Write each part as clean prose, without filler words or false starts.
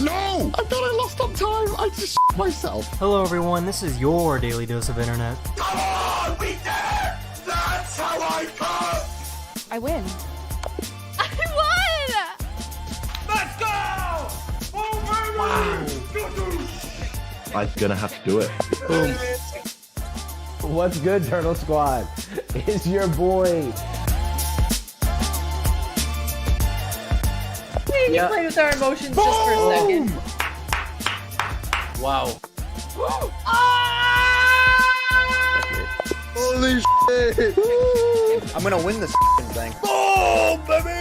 No! I thought I lost on time. I just myself. Hello everyone, this is your daily dose of internet. Come on! We did it! That's how I come! I win. I won! Let's go! Oh, baby! Wow. I'm gonna have to do it. Boom. What's good, Turtle Squad? It's your boy. We need to play with our emotions just for a second. Wow. Holy shit! I'm gonna win this thing. Oh, baby!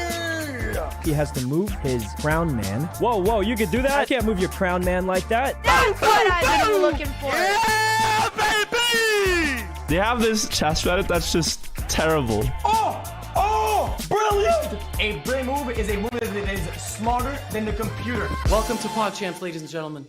He has to move his crown man. Whoa, whoa, you could do that? You can't move your crown man like that. That's what I've been looking for. Yeah, baby! They have this chess Reddit that's just terrible. Oh, brilliant! A brain move is a move that is smarter than the computer. Welcome to PogChamps, ladies and gentlemen.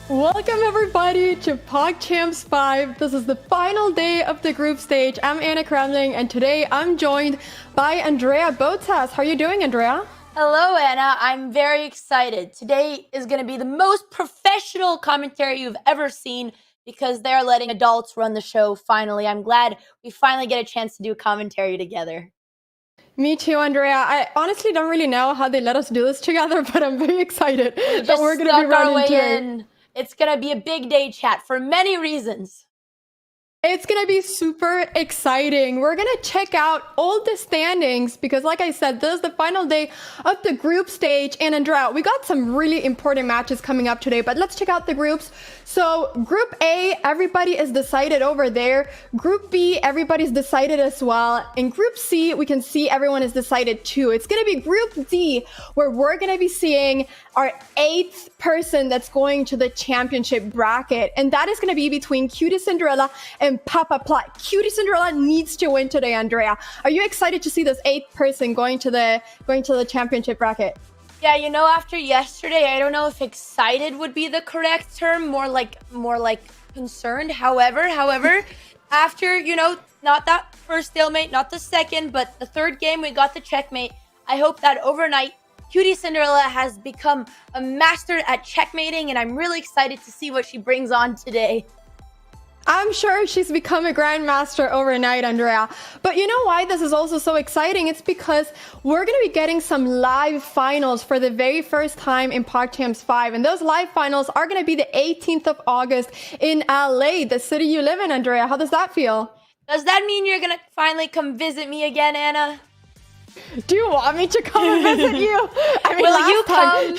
Welcome everybody to PogChamps 5. This is the final day of the group stage. I'm Anna Kremling and today I'm joined by Andrea Botas. How are you doing, Andrea? Hello, Anna. I'm very excited. Today is going to be the most professional commentary you've ever seen because they're letting adults run the show finally. I'm glad we finally get a chance to do commentary together. Me too, Andrea. I honestly don't really know how they let us do this together, but I'm very excited that we're going to be running today. It's going to be a big day, chat, for many reasons. It's going to be super exciting. We're going to check out all the standings because, like I said, this is the final day of the group stage. And Andrea, we got some really important matches coming up today, but let's check out the groups. So Group A, everybody is decided over there. Group B, everybody's decided as well. In Group C, we can see everyone is decided too. It's going to be Group D, where we're going to be seeing our 8th person that's going to the championship bracket. And that is going to be between QTCinderella and Papaplatte. QTCinderella needs to win today, Andrea. Are you excited to see this 8th person going to the championship bracket? Yeah, you know, after yesterday, I don't know if excited would be the correct term, more like concerned. However, after, you know, not that first stalemate, not the second, but the third game, we got the checkmate. I hope that overnight, QTCinderella has become a master at checkmating, and I'm really excited to see what she brings on today. I'm sure she's become a grandmaster overnight, Andrea. But you know why this is also so exciting? It's because we're going to be getting some live finals for the very first time in PogChamps 5. And those live finals are going to be the 18th of August in LA, the city you live in, Andrea. How does that feel? Does that mean you're going to finally come visit me again, Anna? Do you want me to come and visit you? I mean, will you come?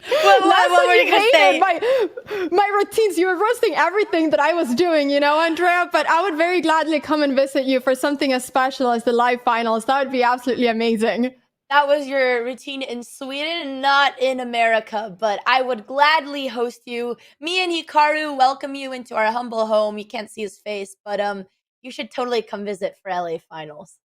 What were you going to say? My routines. You were roasting everything that I was doing, you know, Andrea, but I would very gladly come and visit you for something as special as the live finals. That would be absolutely amazing. That was your routine in Sweden, not in America, but I would gladly host you. Me and Hikaru welcome you into our humble home. You can't see his face, but you should totally come visit for LA finals.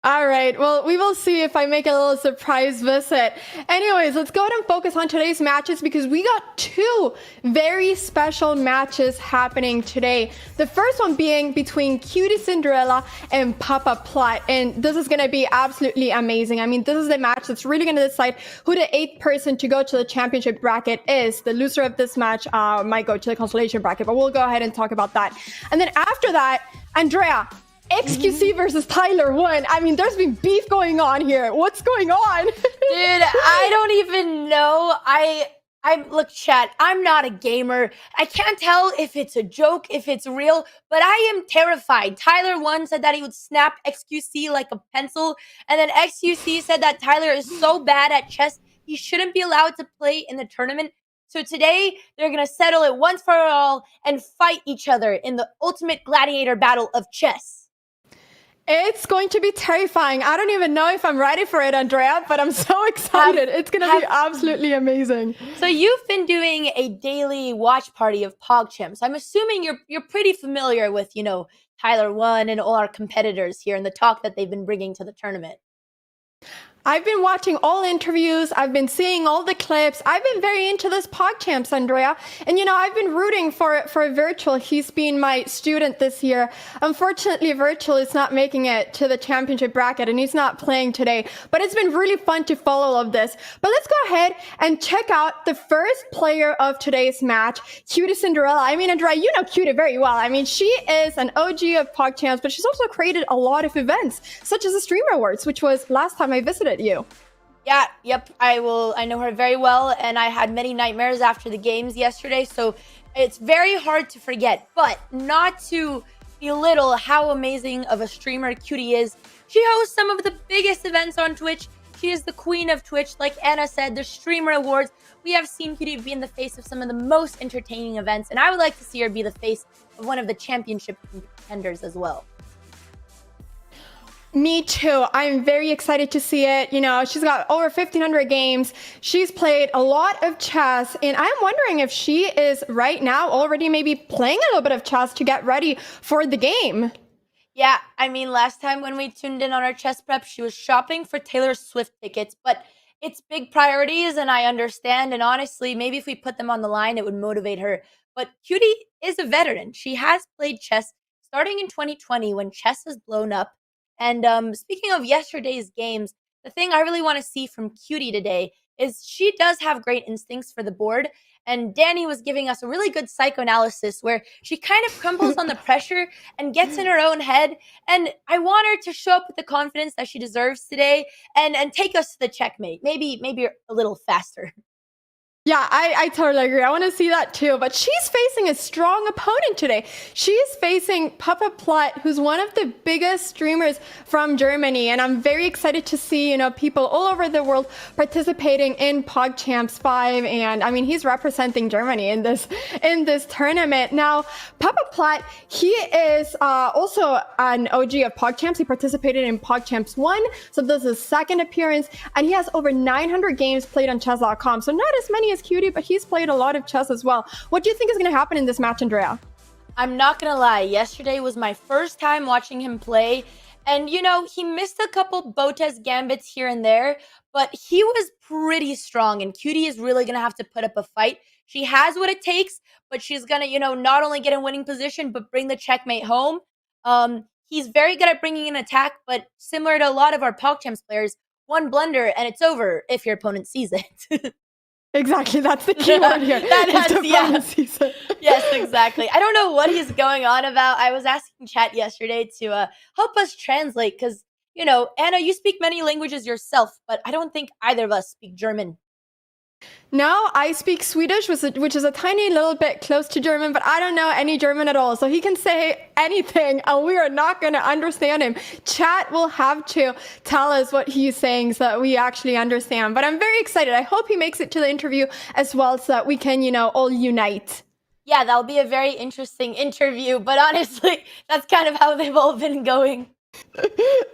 All right, well, we will see if I make a little surprise visit. Anyways, let's go ahead and focus on today's matches because we got 2 very special matches happening today. The first one being between QTCinderella and Papaplatte, and this is going to be absolutely amazing. I mean, this is the match that's really going to decide who the 8th person to go to the championship bracket is. The loser of this match might go to the consolation bracket, but we'll go ahead and talk about that. And then after that, Andrea, xQc versus Tyler1. I mean, there's been beef going on here. What's going on? Dude, I don't even know. Look, chat, I'm not a gamer. I can't tell if it's a joke, if it's real, but I am terrified. Tyler1 said that he would snap xQc like a pencil, and then xQc said that Tyler is so bad at chess, he shouldn't be allowed to play in the tournament. So today, they're going to settle it once for all and fight each other in the ultimate gladiator battle of chess. It's going to be terrifying. I don't even know if I'm ready for it, Andrea, but I'm so excited. It's going to be absolutely amazing. So you've been doing a daily watch party of PogChamps. I'm assuming you're pretty familiar with, you know, Tyler1 and all our competitors here and the talk that they've been bringing to the tournament. I've been watching all interviews. I've been seeing all the clips. I've been very into this PogChamps, Andrea. And, you know, I've been rooting for Virtual. He's been my student this year. Unfortunately, Virtual is not making it to the championship bracket, and he's not playing today. But it's been really fun to follow all of this. But let's go ahead and check out the first player of today's match, QTCinderella. I mean, Andrea, you know Cutie very well. I mean, she is an OG of PogChamps, but she's also created a lot of events, such as the Streamer Awards, which was last time I visited you. Yeah, yep, I know her very well, and I had many nightmares after the games yesterday, so it's very hard to forget. But not to belittle how amazing of a streamer Cutie is. She hosts some of the biggest events on Twitch. She is the queen of Twitch. Like Anna said, the Streamer Awards. We have seen Cutie be in the face of some of the most entertaining events, and I would like to see her be the face of one of the championship contenders as well. Me too. I'm very excited to see it. You know, she's got over 1,500 games. She's played a lot of chess, and I'm wondering if she is right now already maybe playing a little bit of chess to get ready for the game. Yeah, I mean, last time when we tuned in on our chess prep, she was shopping for Taylor Swift tickets, but it's big priorities, and I understand, and honestly, maybe if we put them on the line, it would motivate her. But Cutie is a veteran. She has played chess starting in 2020 when chess was blown up. And speaking of yesterday's games, the thing I really want to see from Cutie today is she does have great instincts for the board. And Danny was giving us a really good psychoanalysis where she kind of crumbles on the pressure and gets in her own head. And I want her to show up with the confidence that she deserves today and take us to the checkmate. Maybe a little faster. Yeah, I totally agree. I want to see that too. But she's facing a strong opponent today. She's facing Papaplatte, who's one of the biggest streamers from Germany. And I'm very excited to see, you know, people all over the world participating in PogChamps 5. And I mean, he's representing Germany in this tournament. Now, Papaplatte, he is also an OG of PogChamps. He participated in PogChamps 1. So this is his second appearance. And he has over 900 games played on Chess.com. So not as many as Cutie, but he's played a lot of chess as well. What do you think is going to happen in this match, Andrea? I'm not going to lie. Yesterday was my first time watching him play. And, you know, he missed a couple Botez gambits here and there, but he was pretty strong. And Cutie is really going to have to put up a fight. She has what it takes, but she's going to, you know, not only get in winning position, but bring the checkmate home. He's very good at bringing an attack, but similar to a lot of our PogChamps players, one blunder and it's over if your opponent sees it. Exactly, that's the key word here. Yes, exactly. I don't know what he's going on about. I was asking chat yesterday to help us translate because, you know, Anna, you speak many languages yourself, but I don't think either of us speak German. No, I speak Swedish, which is a tiny little bit close to German, but I don't know any German at all. So he can say anything and we are not going to understand him. Chat will have to tell us what he's saying so that we actually understand. But I'm very excited. I hope he makes it to the interview as well so that we can, you know, all unite. Yeah, that'll be a very interesting interview. But honestly, that's kind of how they've all been going.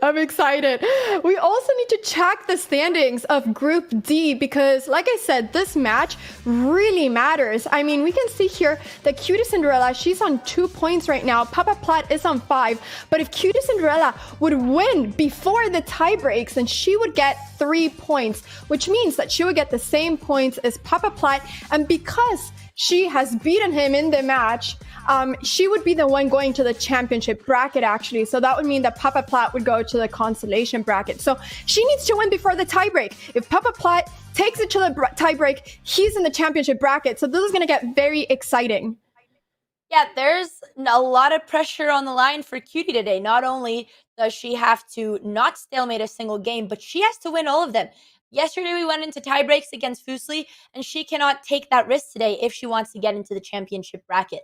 I'm excited. We also need to check the standings of Group D because, like I said, this match really matters. I mean, we can see here that QTCinderella, she's on 2 points right now. Papaplatte is on 5. But if QTCinderella would win before the tie breaks, then she would get 3 points, which means that she would get the same points as Papaplatte. And because she has beaten him in the match, she would be the one going to the championship bracket, actually. So that would mean that Papaplatte would go to the consolation bracket. So she needs to win before the tiebreak. If Papaplatte takes it to the tiebreak, he's in the championship bracket. So this is going to get very exciting. Yeah, there's a lot of pressure on the line for Cutie today. Not only does she have to not stalemate a single game, but she has to win all of them. Yesterday, we went into tie breaks against Fuslie, and she cannot take that risk today if she wants to get into the championship bracket.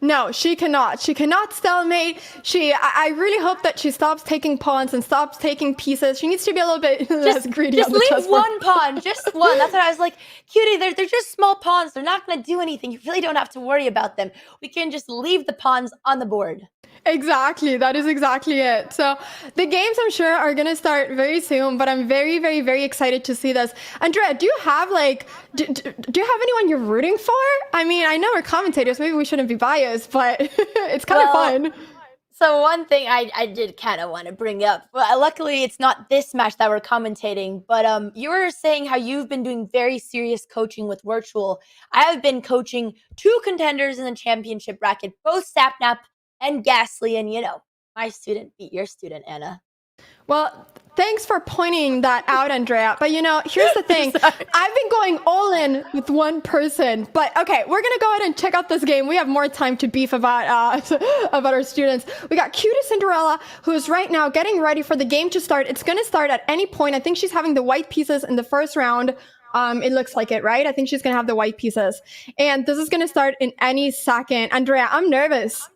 No, she cannot. She cannot stalemate. I really hope that she stops taking pawns and stops taking pieces. She needs to be a little bit less greedy. Just leave one pawn, just one. That's what I was like, Cutie, they're just small pawns. They're not going to do anything. You really don't have to worry about them. We can just leave the pawns on the board. Exactly. That is exactly it. So the games, I'm sure, are going to start very soon, but I'm very, very, very excited to see this. Andrea, do you have do you have anyone you're rooting for? I mean, I know we're commentators. Maybe we shouldn't be biased, but it's kind of fun. So one thing I did kind of want to bring up. Well, luckily it's not this match that we're commentating, but you were saying how you've been doing very serious coaching with virtual. I have been coaching 2 contenders in the championship bracket, both Sapnap and Ghastly, and my student beat your student, Anna. Well, thanks for pointing that out, Andrea. But here's the thing. I've been going all in with one person. But okay, we're going to go ahead and check out this game. We have more time to beef about our students. We got QTCinderella, who is right now getting ready for the game to start. It's going to start at any point. I think she's having the white pieces in the first round. It looks like it, right? I think she's going to have the white pieces. And this is going to start in any second. Andrea, I'm nervous.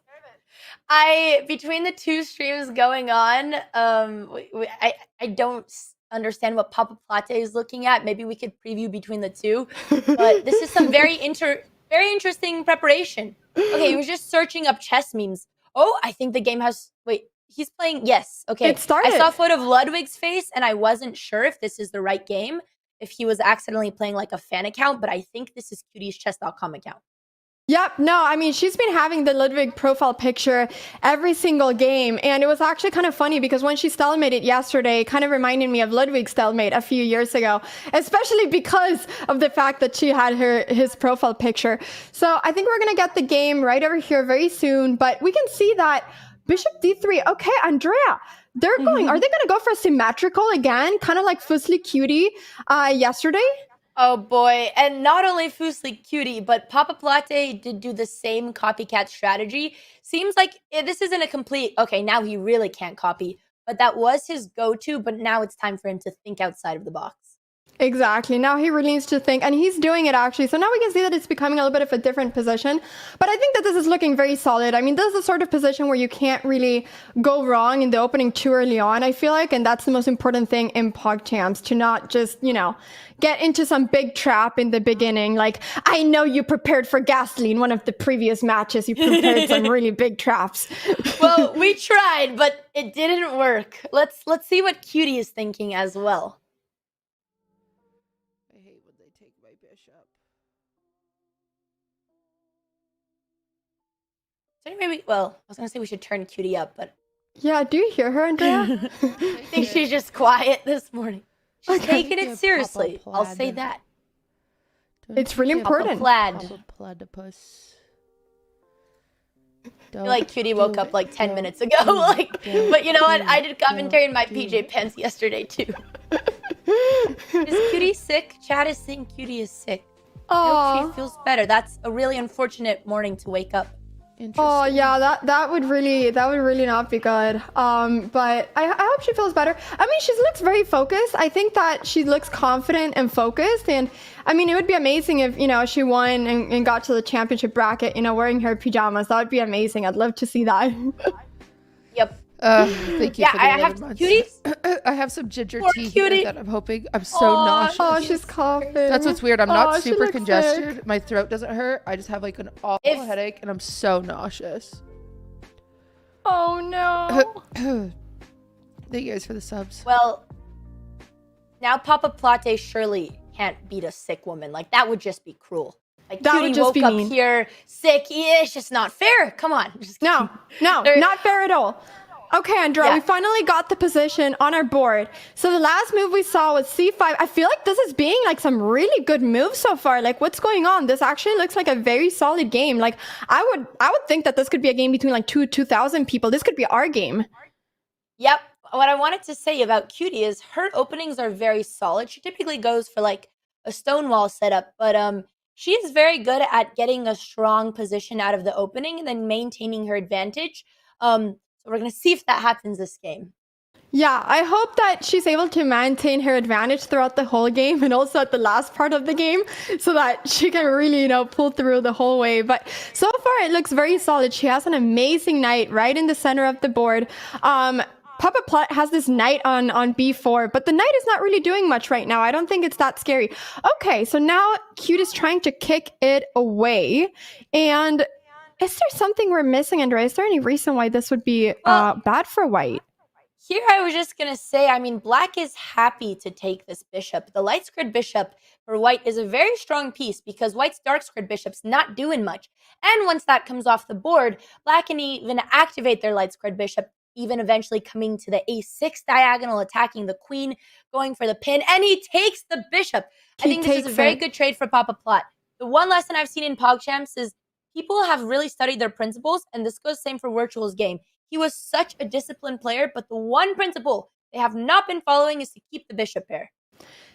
Between the 2 streams going on, I don't understand what Papaplatte is looking at. Maybe we could preview between the 2. But this is some very interesting preparation. Okay, he was just searching up chess memes. Oh, I think the game has... Wait, he's playing... Yes, okay. It started. I saw a photo of Ludwig's face, and I wasn't sure if this is the right game, if he was accidentally playing like a fan account, but I think this is Cutie's Chess.com account. Yep. No, I mean, she's been having the Ludwig profile picture every single game. And it was actually kind of funny because when she stalemated yesterday, it kind of reminded me of Ludwig's stalemate a few years ago, especially because of the fact that she had his profile picture. So I think we're going to get the game right over here very soon. But we can see that Bishop D3. Okay, Andrea, they're going. Are they going to go for symmetrical again? Kind of like Fuslie Cutie yesterday? Oh boy, and not only Fuslie Cutie, but Papaplatte did do the same copycat strategy. Seems like this isn't a complete, okay, now he really can't copy, but that was his go-to, but now it's time for him to think outside of the box. Exactly. Now he really needs to think, and he's doing it actually. So now we can see that it's becoming a little bit of a different position. But I think that this is looking very solid. I mean, this is the sort of position where you can't really go wrong in the opening too early on, I feel like. And that's the most important thing in PogChamps, to not just, get into some big trap in the beginning. Like, I know you prepared for Ghastly in one of the previous matches. You prepared some really big traps. Well, we tried, but it didn't work. Let's see what Cutie is thinking as well. So maybe, well, I was going to say we should turn Cutie up, but... Yeah, do you hear her, Andrea? I think she's just quiet this morning. She's taking it seriously. I'll say that. It's really important. Papaplatypus. I feel like Cutie woke up like 10 minutes ago. But you know what? I did commentary in my PJ pants yesterday, too. Is Cutie sick? Chat is saying Cutie is sick. I hope she feels better. That's a really unfortunate morning to wake up. Oh yeah, that would really not be good. But I hope she feels better. I mean, she looks very focused. I think that she looks confident and focused. And I mean, it would be amazing if she won and got to the championship bracket, wearing her pajamas. That would be amazing. I'd love to see that. Yep. Thank you. Yeah, for the I have cuties. I have some ginger tea cutie. here that I'm hoping. I'm so nauseous. Oh, she's coughing. That's what's weird. I'm not she super looks congested. sick. My throat doesn't hurt. I just have like an awful headache, and I'm so nauseous. Oh no. Thank you guys for the subs. Well, now Papaplatte surely can't beat a sick woman. Like, that would just be cruel. Like, That Cutie would just woke be up mean. here sick. Yeah, it's just not fair. Come on. No, not fair at all. Okay, Andrea, we finally got the position on our board. So the last move we saw was c5. I feel like this is being like some really good moves so far. Like, what's going on? This actually looks like a very solid game. Like, I would think that this could be a game between like 2,000 people. This could be our game. Yep. What I wanted to say about Cutie is her openings are very solid. She typically goes for like a stonewall setup, but she is very good at getting a strong position out of the opening and then maintaining her advantage. So we're going to see if that happens this game. Yeah, I hope that she's able to maintain her advantage throughout the whole game and also at the last part of the game so that she can really, pull through the whole way. But so far, it looks very solid. She has an amazing knight right in the center of the board. Papaplatte has this knight on b4, but the knight is not really doing much right now. I don't think it's that scary. Okay, so now Cute is trying to kick it away. And is there something we're missing, Andrea? Is there any reason why this would be bad for white? Here, I was just gonna say, I mean, black is happy to take this bishop. The light squared bishop for white is a very strong piece because white's dark squared bishop's not doing much. And once that comes off the board, black can even activate their light squared bishop, even eventually coming to the a6 diagonal, attacking the queen, going for the pin, and he takes the bishop. I think this is a very good trade for Papaplatte. The one lesson I've seen in PogChamps is people have really studied their principles, and this goes same for Virtual's game. He was such a disciplined player, but the one principle they have not been following is to keep the bishop pair.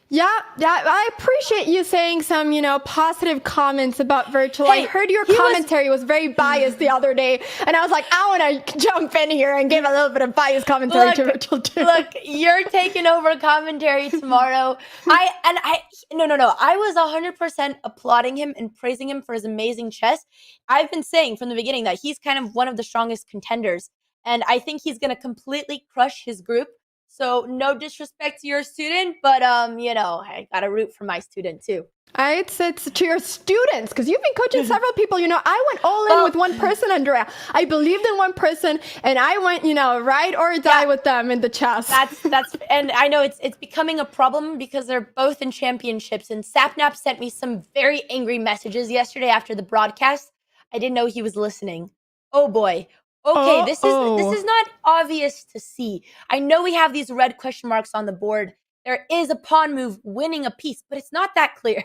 Yeah, I appreciate you saying some, positive comments about Virtual. Hey, I heard your commentary was very biased the other day, and I was like, I want to jump in here and give a little bit of biased commentary to Virtual too. Look, you're taking over commentary tomorrow. I was 100% applauding him and praising him for his amazing chess. I've been saying from the beginning that he's kind of one of the strongest contenders, and I think he's going to completely crush his group. So no disrespect to your student, but I gotta root for my student too. It's to your students, because you've been coaching several people. I went all in with one person, Andrea. I believed in one person, and I went, ride or die with them in the chess. That's, and I know it's becoming a problem because they're both in championships. And Sapnap sent me some very angry messages yesterday after the broadcast. I didn't know he was listening. Oh boy. Okay, this is not obvious to see. I know we have these red question marks on the board. There is a pawn move winning a piece, but it's not that clear.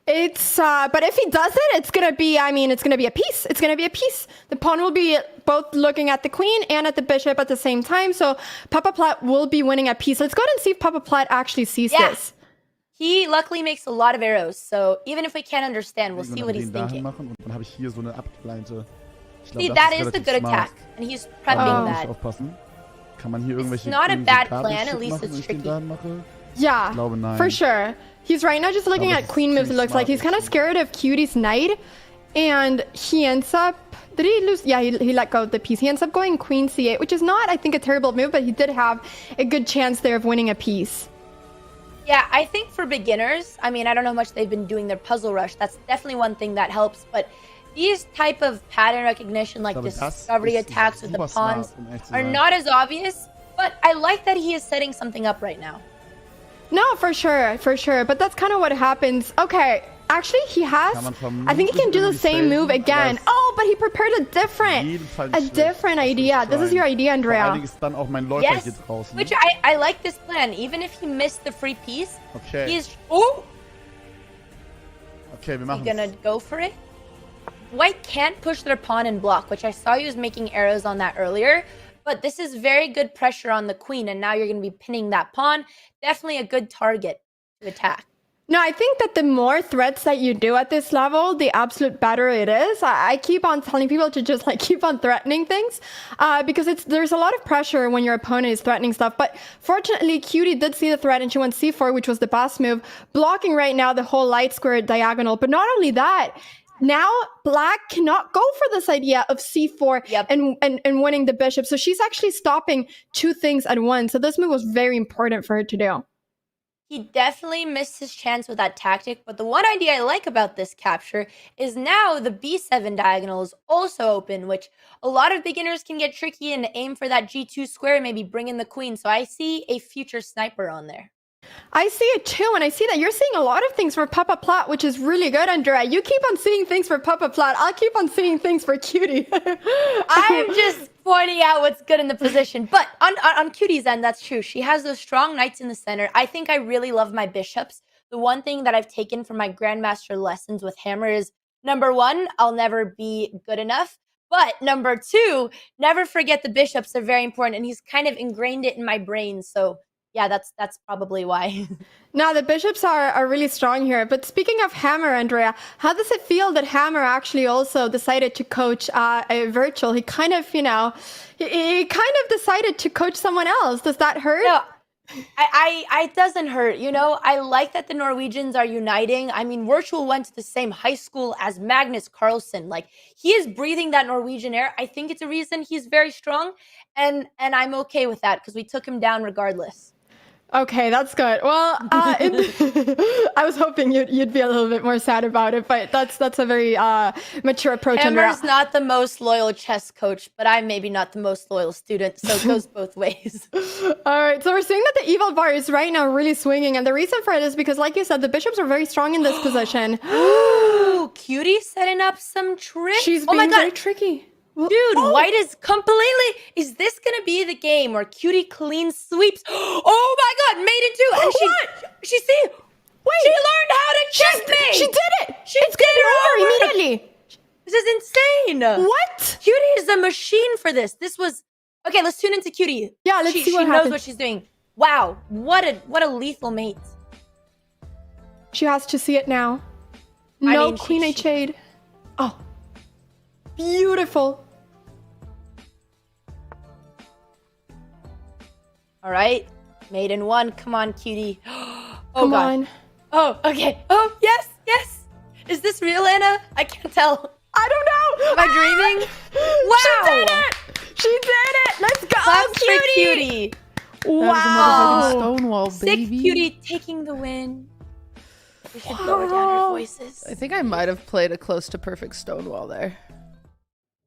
It's but if he does it, it's gonna be a piece. It's gonna be a piece. The pawn will be both looking at the queen and at the bishop at the same time. So Papaplatte will be winning a piece. Let's go ahead and see if Papaplatte actually sees this. He luckily makes a lot of arrows, so even if we can't understand, we'll see what he's thinking. See, that is the good attack, and he's prepping that. It's not a bad plan, at least it's tricky. Yeah, for sure. He's right now just looking at queen moves, it looks like. He's kind of scared of Cutie's knight, and he ends up... Did he lose? Yeah, he let go of the piece. He ends up going queen c8, which is not, I think, a terrible move, but he did have a good chance there of winning a piece. Yeah, I think for beginners, I mean, I don't know how much they've been doing their puzzle rush. That's definitely one thing that helps, but these type of pattern recognition, like discovery attacks with the pawns, are not as obvious, but I like that he is setting something up right now. No, for sure, but that's kind of what happens. Okay, actually, he has... I think he can do the same move again. Oh, but he prepared a different idea. This is your idea, Andrea. Yes, which I like this plan. Even if he missed the free piece, he's... Oh! Okay, we're gonna go for it. White can't push their pawn and block, which I saw you was making arrows on that earlier. But this is very good pressure on the queen, and now you're going to be pinning that pawn. Definitely a good target to attack. No, I think that the more threats that you do at this level, the absolute better it is. I keep on telling people to just keep on threatening things because there's a lot of pressure when your opponent is threatening stuff. But fortunately, Cutie did see the threat and she went c4, which was the boss move, blocking right now the whole light square diagonal. But not only that, now black cannot go for this idea of c4 and winning the bishop. So she's actually stopping two things at once. So this move was very important for her to do. He definitely missed his chance with that tactic, but the one idea I like about this capture is now the b7 diagonal is also open, which a lot of beginners can get tricky and aim for that g2 square, maybe bring in the queen. So I see a future sniper on there. I see it too, and I see that you're seeing a lot of things for Papaplatte, which is really good, Andrea. You keep on seeing things for Papaplatte. I'll keep on seeing things for Cutie. I'm just pointing out what's good in the position. But on Cutie's end, that's true. She has those strong knights in the center. I think I really love my bishops. The one thing that I've taken from my Grandmaster lessons with Hammer is, number one, I'll never be good enough. But number two, never forget the bishops. They're very important, and he's kind of ingrained it in my brain, so... yeah, that's probably why. No, the bishops are really strong here. But speaking of Hammer, Andrea, how does it feel that Hammer actually also decided to coach a Virtual? He kind of, he kind of decided to coach someone else. Does that hurt? No, it doesn't hurt. I like that the Norwegians are uniting. I mean, Virtual went to the same high school as Magnus Carlsen. He is breathing that Norwegian air. I think it's a reason he's very strong. And I'm okay with that because we took him down regardless. Okay, that's good. Well, I was hoping you'd be a little bit more sad about it, but that's a very mature approach. Amber's not the most loyal chess coach, but I'm maybe not the most loyal student, so it goes both ways. All right, so we're seeing that the evil bar is right now really swinging, and the reason for it is because, like you said, the bishops are very strong in this position. Ooh, Cutie setting up some tricks. She's oh my being god, very tricky. dude! White is completely. Is this gonna be the game where Cutie clean sweeps? Oh my god, made it too, and she see. Wait, she learned how to checkmate. She did it. It's gonna be over immediately. This is insane. What? Cutie is a machine for this. This was okay. Let's tune into Cutie. Yeah, let's see what She knows happens. what she's doing. Wow, what a lethal mate. She has to see it now. I No mean, Queen H8. Oh, beautiful. All right, maiden one. Come on, Cutie. Oh Come god. on. Oh, okay. Oh, yes. Is this real, Anna? I can't tell. I don't know. Am I dreaming? Wow. She did it. She did it. Let's go, Claps for Cutie. Cutie. Wow. Stonewall, Sick baby. Cutie taking the win. We should lower down our voices. I think I might have played a close to perfect Stonewall there.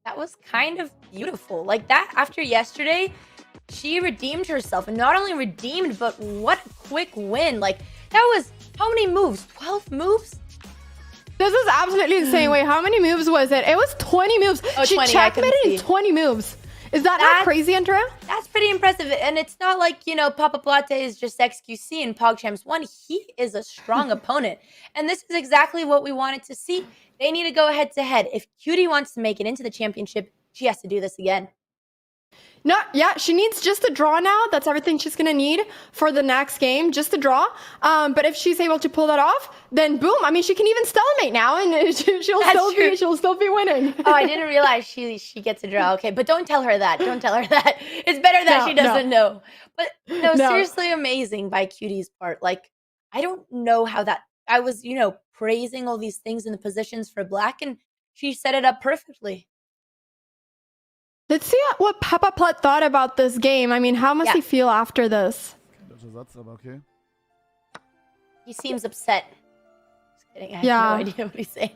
That was kind of beautiful. Like that after yesterday, she redeemed herself. And not only redeemed, but what a quick win. Like that was how many moves? 12 moves? This is absolutely insane. Wait, how many moves was it? It was 20 moves. Oh, she 20, I couldn't checkmated in see. 20 moves. Is that not crazy, Andrea? That's pretty impressive. And it's not like, Papaplatte is just xQc and PogChamps 1. He is a strong opponent. And this is exactly what we wanted to see. They need to go head to head. If Cutie wants to make it into the championship, she has to do this again. No, yeah, she needs just a draw now. That's everything she's gonna need for the next game, just a draw. But if she's able to pull that off, then boom. I mean, she can even stalemate now, and she'll still be winning. Oh, I didn't realize she gets a draw. Okay, but don't tell her that. Don't tell her that. It's better that she doesn't know. But no, seriously amazing by Cutie's part. Like, I don't know how that. I was, praising all these things in the positions for Black, and she set it up perfectly. Let's see what Papaplatte thought about this game. I mean, how must he feel after this? He seems upset. Just kidding. I have no idea what he's saying.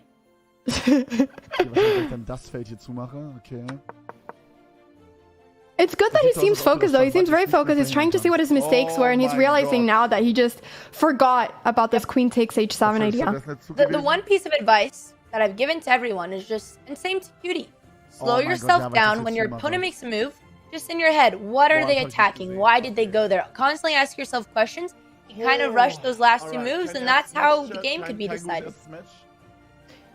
It's good that he seems focused, though. He seems very focused. He's trying to see what his mistakes were, and he's realizing now that he just forgot about this Queen takes H7 idea. The one piece of advice that I've given to everyone is just, and same to Cutie, slow yourself down when your opponent makes a move. Just in your head, what are they attacking? Why did they go there? Constantly ask yourself questions. You kind of rush those last two moves, and that's how the game could be decided.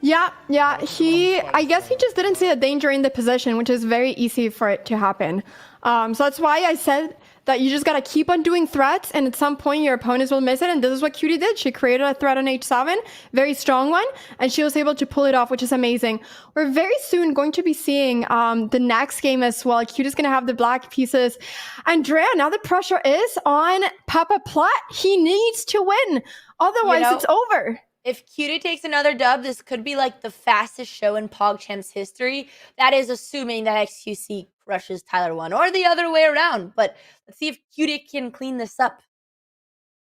Yeah. I guess he just didn't see the danger in the position, which is very easy for it to happen. So that's why I said that you just gotta keep on doing threats, and at some point your opponents will miss it. And this is what Cutie did. She created a threat on H7, very strong one, and she was able to pull it off, which is amazing. We're very soon going to be seeing the next game as well. Cutie's gonna have the black pieces. Andrea, now the pressure is on Papaplatte. He needs to win, otherwise it's over. If Cutie takes another dub, this could be like the fastest show in PogChamps history. That is assuming that xQc crushes Tyler1 or the other way around. But let's see if Cutie can clean this up.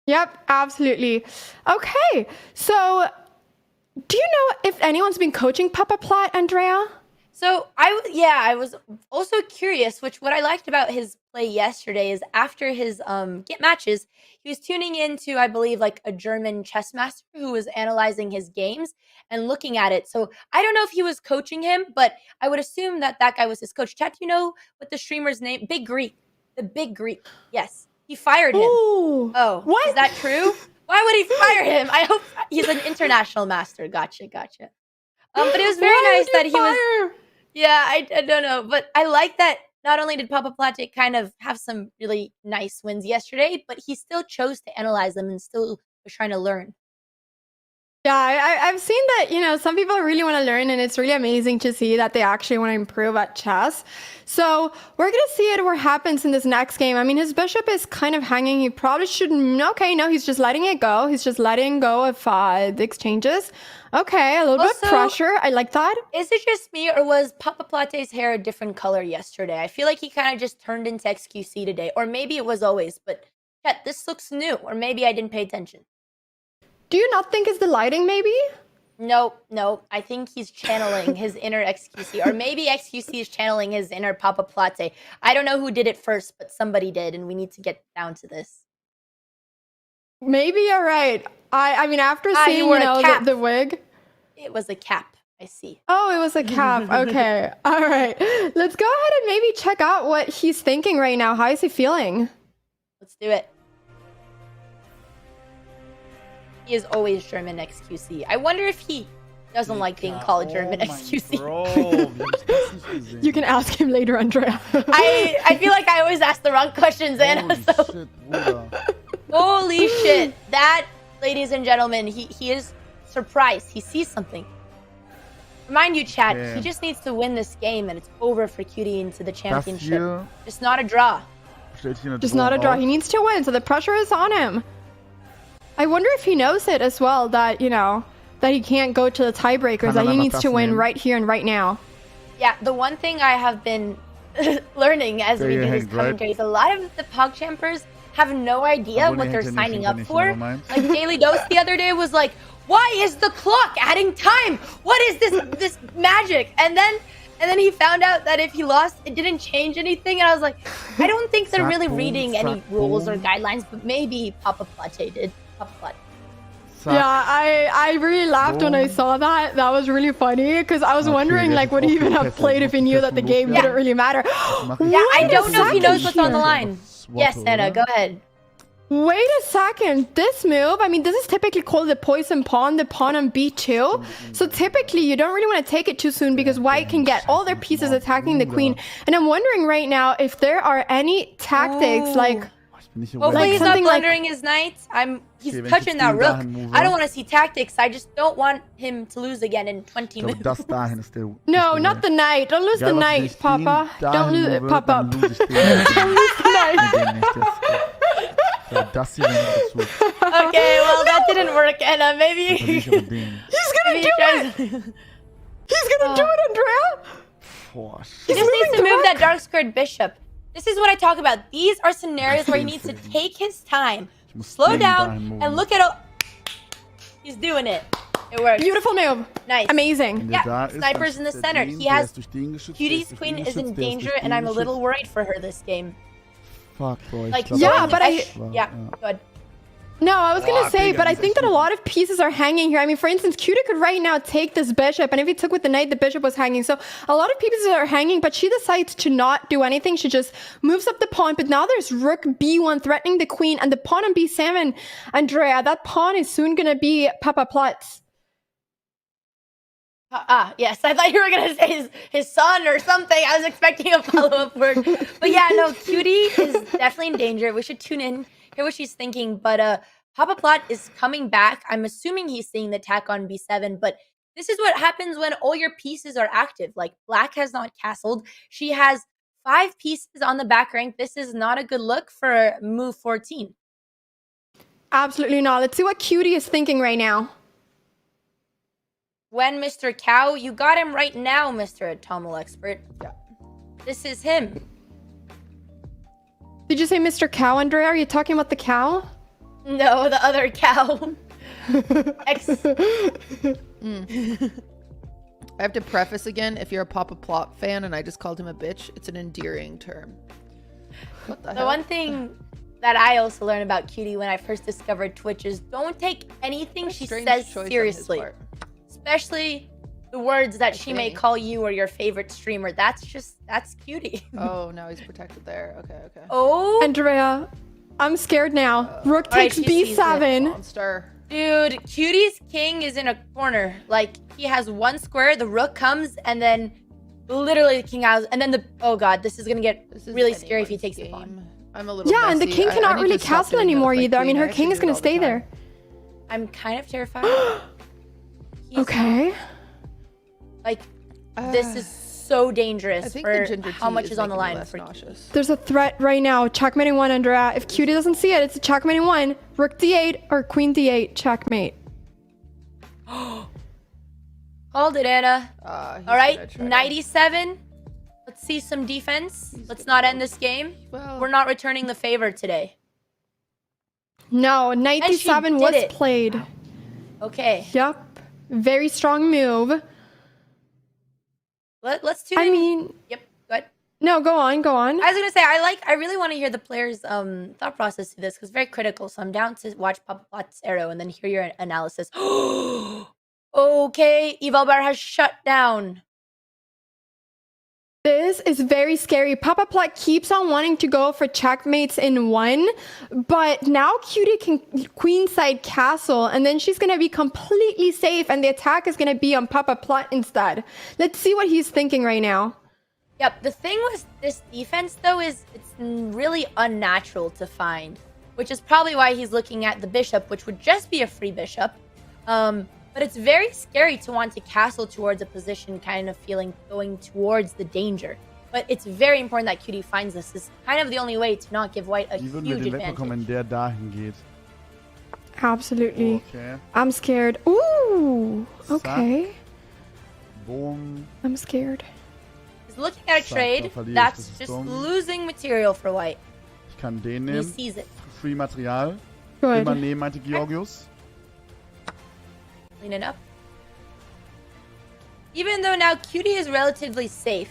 Yep, absolutely. Okay, so do you know if anyone's been coaching Papaplatte, Andrea? So I was also curious, which what I liked about his play yesterday is after his get matches, he was tuning into, I believe, like a German chess master who was analyzing his games and looking at it. So I don't know if he was coaching him, but I would assume that guy was his coach. Chat, do you know what the streamer's name? Big Greek. The Big Greek. Yes. He fired him. Ooh, oh, what? Is that true? Why would he fire him? I hope he's an international master. Gotcha. But it was very nice that he was... Yeah, I don't know. But I like that not only did Papaplatte kind of have some really nice wins yesterday, but he still chose to analyze them and still was trying to learn. Yeah, I've seen that, some people really want to learn, and it's really amazing to see that they actually want to improve at chess. So we're going to see what happens in this next game. I mean, his bishop is kind of hanging. He probably shouldn't. Okay, no, he's just letting it go. He's just letting go of the exchanges. Okay, a little bit of pressure. I like that. Is it just me, or was Papaplatte's hair a different color yesterday? I feel like he kind of just turned into xQc today, or maybe it was always, but Chat, this looks new, or maybe I didn't pay attention. Do you not think it's the lighting, maybe? Nope. I think he's channeling his inner xQc, or maybe xQc is channeling his inner Papaplatte. I don't know who did it first, but somebody did, and we need to get down to this. Maybe you're right. I mean, after seeing, the wig. It was a cap. I see. Oh, it was a cap. Okay. All right. Let's go ahead and maybe check out what he's thinking right now. How is he feeling? Let's do it. He is always German xQc. I wonder if he doesn't like being called German xQc. You can ask him later, Andrea. I feel like I always ask the wrong questions, Anna. So. Holy shit. That, ladies and gentlemen, he is surprised. He sees something. Mind you, chat, he just needs to win this game and it's over for QT into the championship. It's not a draw. Just not a draw. He needs to win, so the pressure is on him. I wonder if he knows it as well, that, that he can't go to the tiebreakers, that he needs to win right here and right now. Yeah, the one thing I have been learning as we do this commentary is a lot of the PogChampers have no idea what they're signing up for. Like Daily Dose the other day was like, why is the clock adding time? What is this magic? And then he found out that if he lost, it didn't change anything. And I was like, I don't think they're really reading any rules or guidelines, but maybe Papaplatte did. Papaplatte. Yeah, I really laughed when I saw that. That was really funny because I was wondering, like, would he even have played if he knew that the game didn't really matter? Yeah, I don't know if he knows what's on the line. Yes, Anna, go ahead. Wait a second. This move, I mean, this is typically called the poison pawn, the pawn on b2. So typically, you don't really want to take it too soon because white can get all their pieces attacking the queen. And I'm wondering right now if there are any tactics like... Hopefully he's not blundering his knight. He's touching that rook. I don't want to see tactics. I just don't want him to lose again in 20 moves. No, not the knight. Don't lose the knight, Papa. Don't lose it, Papa. Don't lose the knight. Okay, well that didn't work, Anna. Maybe he's gonna do it. He's gonna do it, Andrea. He just needs to move that dark squared bishop. This is what I talk about. These are scenarios where he needs to take his time, slow down, and look at all. He's doing it. It works. Beautiful move. Nice. Amazing. Yeah, sniper's in the center. He has QT's queen is in danger, and I'm a little worried for her this game. Fuck, boy. Like, yeah, but yeah, good. No, I was gonna say, but I think that a lot of pieces are hanging here. I mean, for instance, QT could right now take this bishop, and if he took with the knight, the bishop was hanging. So a lot of pieces are hanging, but she decides to not do anything. She just moves up the pawn, but now there's rook b1 threatening the queen, and the pawn on b7, Andrea, that pawn is soon gonna be Papaplatte's. Yes, I thought you were gonna say his son or something. I was expecting a follow-up word. But yeah, no, QT is definitely in danger. We should tune in, hear what she's thinking. But Papaplatte is coming back. I'm assuming he's seeing the attack on b7, but this is what happens when all your pieces are active. Like, black has not castled. She has 5 pieces on the back rank. This is not a good look for move 14. Absolutely not. Let's see what QT is thinking right now. When Mr. Cow, you got him right now, Mr. Automol Expert. Yeah. This is him. Did you say Mr. Cow, Andrea? Are you talking about the cow? No, the other cow. I have to preface again, if you're a Papaplatte fan and I just called him a bitch, it's an endearing term. What the hell? One thing that I also learned about QT when I first discovered Twitch is don't take anything she says seriously. Especially the words that she may call you or your favorite streamer. That's QT. Oh, no, he's protected there. Okay. Oh, Andrea, I'm scared now. Rook takes b7. Monster. Dude, QT's king is in a corner. Like, he has one square, the rook comes, and then literally the king has, and then the, oh god, this is gonna get really scary if he takes the pawn. I'm a little messy. And the king cannot really castle castle anymore either. I mean, her king is gonna stay there. I'm kind of terrified. Okay. Like, this is so dangerous for how much is on the line. There's a threat right now. Checkmating 1, Andrea. If QT doesn't see it, it's a checkmating 1. Rook d8 or queen d8. Checkmate. Called it, Anna. All right, 97. Let's see some defense. Let's not end this game. We're not returning the favor today. No, knight And she d7 did was it. played. Okay. Yup. Very strong move. Let's tune I in. mean, Yep. Go ahead. no, go on, go on. I was gonna say I really want to hear the players' thought process to this because it's very critical. So I'm down to watch Papaplatte's arrow and then hear your analysis. Okay, Evalbar has shut down. This is very scary. Papaplatte keeps on wanting to go for checkmates in one, but now Cutie can queenside castle, and then she's gonna be completely safe, and the attack is gonna be on Papaplatte instead. Let's see what he's thinking right now. Yep. The thing with this defense though is it's really unnatural to find, which is probably why he's looking at the bishop, which would just be a free bishop. But it's very scary to want to castle towards a position, kind of feeling going towards the danger. But it's very important that Cutie finds this. This is kind of the only way to not give White a Die würden wir huge den wegbekommen, wenn advantage. der dahin geht. Absolutely. Okay. I'm scared. Ooh. Okay. Boom. I'm scared. He's looking at a Zack, trade. da verliere ich, That's das ist just dumm. losing material for White. Ich kann den He nehmen. sees it. Free Material. Good. Immer nehmen, meinte Georgius. Clean it up. Even though now Cutie is relatively safe,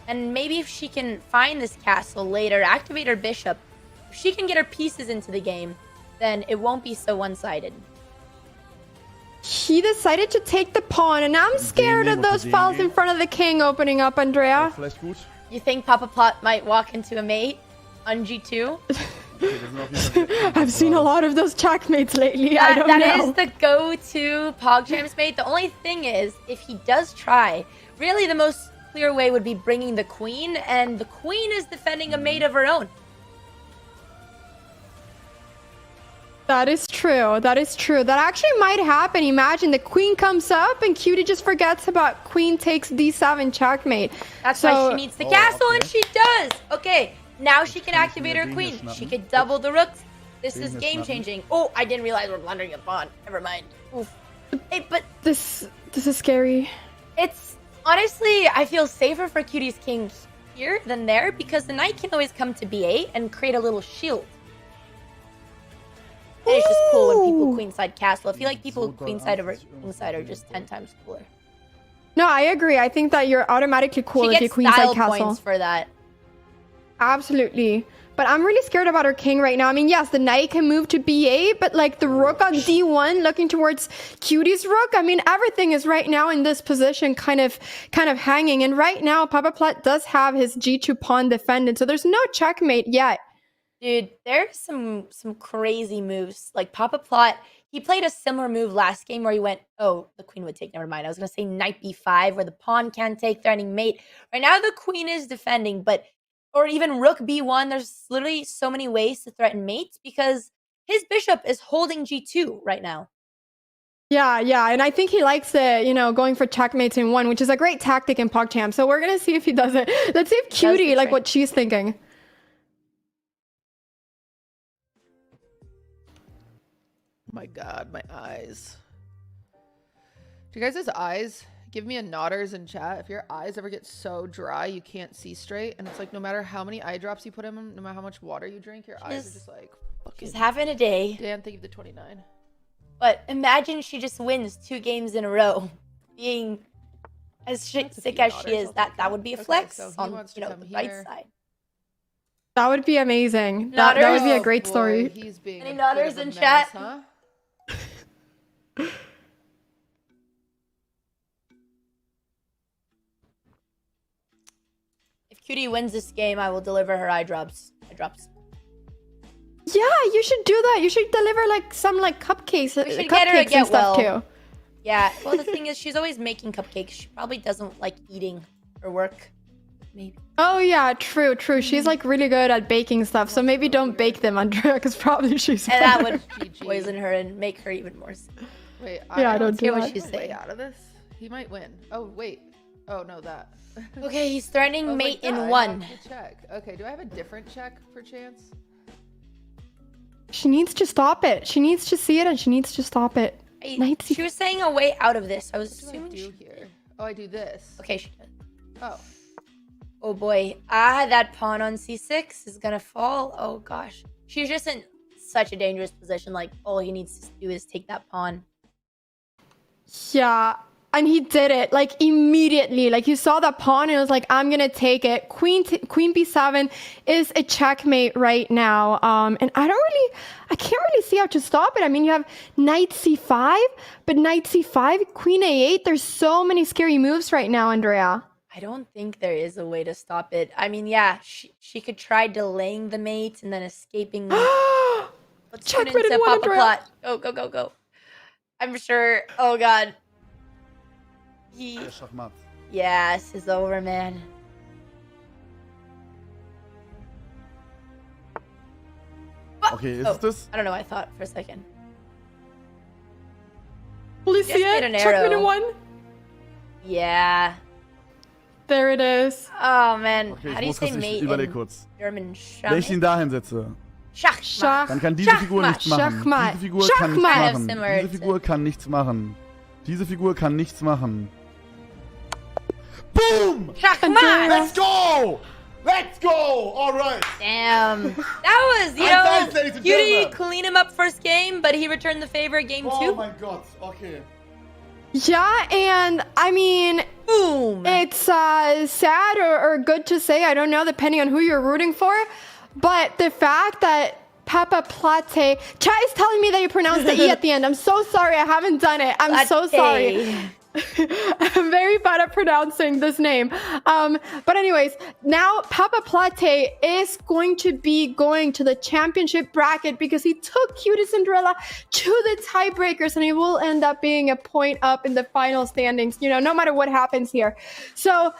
and maybe if she can find this castle later, activate her bishop, if she can get her pieces into the game, then it won't be so one-sided. He decided to take the pawn, and I'm scared of those falls in front of the king opening up, Andrea. Vielleicht gut. You think Papaplatte might walk into a mate on G2? Okay, wir sind auf jeden Fall I've seen a lot of those checkmates lately. I don't That know. is the go-to PogChamps mate. The only thing is, if he does try, really the most clear way would be bringing the queen, and the queen is defending a mate of her own. That is true. That is true. That actually might happen. Imagine the queen comes up and Cutie just forgets about queen takes d7 checkmate. That's why she needs the castle, and she does. Okay, now she can Kann ich activate mir her den queen. hier She schnappen? could double the rooks. This Den is hier game schnappen? changing. Oh, I didn't realize we're blundering a pawn. Never mind. Oof. Hey, but This is scary. it's honestly, I feel safer for Cutie's king here than there because the knight can always come to b8 and create a little shield. And it's just cool when people Ooh. queenside castle. I feel like people So doll queenside over ansicht queenside are irgendwie just 10 times cooler. No, I agree. I think that you're automatically cool She if you gets queenside style castle. points for that. Absolutely. But I'm really scared about her king right now. I mean, yes, the knight can move to b8, but like the rook on d1 looking towards Cutie's rook. I mean, everything is right now in this position kind of hanging. And right now, Papaplatte does have his g2 pawn defended. So there's no checkmate yet. Dude, there's some crazy moves. Like Papaplatte, he played a similar move last game where he went, oh, the queen would take, never mind. I was going to say knight b5 where the pawn can take, threatening mate. Right now the queen is defending, but or even rook b1. There's literally so many ways to threaten mates because his bishop is holding g2 right now. Yeah, and I think he likes it, going for checkmates in one, which is a great tactic in PogChamps. So we're going to see if he does it. Let's see if Cutie, like what she's thinking. My god, my eyes. Do you guys' eyes give me a nodders in chat? If your eyes ever get so dry you can't see straight, and it's like no matter how many eye drops you put in them, no matter how much water you drink, your eyes are just like fucking. She's having a day. Dan, thank you for the 29. But imagine she just wins 2 games in a row, being as sick as she is. That would be a flex so he on wants to the come right here. side. That would be amazing. That would be a Nodders? great story. Boy, he's being Any a bit nodders of a in menace, chat? huh? If Cutie wins this game, I will deliver her eye drops. Yeah, you should do that. You should deliver like some cupcakes, We should get her to cupcakes get and stuff well. too. Yeah. Well, the thing is, she's always making cupcakes. She probably doesn't like eating or work. Maybe. Oh yeah, true. She's like really good at baking stuff, so maybe don't bake them, Andrea, because probably she's. And that better. would poison her and make her even more sick. Wait, Yeah, don't do hear what that. she's Way saying. out of this. He might win. Oh wait. Oh no, that. Okay, he's threatening I was mate like, yeah, in I one. have to check. Okay, do I have a different check per chance? She needs to stop it. She needs to see it, and she needs to stop it. Knight She was saying a way out of this. I was What do I assuming. do here? Oh, I do this. Okay, she does. Oh. Oh boy. Ah, that pawn on c6 is gonna fall. Oh gosh. She's just in such a dangerous position. Like, all he needs to do is take that pawn. Yeah, and he did it like immediately. Like you saw that pawn and it was like, I'm gonna take it. Queen b7 is a checkmate right now. And I can't really see how to stop it. I mean, you have knight c5, but knight c5, queen a8. There's so many scary moves right now, Andrea. I don't think there is a way to stop it. I mean, yeah, she could try delaying the mate and then escaping. Let's turn Checkmate into in one, Papaplatte. Go, go, go, go. I'm sure. Oh, God. Schachmatt. Yeah, this is over, man. Okay, ist es das? I don't know. I thought for a second. Will you Just see made it? an Checkmate in arrow. one. Yeah. There it is. Oh, man. Okay, How do you ich say muss mate überleg in kurz. German? Wenn ich ihn dahin setze, Schachmatt. dann kann diese Figur nichts machen. Schachmatt. Diese Figur kann nichts Schachmatt. machen. Similar Diese Figur kann nichts machen. Diese Figur kann nichts machen. Boom! Schachmatt. Let's go! Let's go! Alright! Damn. That was, you Nice, ladies know, and Cutie gentlemen. clean him up first game, but he returned the favor game Oh 2. mein Gott, okay. Yeah, and I mean, Boom. it's sad or good to say, I don't know, depending on who you're rooting for. But the fact that Papaplatte, chat is telling me that you pronounced the E at the end. I'm so sorry, I haven't done it. I'm so sorry. I'm very bad at pronouncing this name. But anyways, now Papaplatte is going to be going to the championship bracket because he took QTCinderella to the tiebreakers and he will end up being a point up in the final standings, you know, no matter what happens here. So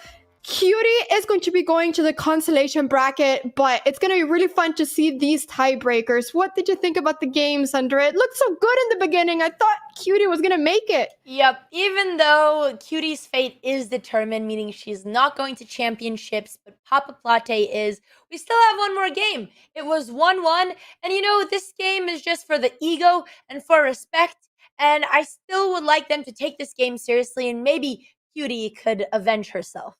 Cutie is going to be going to the consolation bracket, but it's going to be really fun to see these tiebreakers. What did you think about the games, Andrea? It looked so good in the beginning. I thought Cutie was going to make it. Yep. Even though Cutie's fate is determined, meaning she's not going to championships, but Papaplatte is, we still have one more game. It was 1-1. And you know, this game is just for the ego and for respect. And I still would like them to take this game seriously and maybe Cutie could avenge herself.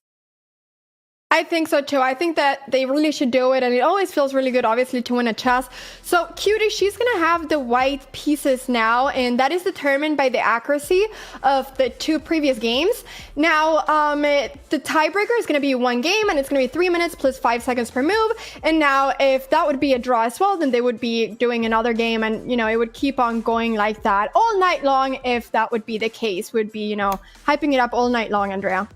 I think so too. I think that they really should do it, and it always feels really good, obviously, to win a chess. So Cutie, she's gonna have the white pieces now, and that is determined by the accuracy of the 2 previous games. Now, the tiebreaker is gonna be 1 game, and it's gonna be 3 minutes plus 5 seconds per move. And now, if that would be a draw as well, then they would be doing another game, and you know, it would keep on going like that all night long. If that would be the case, would be, you know, hyping it up all night long, Andrea.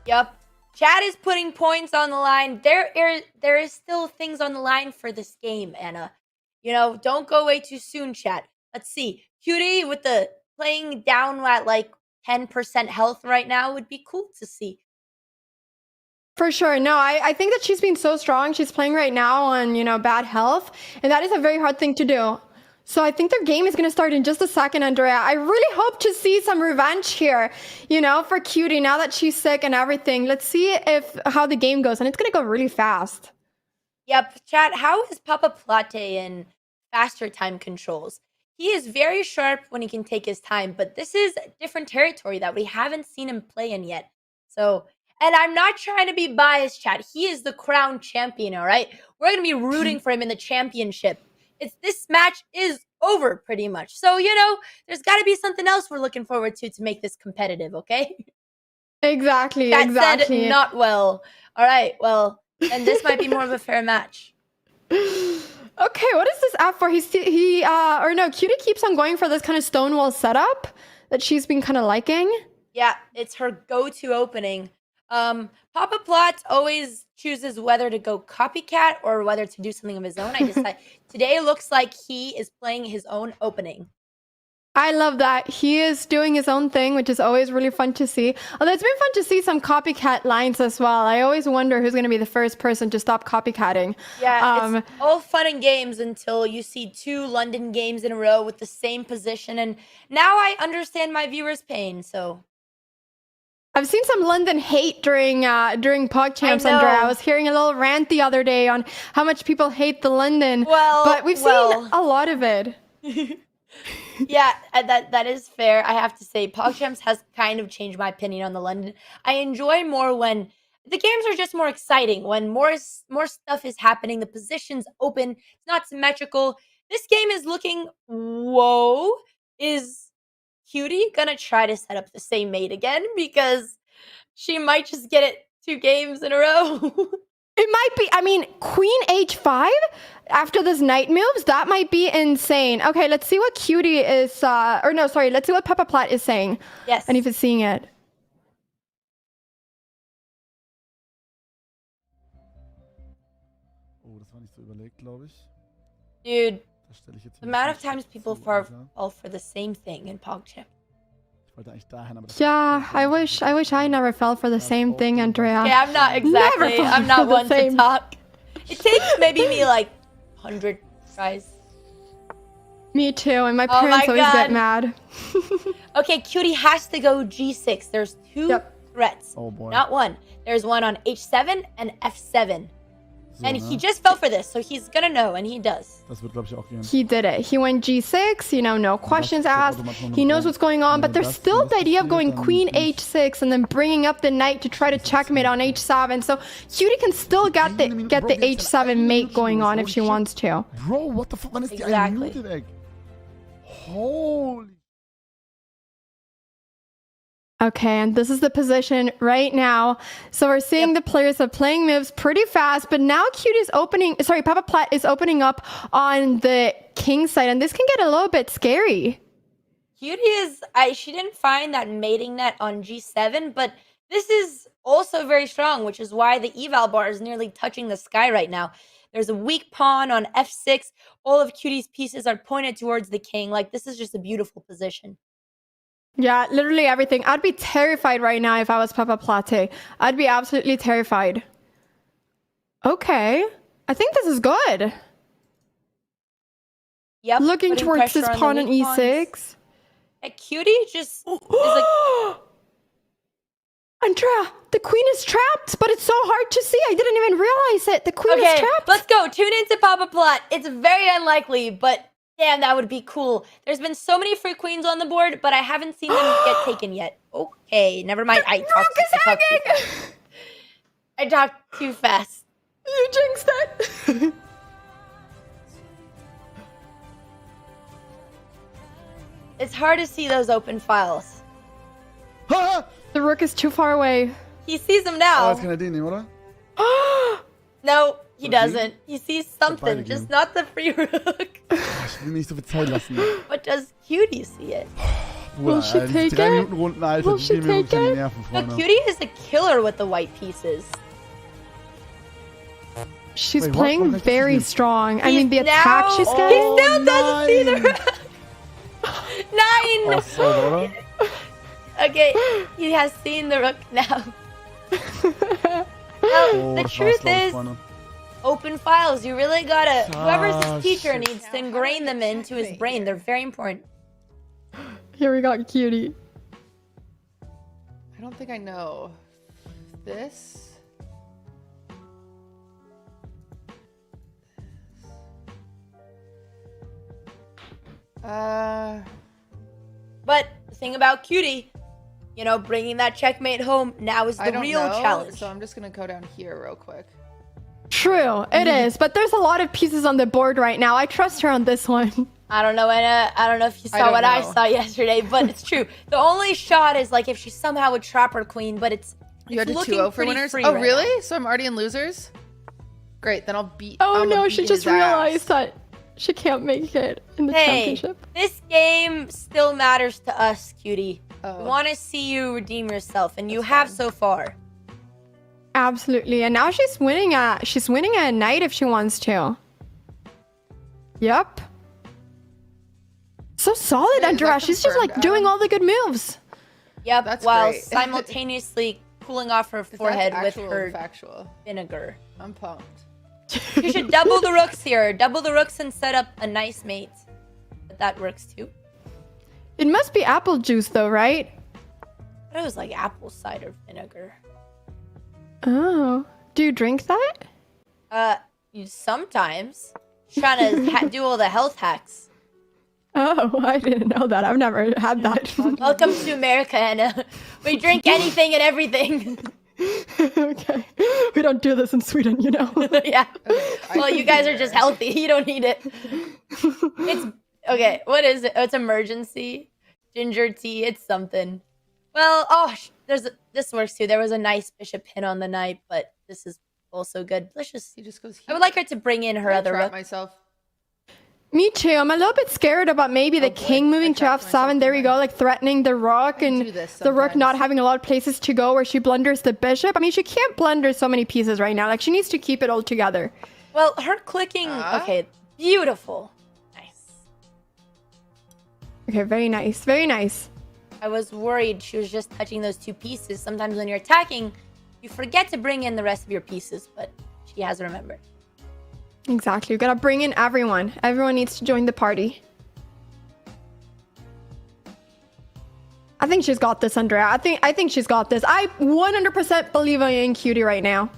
Yep. Chad is putting points on the line. There is still things on the line for this game, Anna. You know, don't go away too soon, Chad. Let's see. Cutie with the playing down at like 10% health right now would be cool to see. For sure. No, I think that she's been so strong. She's playing right now on, you know, bad health, and that is a very hard thing to do. So I think their game is going to start in just a second, Andrea. I really hope to see some revenge here, you know, for Cutie now that she's sick and everything. Let's see how the game goes, and it's going to go really fast. Yep, chat, how is Papaplatte in faster time controls? He is very sharp when he can take his time, but this is a different territory that we haven't seen him play in yet. So, and I'm not trying to be biased, chat. He is the crown champion, all right? We're going to be rooting for him in the championship. This match is over pretty much. So, you know, there's got to be something else we're looking forward to make this competitive, okay? Exactly, That exactly. said, not well. All right, well, and this might be more of a fair match. Okay, what is this app for? Cutie keeps on going for this kind of stonewall setup that she's been kind of liking. Yeah, it's her go-to opening. Papaplatte always chooses whether to go copycat or whether to do something of his own. I decided today looks like he is playing his own opening. I love that. He is doing his own thing, which is always really fun to see. Although it's been fun to see some copycat lines as well. I always wonder who's going to be the first person to stop copycatting. Yeah, it's all fun and games until you see 2 London games in a row with the same position. And now I understand my viewers' pain, so... I've seen some London hate during PogChamps, Andrea. I was hearing a little rant the other day on how much people hate the London. But we've seen a lot of it. Yeah, that is fair. I have to say, PogChamps has kind of changed my opinion on the London. I enjoy more when the games are just more exciting, when more stuff is happening, the position's open, it's not symmetrical. This game is looking. Whoa, is Cutie gonna try to set up the same mate again? Because she might just get it 2 games in a row. It might be. I mean, Queen H5 after this knight moves, that might be insane. Okay, let's see what Cutie is. Let's see what Papaplatte is saying. Yes. And if it's seeing it. Oh, das war nicht so überlegt, glaube ich. Dude, Das stelle ich jetzt the ein amount of bisschen times people zu, fall Alter. for the same thing in PogChamps. Ich wollte eigentlich dahin, aber das Yeah, I wish I never fell for the same thing, Andrea. Yeah, I'm not exactly. Never I'm fall not for the one to same. talk. It takes maybe me like 100 tries. Me too, and my Oh parents my always God. get mad. Okay, Cutie has to go G6. There's 2 threats. Oh boy. Not one. There's one on H7 and F7. So, And ne? he just fell for this, so he's gonna know, and he does. Das wird, glaube ich, auch gehen. He did it. He went G6, no questions asked. He knows what's going on, but there's still the idea of going Queen H6 and then bringing up the knight to try to checkmate on H7. So Cutie can still get the H7 mate going on if she wants to. Bro, what the fuck? Wann ist die eine Exactly. Minute weg? Holy. Okay, and this is the position right now. So we're seeing the players are playing moves pretty fast, but now Papaplatte is opening up on the king side, and this can get a little bit scary. Cutie she didn't find that mating net on G7, but this is also very strong, which is why the eval bar is nearly touching the sky right now. There's a weak pawn on F6. All of Cutie's pieces are pointed towards the king. Like, this is just a beautiful position. Yeah, literally everything. I'd be terrified right now if I was Papaplatte. I'd be absolutely terrified. Okay. I think this is good. Yep. Looking putting towards this pressure pawn the on weak E6. pawns. And Cutie just is like... Andrea, the queen is trapped, but it's so hard to see. I didn't even realize it. The queen is trapped. Let's go. Tune into Papaplatte. It's very unlikely, but damn, that would be cool. There's been so many free queens on the board, but I haven't seen them get taken yet. Okay, never mind. I talked too fast. You jinxed it. It's hard to see those open files. The rook is too far away. He sees them Oh, now. jetzt kann er den nehmen, oder? No, he Okay. doesn't. He sees something, beide just gehen. not the free rook. Ich will mir nicht so viel Zeit lassen. But does Cutie see it? Will she Alter, take die 3 it? Minuten Runden, Alter, Will die she gehen mir wirklich take an die it? Nerven, No, Freunde. Cutie is a killer with the white pieces. She's Wait, what? playing What did I very just do? strong. I mean, the He's attack now- she's He getting. still doesn't see the nein! rook. 9! Awesome, oder? Okay, he has seen the rook now. Well, Oh, the das war's, truth glaub ich, is, Freunde. open files, you really gotta, whoever's Ah, his teacher shit. needs to ingrain them into his brain. They're very important. Here we got Cutie. I don't think I know. This? But the thing about Cutie, bringing that checkmate home now is I the don't real know, challenge. so I'm just gonna go down here real quick. True, it is. But there's a lot of pieces on the board right now. I trust her on this one. I don't know, Anna. I don't know if you I saw don't what I know. saw yesterday, but it's true. The only shot is like if she somehow would trap her queen, but it's You had a looking 2-0 for pretty winners? free Oh, right really? now. So I'm already in losers? Great, then I'll beat. Oh I'ma no, beat she his just ass. realized that she can't make it in the Hey, championship. this game still matters to us, Cutie. Oh. We want to see you redeem yourself, and you have so far. Absolutely, and now she's winning a knight if she wants to. Yep. So solid, Wait, is Andrea. that She's just like confirmed, doing Adam? all the good moves. Yep, That's while great. simultaneously cooling off her That's forehead with actual her and factual. vinegar. I'm pumped. You should double the rooks here. Double the rooks and set up a nice mate. But that works too. It must be apple juice though, right? But it was like apple cider vinegar. Oh. Do you drink that? Sometimes. Trying to do all the health hacks. Oh, I didn't know that. I've never had that. Welcome to America, Anna. We drink anything and everything. Okay. We don't do this in Sweden, you know. Yeah. Okay, Well, you guys are just healthy. You don't need it. It's okay. What is it? Oh, it's emergency. Ginger tea. It's something. Well, this works too. There was a nice bishop pin on the knight, but this is also good. Let's just. He just goes. I would like her to bring in her Can I other trap rook. myself. Me too. I'm a little bit scared about maybe the boy, king moving I to trapped f7. myself There we in go, there. like threatening the rook I and do this the rook not sometimes. having a lot of places to go where she blunders the bishop. I mean, she can't blunder so many pieces right now. Like, she needs to keep it all together. Well, her clicking. Okay, beautiful. Nice. Okay, very nice. Very nice. I was worried she was just touching those two pieces. Sometimes when you're attacking, you forget to bring in the rest of your pieces, but she has remembered. Exactly. We gotta bring in everyone. Everyone needs to join the party. I think she's got this, Andrea. I think she's got this. I 100% believe in Cutie right now.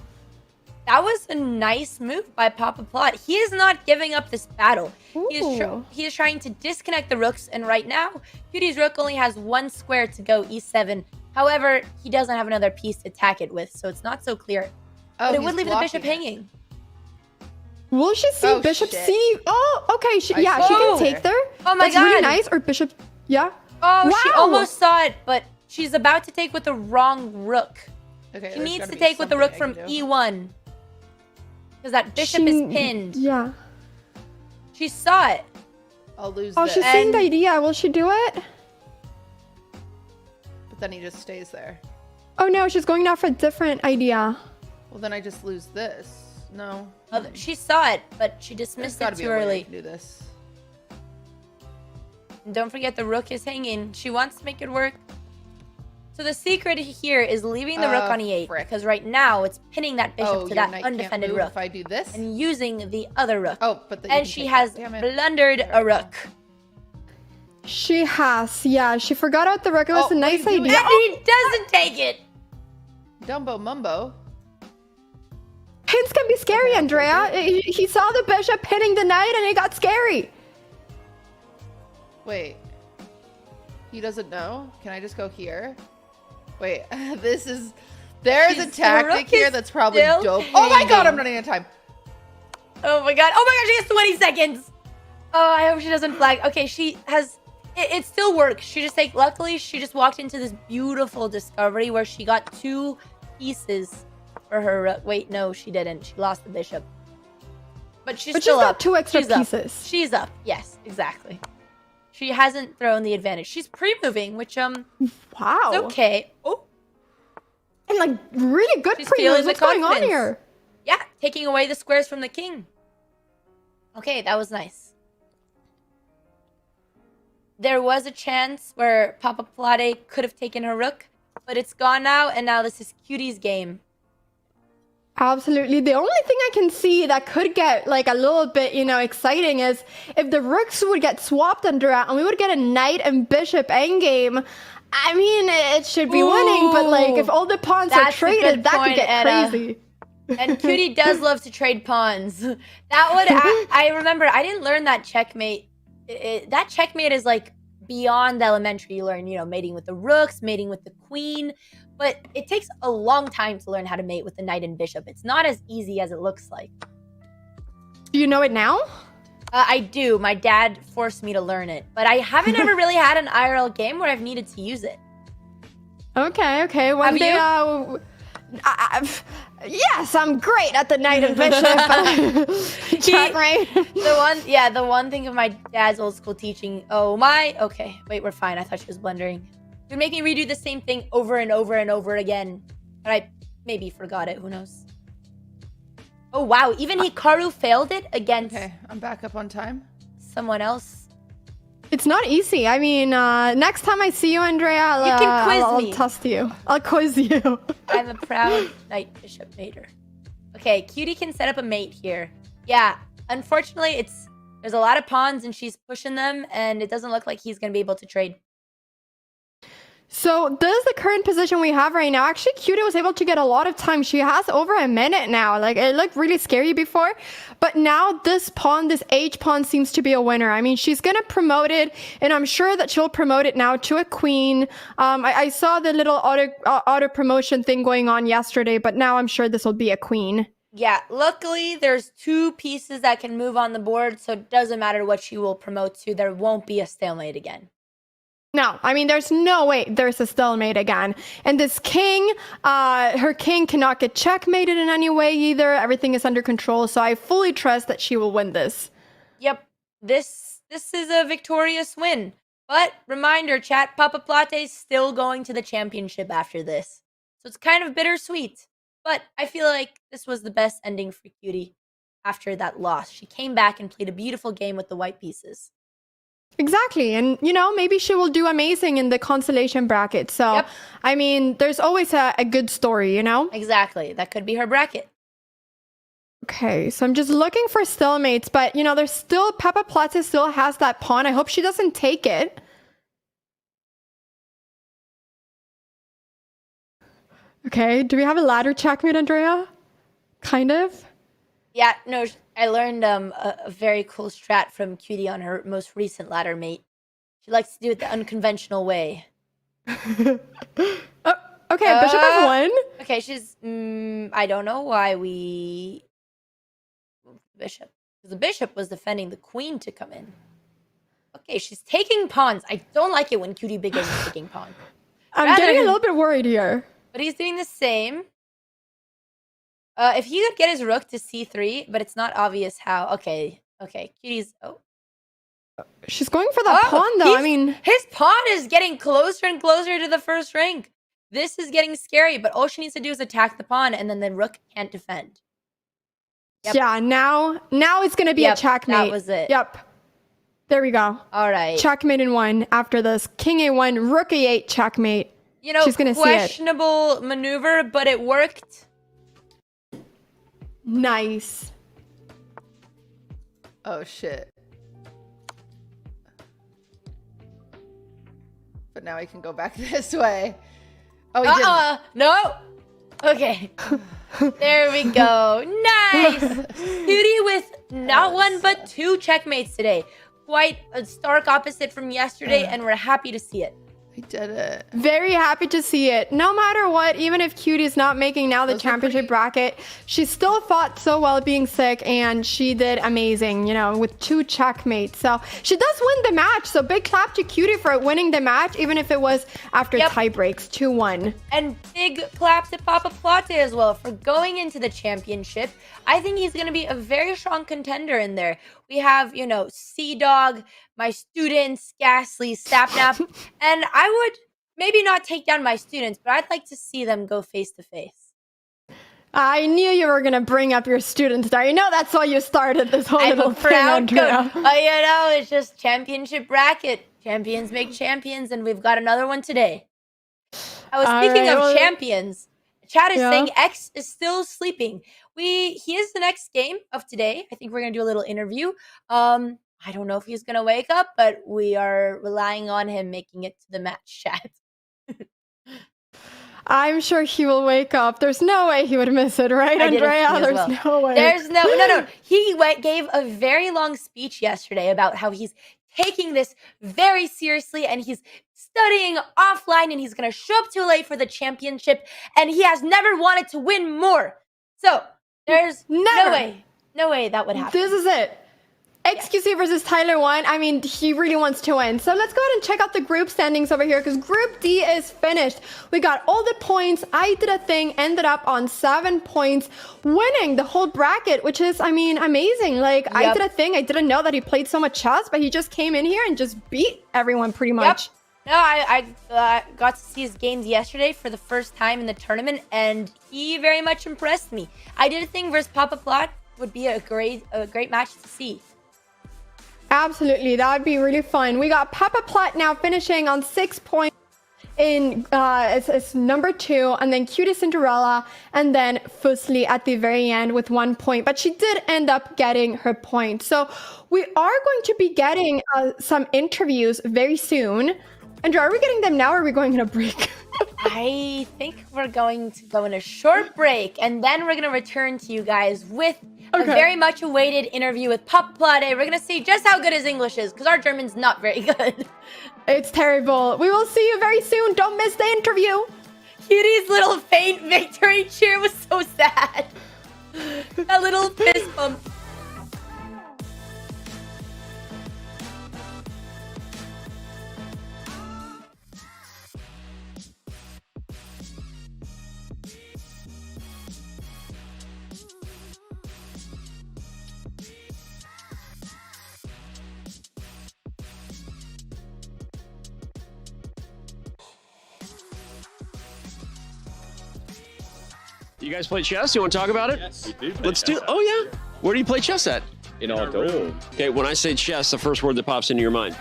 That was a nice move by Papaplatte. He is not giving up this battle. He is trying to disconnect the rooks, and right now, Cutie's rook only has one square to go, e7. However, he doesn't have another piece to attack it with, so it's not so clear. Oh, But it he's would leave the bishop blocking it. hanging. Will she see Oh, bishop shit. C? Oh, okay. She can saw take it. there. Oh my That's really God. nice. Or bishop. Yeah. Oh, she Wow. almost saw it, but she's about to take with the wrong rook. Okay, She there's needs gotta to be take with the rook something from I can do. e1. Because that bishop is pinned. Yeah. She saw it. I'll lose Oh, this. she's seeing the And- idea. Will she do it? But then he just stays there. Oh no, she's going now for a different idea. Well, then I just lose this. No. She saw it, but she There's dismissed gotta it be too a way I early. can do this. And don't forget the rook is hanging. She wants to make it work. So the secret here is leaving the rook on e8. frick. Because right now it's pinning that bishop Oh, to your that knight can't undefended move rook. if I do this. And using the other rook. Oh, but then you And can she take has that. Damn it. blundered There a we go. rook. She has. Yeah, she forgot about the rook. It was Oh, a what are nice you doing? idea. And he doesn't take it. Dumbo Mumbo. Pins can be scary, Okay, Andrea. He saw the bishop pinning the knight and it got scary. Wait. He doesn't know? Can I just go here? Wait, this is... There's a The tactic rook here is that's probably still dope. Oh my god, I'm hanging. running out of time. Oh my god. Oh my god, she has 20 seconds. Oh, I hope she doesn't flag. Okay, she has... It still works. She just luckily, she just walked into this beautiful discovery where she got two pieces for her... Wait, no, she didn't. She lost the bishop. But she's still got up. two extra She's up. pieces. She's up. Yes, exactly. She hasn't thrown the advantage. She's pre-moving, which, Wow. it's okay. Oh, And like really good She's pre-moves. feeling the What's going on confidence. here? yeah, taking away the squares from the king. Okay, that was nice. There was a chance where Papaplatte could have taken her rook, but it's gone now, and now this is Cutie's game. Absolutely. The only thing I can see that could get like a little bit, exciting is if the rooks would get swapped under it and we would get a knight and bishop endgame. I mean, it should be winning, but like if all the pawns are That's a good traded, that could point, get Anna. crazy. And Cutie does love to trade pawns. That would, I remember, I didn't learn that checkmate. That checkmate is like beyond elementary. You learn, mating with the rooks, mating with the queen. But it takes a long time to learn how to mate with the knight and bishop. It's not as easy as it looks like. Do you know it now? I do. My dad forced me to learn it. But I haven't ever really had an IRL game where I've needed to use it. Okay. One Have day, you? yes, I'm great at the knight and bishop. Checkmate. The one thing of my dad's old school teaching. Oh my. Okay. Wait, we're fine. I thought she was blundering. It would make me redo the same thing over and over and over again. But I maybe forgot it. Who knows? Oh, wow. Even Hikaru failed it against Okay, I'm back up on time. someone else. It's not easy. I mean, next time I see you, Andrea, You can quiz I'll me. test you. I'll quiz you. I'm a proud knight bishop mater. Okay, Cutie can set up a mate here. Yeah, unfortunately, there's a lot of pawns and she's pushing them, and it doesn't look like he's gonna be able to trade. So this is the current position we have right now. Actually, Cutie was able to get a lot of time. She has over a minute now. Like, it looked really scary before. But now this pawn, this H pawn, seems to be a winner. I mean, she's going to promote it, and I'm sure that she'll promote it now to a queen. I saw the little auto promotion thing going on yesterday, but now I'm sure this will be a queen. Yeah, luckily there's 2 pieces that can move on the board, so it doesn't matter what she will promote to. There won't be a stalemate again. No, I mean, there's no way there's a stalemate again. And this king, her king cannot get checkmated in any way either. Everything is under control, so I fully trust that she will win this. Yep, this is a victorious win. But reminder, chat, Papaplatte is still going to the championship after this. So it's kind of bittersweet. But I feel like this was the best ending for Cutie after that loss. She came back and played a beautiful game with the white pieces. Exactly. And, you know, maybe she will do amazing in the consolation bracket. So, Yep. I mean, there's always a good story, you know? Exactly. That could be her bracket. Okay, so I'm just looking for stalemates, but, you know, there's still, Papaplatte still has that pawn. I hope she doesn't take it. Okay, do we have a ladder checkmate, Andrea? Kind of. Yeah, no, I learned a very cool strat from Cutie on her most recent ladder mate. She likes to do it the unconventional way. Okay, bishop f1. Okay, she's... I don't know why we... moved the bishop. Because the bishop was defending the queen to come in. Okay, she's taking pawns. I don't like it when Cutie Big is taking pawns. I'm getting a little bit worried here. But he's doing the same. If he could get his rook to c3, but it's not obvious how. Okay, Cutie's... Oh. She's going for that pawn, though. I mean... His pawn is getting closer and closer to the first rank. This is getting scary, but all she needs to do is attack the pawn, and then the rook can't defend. Yep. Yeah, now it's going to be a checkmate. That was it. Yep. There we go. All right. Checkmate in 1 after this. King a1, rook a8, checkmate. You know, she's gonna questionable maneuver, but it worked. Nice. Oh, shit. But now he can go back this way. Oh, he didn't. No. Okay. There we go. Nice. Cutie with not 1 but 2 checkmates today. Quite a stark opposite from yesterday, and we're happy to see it. I did it. Very happy to see it. No matter what, even if Cutie's not making now the championship bracket, she still fought so well being sick, and she did amazing, you know, with 2 checkmates. So she does win the match. So big clap to Cutie for winning the match, even if it was after tie breaks, 2-1. And big clap to Papaplatte as well for going into the championship. I think he's going to be a very strong contender in there. We have, you know, CDawg, my students, Ghastly, Sapnap, and I would maybe not take down my students, but I'd like to see them go face to face. I knew you were going to bring up your students there. You know that's why you started this whole little thing, Andrea. You know, it's just championship bracket. Champions make champions, and we've got another one today. I was speaking of champions. Chat is saying X is still sleeping. He is the next game of today. I think we're going to do a little interview. I don't know if he's going to wake up, but we are relying on him making it to the match, chat. I'm sure he will wake up. There's no way he would miss it, right, Andrea? There's no way. There's no. He gave a very long speech yesterday about how he's taking this very seriously and he's studying offline and he's going to show up too late for the championship and he has never wanted to win more. So there's no way that would happen. This is it. xQc versus Tyler1. I mean, he really wants to win. So let's go ahead and check out the group standings over here because Group D is finished. We got all the points. I did a thing, ended up on 7 points, winning the whole bracket, which is, I mean, amazing. Like, I did a thing. I didn't know that he played so much chess, but he just came in here and just beat everyone pretty much. No, I got to see his games yesterday for the first time in the tournament, and he very much impressed me. I did a thing versus Papaplatte. Would be a great match to see. Absolutely, that would be really fun. We got Papaplatte now finishing on 6 points in it's number 2, and then QTCinderella, and then Fuslie at the very end with 1 point. But she did end up getting her point. So we are going to be getting some interviews very soon. Andrew, are we getting them now or are we going in a break? I think we're going to go in a short break, and then we're going to return to you guys with a very much awaited interview with Papaplatte. We're going to see just how good his English is, because our German's not very good. It's terrible. We will see you very soon. Don't miss the interview. Kitty's little faint victory cheer was so sad. That little fist bump. You guys play chess? You want to talk about it? Yes, we do. Let's do. Oh yeah. Where do you play chess at? In our room. Okay, when I say chess, the first word that pops into your mind.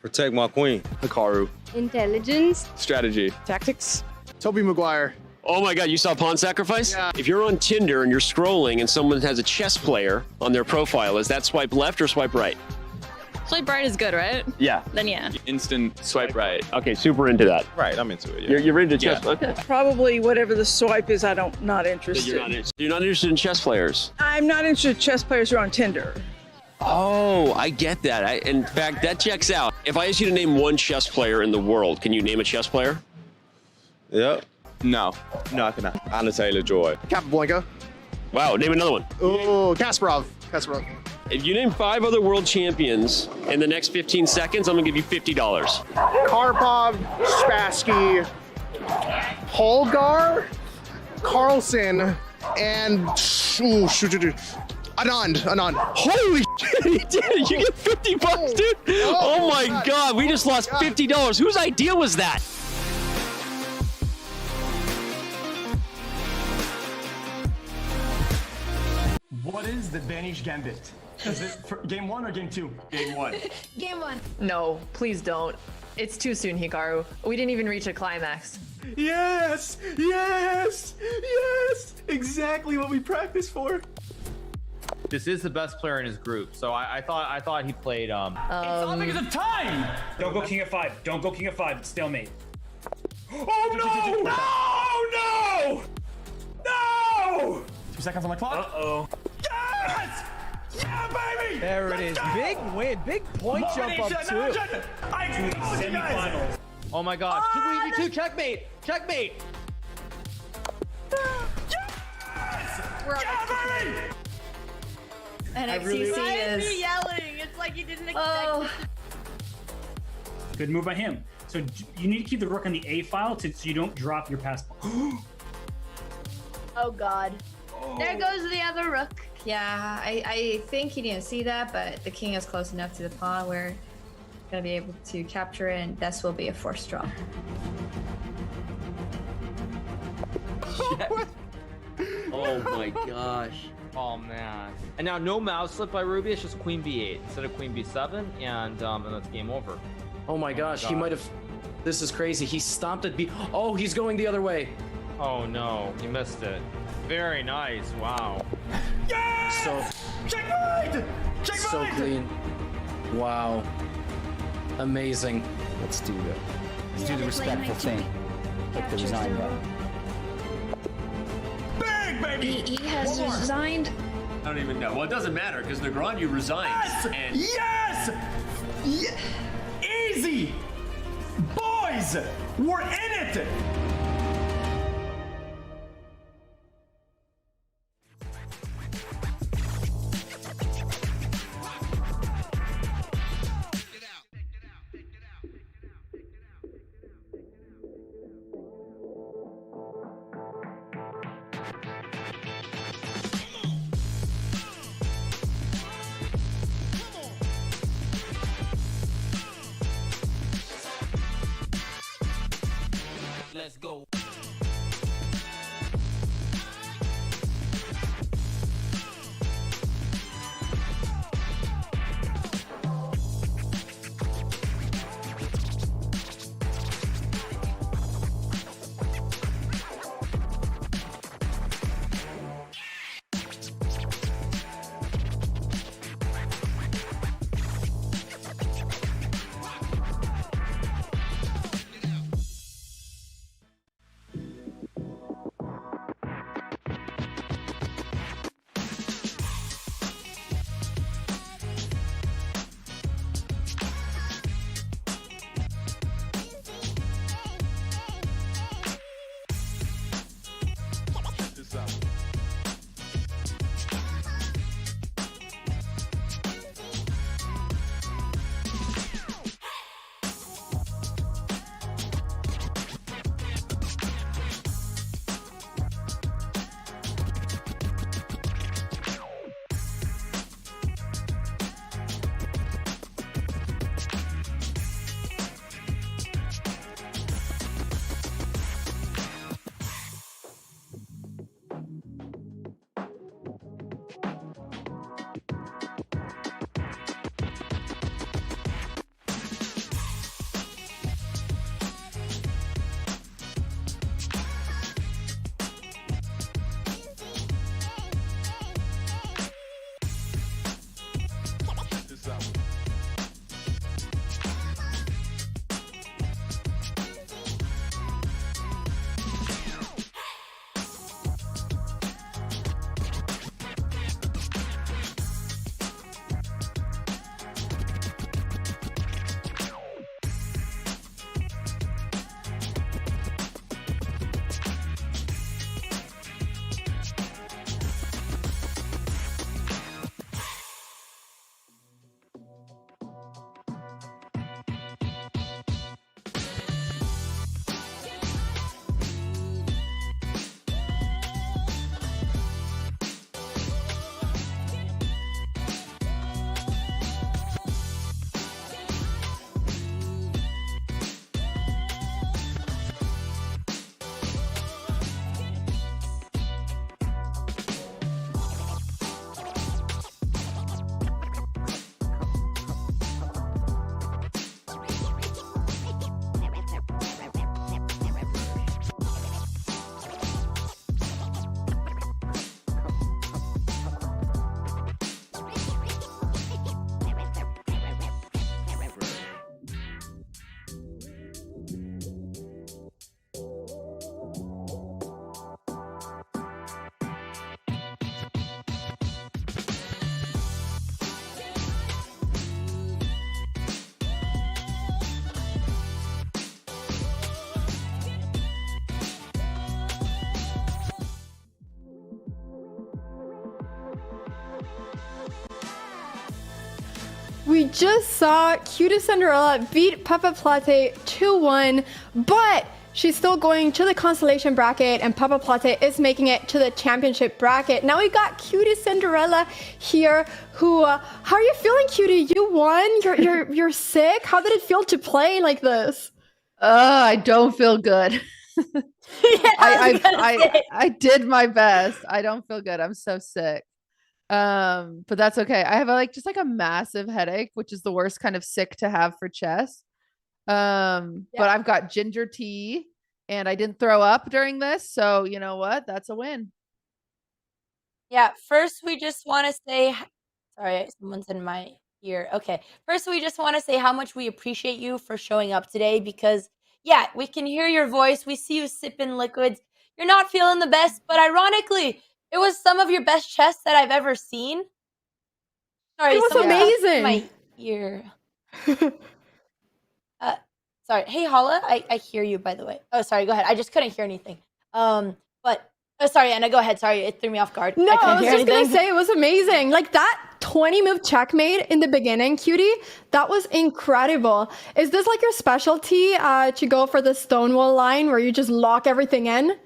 Protect my queen. Hikaru. Intelligence. Strategy. Tactics. Toby Maguire. Oh my God, you saw Pawn Sacrifice? Yeah. If you're on Tinder and you're scrolling and someone has a chess player on their profile, is that swipe left or swipe right? Swipe right is good, right? Yeah. Then yeah. Instant swipe right. Okay, super into that. Right, I'm into it. Yeah. You're into chess? Yeah. Okay. Probably whatever the swipe is, not interested. You're not interested in chess players? I'm not interested in chess players who are on Tinder. Oh, I get that. In fact, that checks out. If I ask you to name one chess player in the world, can you name a chess player? Yep. No. No, I cannot. Anna Taylor-Joy. Capablanca. Wow, name another one. Oh, Kasparov. If you name 5 other world champions in the next 15 seconds, I'm gonna give you $50. Karpov, Spassky, Holgar, Carlson, and Anand. Holy shit, he did it! You get $50, dude! Oh my God, we just lost $50. Whose idea was that? What is the Danish Gambit? Is it for game 1 or game 2? Game 1. Game 1. No, please don't. It's too soon, Hikaru. We didn't even reach a climax. Yes! Yes! Yes! Exactly what we practiced for. This is the best player in his group, so I thought he played It's all because of time! Don't go king of 5. Don't go king of 5. Stalemate. Oh no! No! 2 seconds on the clock. Uh-oh. Yes! Yeah, baby! There it is. Big win. Big point jump up too. Semi-finals. Oh my God. 2v2 checkmate. Checkmate. And xQc is yelling. It's like you didn't expect. Good move by him. So you need to keep the rook on the A file so you don't drop your pass ball. Oh God. There goes the other rook. Yeah, I think he didn't see that, but the king is close enough to the pawn where he's gonna be able to capture it, and this will be a forced draw. Oh my gosh. Oh man. And now no mouse slip by Ruby. It's just queen b8 instead of queen b7, and that's game over. Oh my gosh, he might have. This is crazy. He stomped at B. Oh, he's going the other way. Oh no, he missed it. Very nice. Wow. Yes! So Checkmate! so clean. Wow. Amazing. Let's do the respectful thing. Click the resign button. Bang, baby! He has resigned. I don't even know. Well, it doesn't matter because Negreanu resigned. Yes! And Yes! Easy! Boys! We're in it! Let's go. We just saw QTCinderella beat Papaplatte 2-1, but she's still going to the constellation bracket, and Papaplatte is making it to the championship bracket. Now we got QTCinderella here. Who? How are you feeling, Cutie? You won. You're sick. How did it feel to play like this? I don't feel good. I did my best. I don't feel good. I'm so sick. But that's okay. I have just a massive headache, which is the worst kind of sick to have for chess. But I've got ginger tea and I didn't throw up during this. So you know what? That's a win. Yeah. First, we just want to say, sorry, someone's in my ear. Okay. First, we just want to say how much we appreciate you for showing up today because, yeah, we can hear your voice. We see you sipping liquids. You're not feeling the best, but ironically, it was some of your best chess that I've ever seen. Sorry, it was amazing. My ear. Sorry. Hey, Hala, I hear you, by the way. Oh, sorry. Go ahead. I just couldn't hear anything. Sorry, Anna, go ahead. Sorry, it threw me off guard. No, I was just going to say it was amazing. Like that 20-move checkmate in the beginning, Cutie, that was incredible. Is this like your specialty to go for the Stonewall line where you just lock everything in?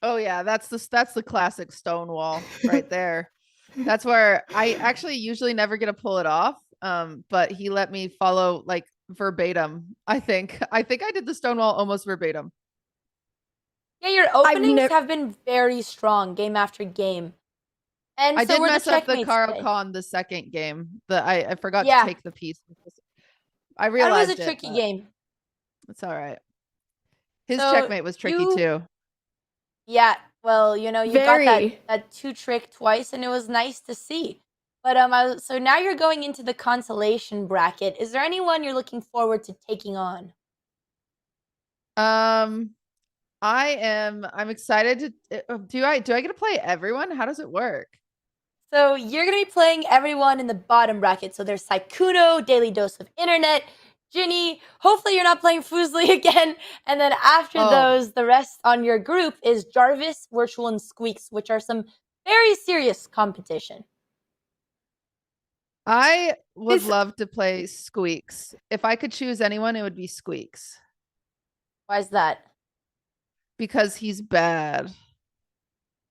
Oh yeah, that's the classic Stonewall right there. That's where I actually usually never get to pull it off. But he let me follow like verbatim. I think I did the Stonewall almost verbatim. Yeah, your openings have been very strong game after game. And I so did mess up the checkmates Carl today. Khan the second game. I forgot to take the piece. I realized it was a tricky game. It's all right. His checkmate was tricky too. Yeah, well, you know, you got that 2-trick twice, and it was nice to see. But so now you're going into the consolation bracket. Is there anyone you're looking forward to taking on? I'm excited to. Do I get to play everyone? How does it work? So you're gonna be playing everyone in the bottom bracket. So there's Saikuno, Daily Dose of Internet, Ginny. Hopefully you're not playing Fuslie again. And then after those, the rest on your group is Jarvis, Virtual, and Squeaks, which are some very serious competition. I would love to play Squeaks. If I could choose anyone, it would be Squeaks. Why is that? Because he's bad.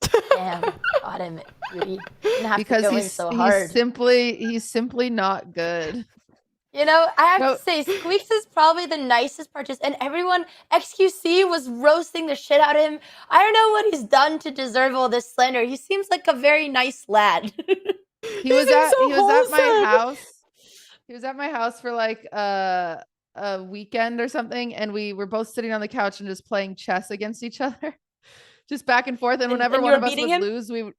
Damn, got him, Beauty. Because he's simply not good. You know, I have to say, Squeaks is probably the nicest participant, and everyone, xQc was roasting the shit out of him. I don't know what he's done to deserve all this slander. He seems like a very nice lad. He was at my house. He was at my house for like a weekend or something, and we were both sitting on the couch and just playing chess against each other, just back and forth. And whenever one of us would lose, we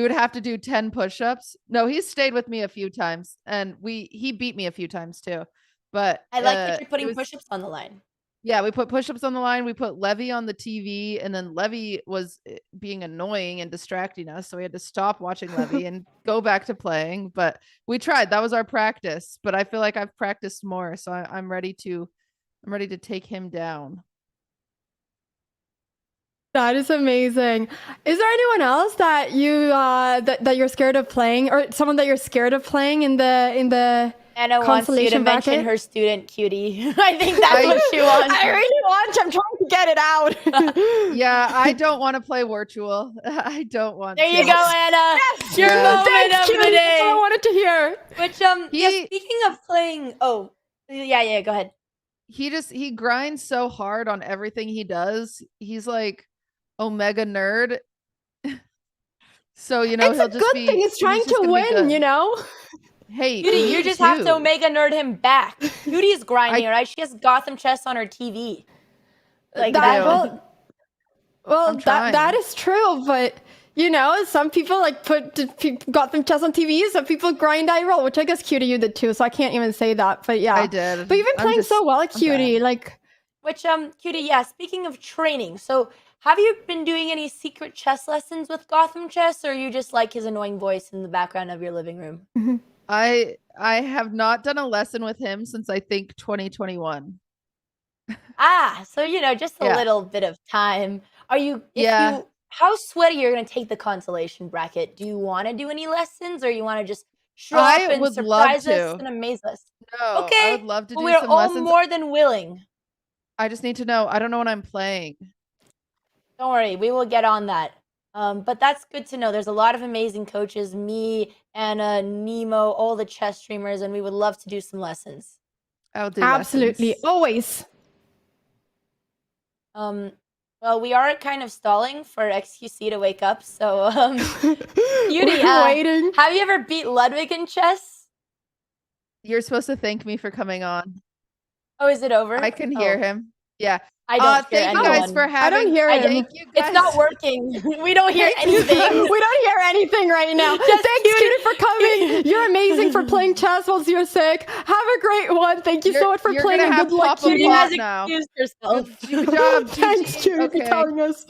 would have to do 10 push-ups. No, he's stayed with me a few times, and he beat me a few times too. But I like that you're putting push-ups on the line. Yeah, we put push-ups on the line. We put Levy on the TV, and then Levy was being annoying and distracting us, so we had to stop watching Levy and go back to playing. But we tried. That was our practice. But I feel like I've practiced more, so I'm ready to take him down. That is amazing. Is there anyone else that you that you're scared of playing, or someone that you're scared of playing in the Anna wants you to mention her student, Cutie. I think that's what she wants. I really want. I'm trying to get it out. Yeah, I don't want to play virtual. I don't want. There you go, Anna. Yes, your moment of the day. That's all I wanted to hear. Which speaking of playing, go ahead. He grinds so hard on everything he does. He's like Omega nerd. So you know, it's a good thing. He's trying to win. You know. Hey, Cutie, you just have to Omega nerd him back. Cutie is grinding, right? She has Gotham Chess on her TV. Like that. Well, that is true, but you know, some people like put Gotham Chess on TV. Some people grind IRL, which I guess Cutie you did too. So I can't even say that. But yeah, I did. But you've been playing so well, Cutie. Cutie. Yeah. Speaking of training, so have you been doing any secret chess lessons with Gotham Chess, or you just like his annoying voice in the background of your living room? Mm-hmm. I have not done a lesson with him since I think 2021. So you know, just a little bit of time. Are you? How sweaty you're gonna take the consolation bracket? Do you want to do any lessons, or you want to just show up I and would love surprise us to. and amaze us. No, Okay, I would love to do we're some all lessons. more than willing. I just need to know. I don't know what I'm playing. Don't worry, we will get on that. But that's good to know. There's a lot of amazing coaches, me, Anna, Nemo, all the chess streamers, and we would love to do some lessons. I'll do Absolutely, lessons. always. Well, we are kind of stalling for xQc to wake up, so Beauty, We're waiting. have you ever beat Ludwig in chess? You're supposed to thank me for coming on. Oh, is it over? I can hear him. Yeah. I don't hear thank you guys anyone. for having. I don't hear him. Thank you guys. It's not working. We don't hear anything. We don't hear anything right now. Just Thanks, Cutie, for coming. You're amazing for playing chess while you're sick. Have a great one. Thank you so much for you're playing. gonna And have good luck, Papaplatte Cutie. now. Excuse yourself. Good job. Thanks, GG. Cutie, Okay. for telling us.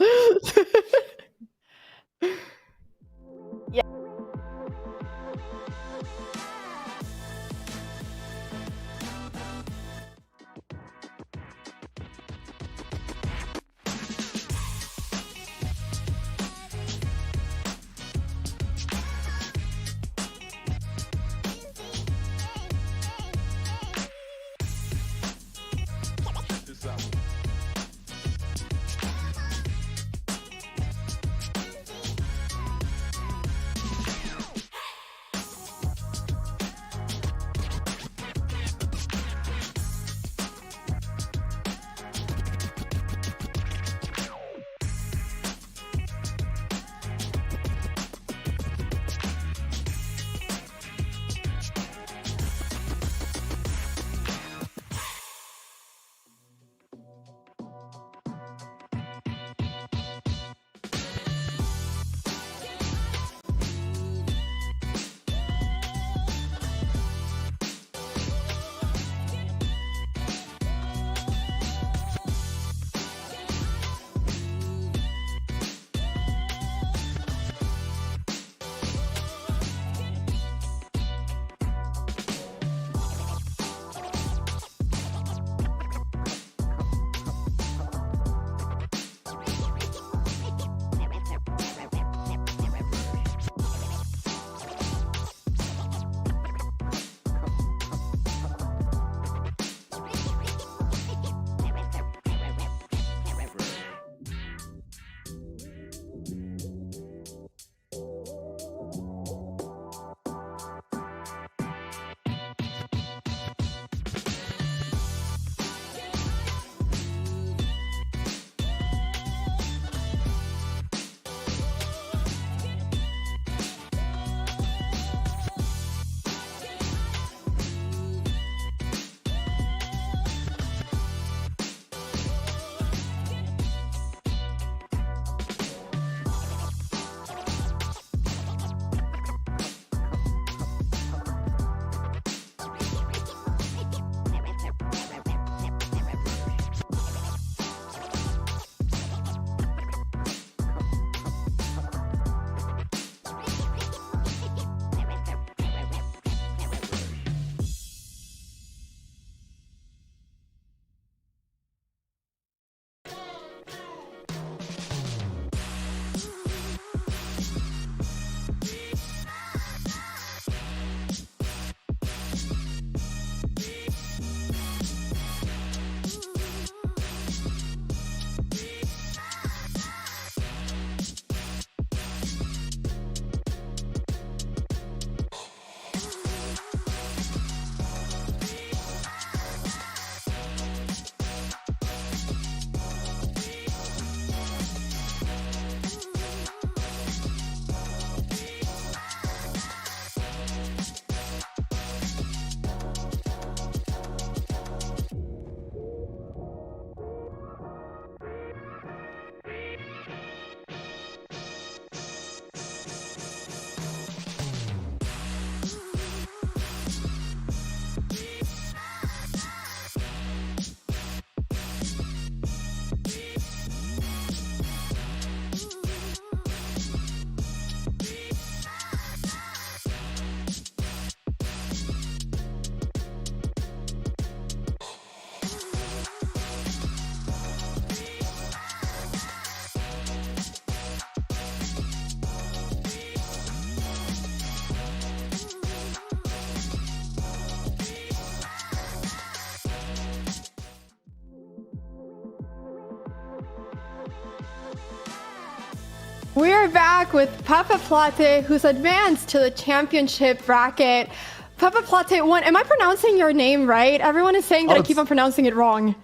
We are back with Papaplatte, who's advanced to the championship bracket. Papaplatte 1, am I pronouncing your name right? Everyone is saying that I keep on pronouncing it wrong.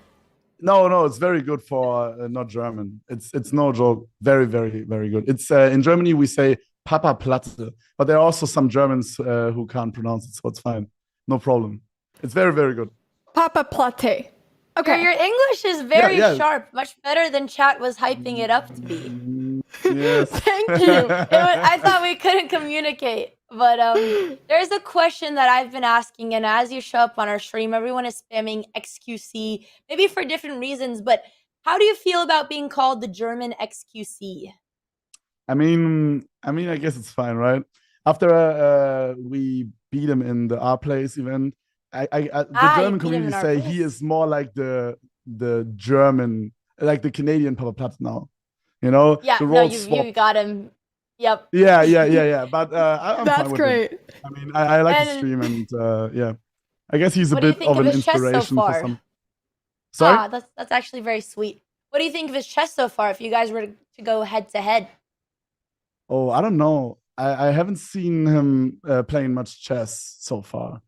No, it's very good for not German. It's no joke. Very, very, very good. It's in Germany we say Papaplatte, but there are also some Germans who can't pronounce it, so it's fine. No problem. It's very, very good. Papaplatte. Okay. Your English is very sharp, much better than chat was hyping it up to be. Yes. Thank you. I thought we couldn't communicate. But there's a question that I've been asking, and as you show up on our stream, everyone is spamming xQc, maybe for different reasons, but how do you feel about being called the German xQc? I mean, I guess it's fine, right? After we beat him in the R-Place event, the German community say he is more like the German, like the Canadian Papaplatte now. You know? Yeah, the you got him. Yep. Yeah. But I'm That's fine with great. it. I mean, I like the stream, and yeah, I guess he's a bit of an inspiration for some. Sorry? That's actually very sweet. What do you think of his chess so far? If you guys were to go head to head. Oh, I don't know. I haven't seen him playing much chess so far.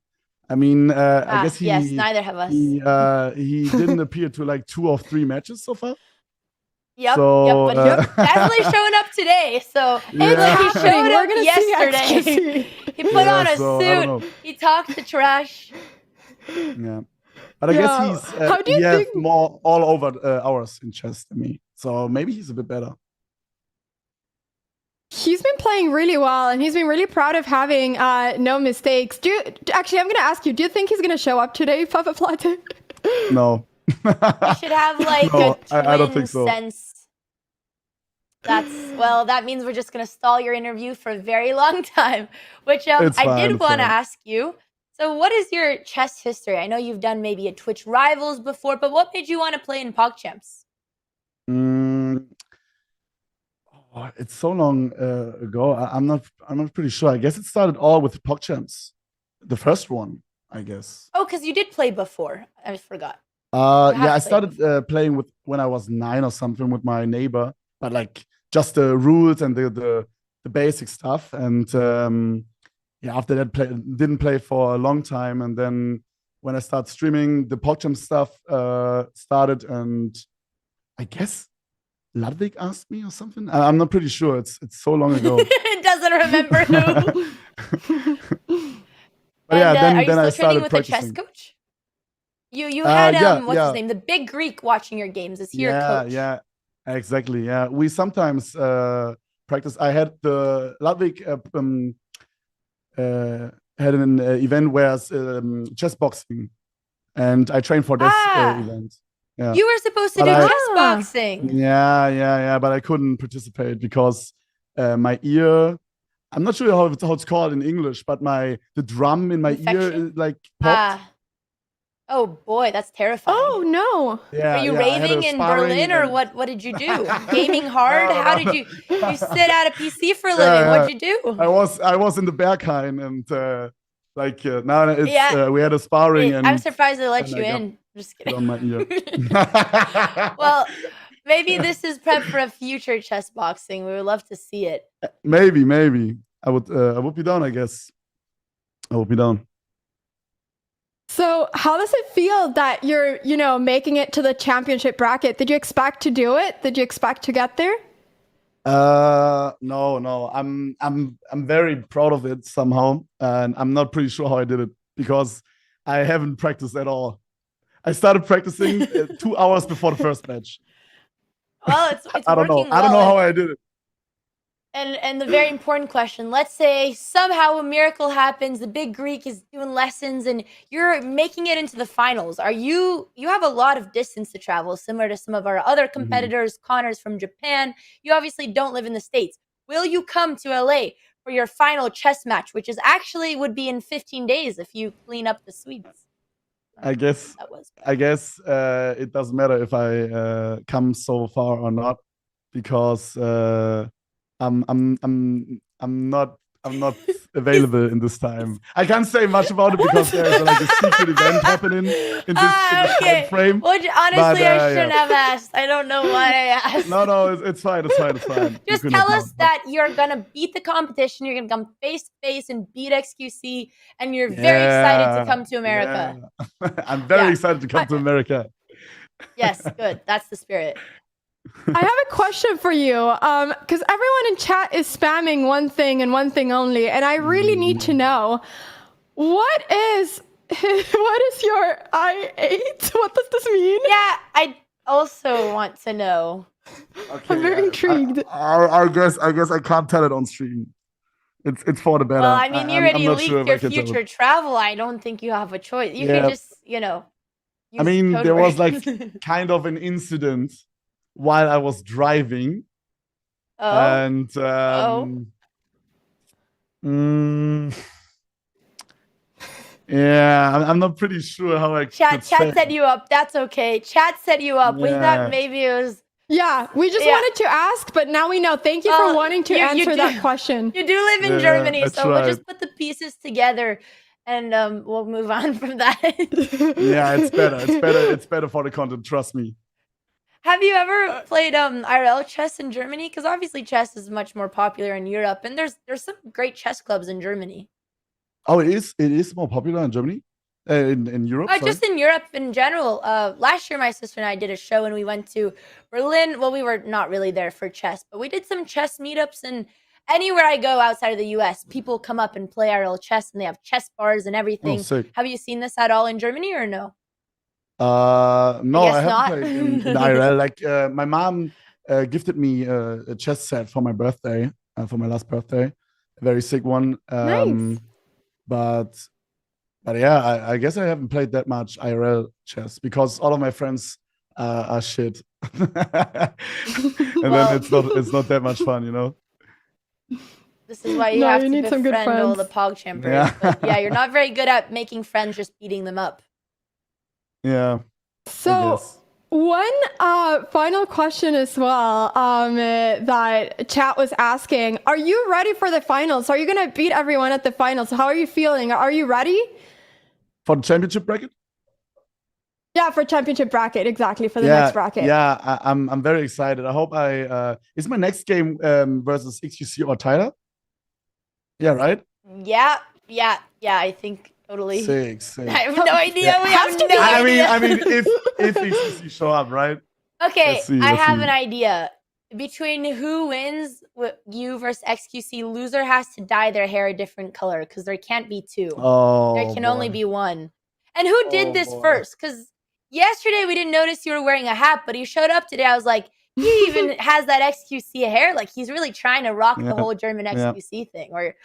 I mean, I guess yes, neither have us. He didn't appear to like 2 or 3 matches so far. Yep, so, but he's definitely showing up today. So he showed up yesterday. He put on a suit. He talked the trash. Yeah, but I guess he has more all over hours in chess than me. So maybe he's a bit better. He's been playing really well, and he's been really proud of having no mistakes. Actually, I'm going to ask you, do you think he's going to show up today, Papaplatte? No. You should have like a twin I don't think so. sense. That means we're just going to stall your interview for a very long time, which I did want to ask you. So what is your chess history? I know you've done maybe a Twitch Rivals before, but what made you want to play in PogChamps? It's so long ago. I'm not pretty sure. I guess it started all with PogChamps, the first one, I guess. Oh, because you did play before. I forgot. I started playing when I was 9 or something with my neighbor, but like just the rules and the basic stuff. And after that, didn't play for a long time. And then when I started streaming, the PogChamps stuff started, and I guess Ludwig asked me or something. I'm not pretty sure. It's so long ago. It doesn't remember who. But then I started training with practicing. a chess coach? You had what's his name? The big Greek watching your games. Is he your coach? Yeah, exactly. Yeah, we sometimes practice. I had the Ludwig had an event where chess boxing, and I trained for this event. Yeah. You were supposed to do chess boxing. Yeah, but I couldn't participate because my ear. I'm not sure how it's called in English, but the drum in my ear like popped. Oh boy, that's terrifying. Oh no! Yeah, Were you raving in Berlin, or what? What did you do? Gaming hard? No. How did you sit at a PC for a living? What'd you do? I was in the Berghain, and now it's we had a sparring. And I'm surprised they let you in. Just kidding. On my ear. Well, maybe this is prep for a future chess boxing. We would love to see it. Maybe. I would be down, I guess. I would be down. So how does it feel that you're, making it to the championship bracket? Did you expect to do it? Did you expect to get there? No. I'm very proud of it somehow, and I'm not pretty sure how I did it because I haven't practiced at all. I started practicing 2 hours before the first match. Well, it's I don't know. working well. I don't know how I did it. And the very important question, let's say somehow a miracle happens, the big Greek is doing lessons and you're making it into the finals. You have a lot of distance to travel, similar to some of our other competitors. Connor's from Japan. You obviously don't live in the States. Will you come to LA for your final chess match, which would be in 15 days if you clean up the Swedes? I guess it doesn't matter if I come so far or not, because I'm not I'm not available in this time. I can't say much about it because there's like a secret event happening in this time frame. Well, honestly, I shouldn't have asked. I don't know why I asked. No, it's fine. It's fine. It's fine. Just tell us that you're gonna beat the competition. You're gonna come face to face and beat XQC, and you're very excited to come to America. Yeah. I'm very excited to come to America. Yes, good. That's the spirit. I have a question for you, because everyone in chat is spamming one thing and one thing only, and I really need to know what is your I8? What does this mean? Yeah, I also want to know. Okay, I'm very intrigued. I guess I can't tell it on stream. It's for the better. Well, I mean, you already not leaked sure if your I can tell future it. travel. I don't think you have a choice. You can just, I mean, code there was words. like kind of an incident while I was driving. And yeah, I'm not pretty sure how I Chat set you up. That's okay. Chat set you up. We thought maybe it was. Yeah, we just wanted to ask, but now we know. Thank you for wanting to answer that question. You do live in Germany, so we'll just put the pieces together and we'll move on from that. Yeah, it's better. It's better for the content, trust me. Have you ever played IRL chess in Germany? Because obviously chess is much more popular in Europe, and there's some great chess clubs in Germany. Oh, it is more popular in Germany? In Europe? Just in Europe in general. Last year, my sister and I did a show, and we went to Berlin. Well, we were not really there for chess, but we did some chess meetups. And anywhere I go outside of the U.S., people come up and play IRL chess, and they have chess bars and everything. Oh, sick. Have you seen this at all in Germany or no? No, I haven't not. played in IRL. Like my mom gifted me a chess set for my birthday, for my last birthday, a very sick one. Nice. But yeah, I guess I haven't played that much IRL chess because all of my friends are shit, and then it's not that much fun, you know. This is why you have to need some good befriend all friends. the PogChampers. Yeah. But yeah, you're not very good at making friends, just beating them up. Yeah. So one final question as well that chat was asking. Are you ready for the finals? Are you going to beat everyone at the finals? How are you feeling? Are you ready? For the championship bracket? Yeah, for championship bracket. Exactly, for the next bracket. Yeah, I'm very excited. I hope is my next game versus xQc or Tyler? Yeah, right? Yeah, I think totally. Sick. I have no idea. We have no idea. I mean, if xQc show up, right? Okay, Let's see. I have an idea. Between who wins, you versus XQC, loser has to dye their hair a different color because there can't be two. Oh, there can only be one. And who did this first? Because yesterday we didn't notice you were wearing a hat, but you showed up today. I was like, he even has that XQC hair. Like he's really trying to rock the whole German XQC thing, or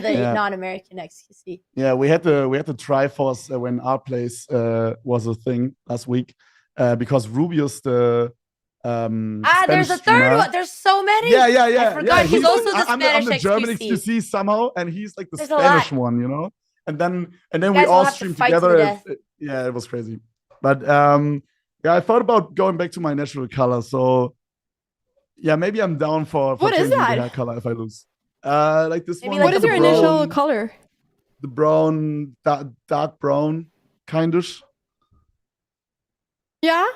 the non-American XQC. Yeah, we had the Triforce when our place was a thing last week because Rubius the there's a third one. There's so many. Yeah. I forgot. He's also the Spanish I'm the XQC. German XQC somehow, and he's like the There's a Spanish lot. one, you know. And then we guys will all have to streamed fight to the together. death. Yeah, it was crazy. But yeah, I thought about going back to my natural color. So yeah, maybe I'm down for What is changing that? the hair color if I lose. Like this Maybe one. What like is the your brown, initial color? The brown, dark brown, kindish. Yeah.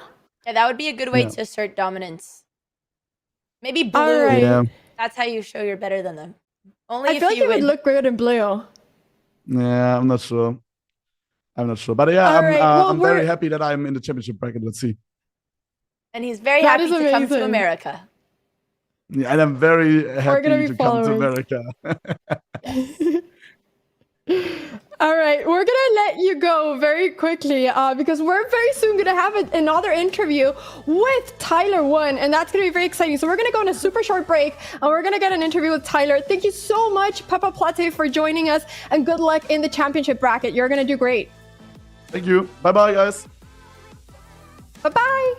Yeah, that would be a good way to assert dominance. Maybe blue. All right. Yeah. That's how you show you're better than them. Only I if feel like you it would win. look good in blue. Yeah, I'm not sure. But yeah, All right, well, I'm very we're- happy that I'm in the championship bracket. Let's see. And he's very That happy is to come to amazing. America. Yeah, and I'm very happy gonna be to come to following. America. All right, we're gonna let you go very quickly because we're very soon gonna have another interview with Tyler1, and that's gonna be very exciting. So we're gonna go on a super short break, and we're gonna get an interview with Tyler. Thank you so much, Papaplatte, for joining us, and good luck in the championship bracket. You're gonna do great. Thank you. Bye, guys. Bye-bye.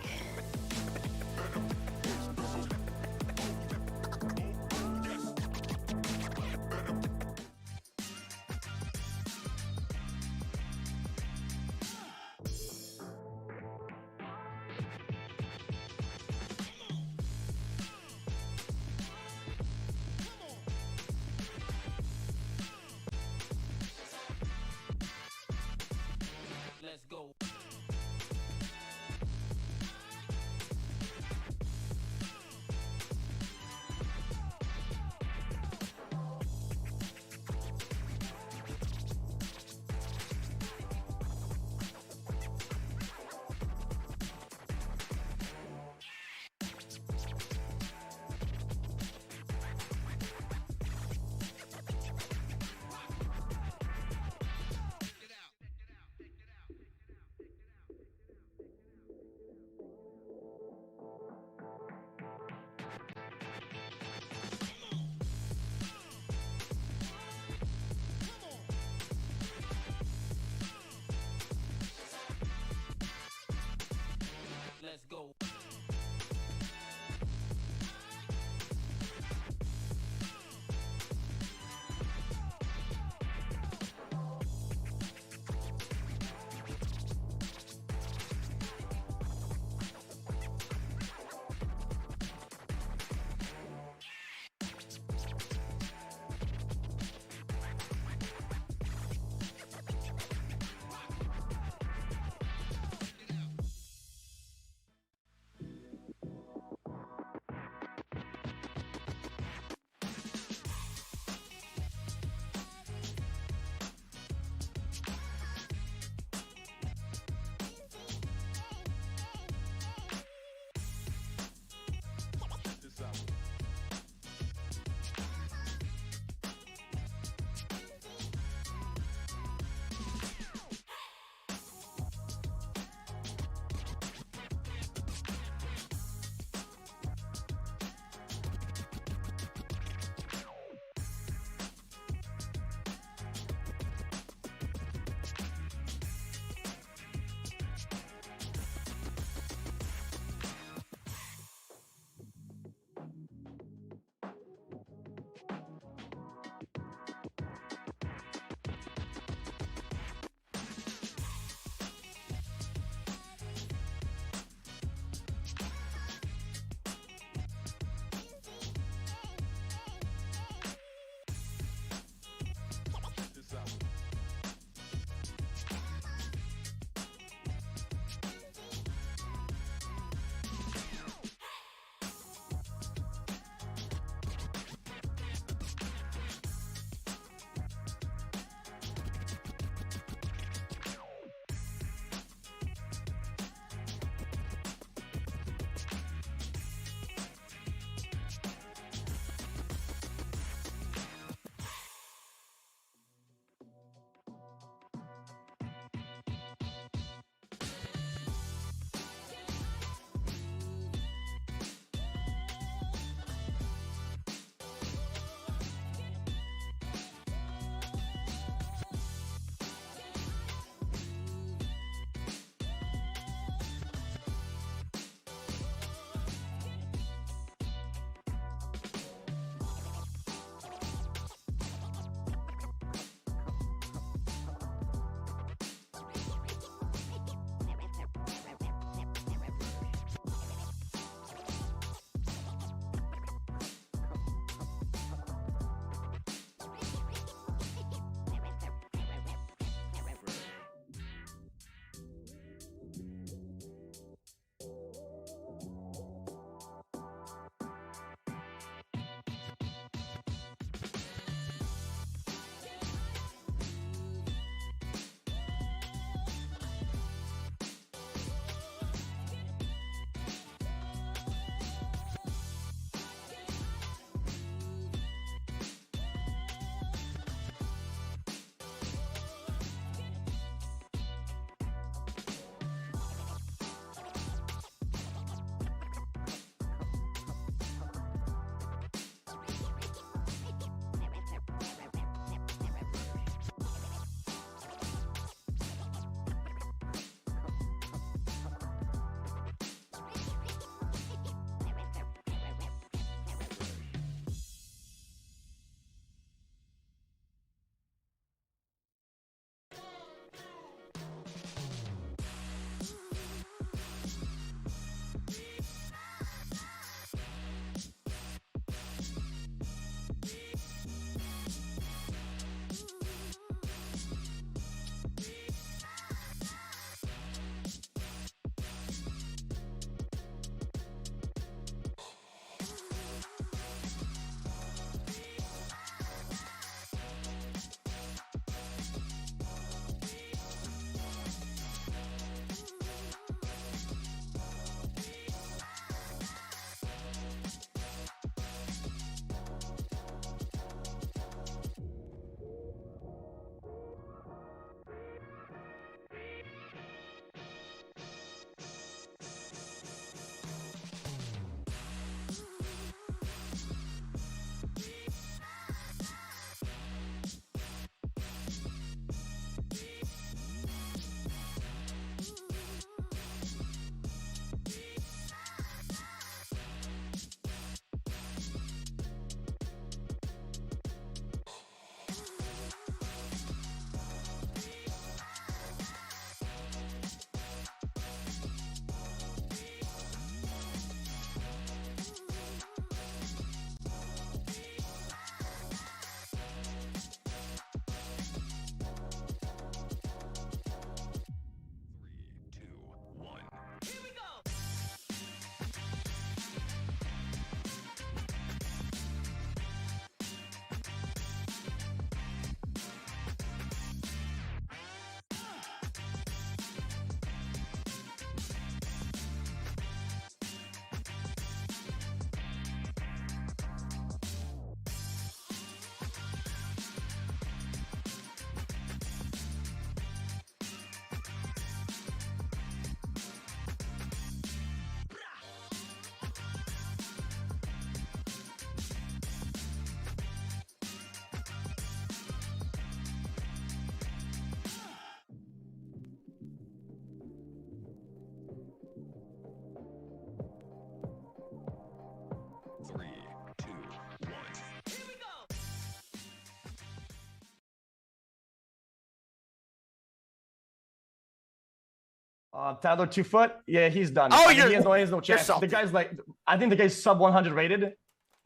Tyler 2 foot. Yeah, he's done. Oh, he has no chance. The guy's like, I think the guy's sub 100 rated. And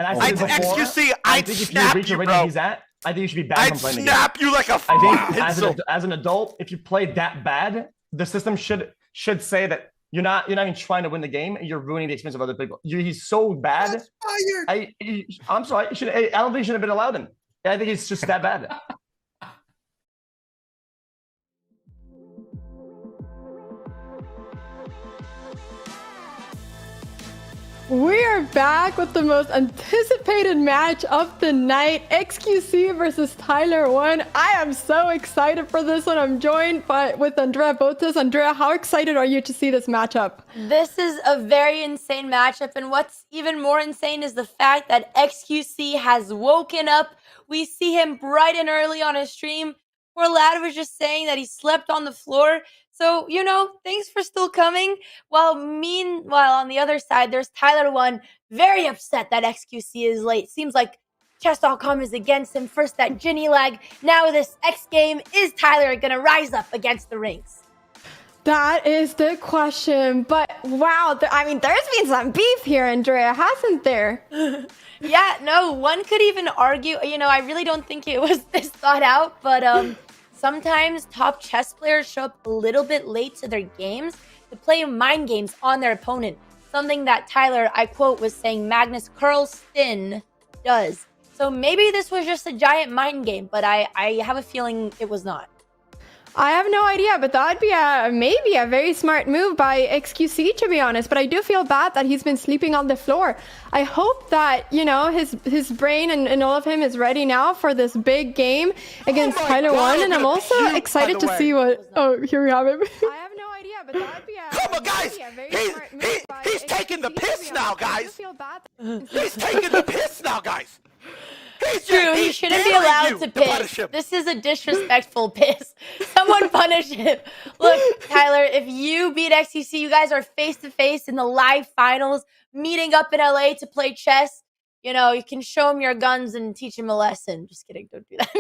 I said before, xQc, I think if you reach the rating he's at, I think you should be banned from playing the game. I'd snap you like a I think as an adult, if you play that bad, the system should say that you're not even trying to win the game. You're ruining the experience of other people. He's so bad. I'm sorry. I don't think he should have been allowed in. I think he's just that bad. We are back with the most anticipated match of the night, xQc versus Tyler1. I am so excited for this one. I'm joined with Andrea Botas. Andrea, how excited are you to see this matchup? This is a very insane matchup, and what's even more insane is the fact that xQc has woken up. We see him bright and early on his stream. Poor lad was just saying that he slept on the floor. So, thanks for still coming. Meanwhile, on the other side, there's Tyler1, very upset that xQc is late. Seems like Chess.com is against him. First that Ginny lag. Now this X game. Is Tyler going to rise up against the rings? That is the question. But wow, there's been some beef here, Andrea, hasn't there? Yeah, no, one could even argue, I really don't think it was this thought out, but sometimes top chess players show up a little bit late to their games to play mind games on their opponent. Something that Tyler, I quote, was saying Magnus Carlsen does. So maybe this was just a giant mind game, but I have a feeling it was not. I have no idea, but that would be maybe a very smart move by xQc, to be honest. But I do feel bad that he's been sleeping on the floor. I hope that, his brain and all of him is ready now for this big game against Tyler1. And I'm also excited to see what... Oh, here we have him. I have no idea, but that would be Come on, guys! He's taking the piss now, guys! He's taking the piss now, guys! True, he shouldn't be allowed to piss. This is a disrespectful piss. Someone punish him. Look, Tyler, if you beat xQc, you guys are face-to-face in the live finals, meeting up in LA to play chess. You can show him your guns and teach him a lesson. Just kidding, don't do that.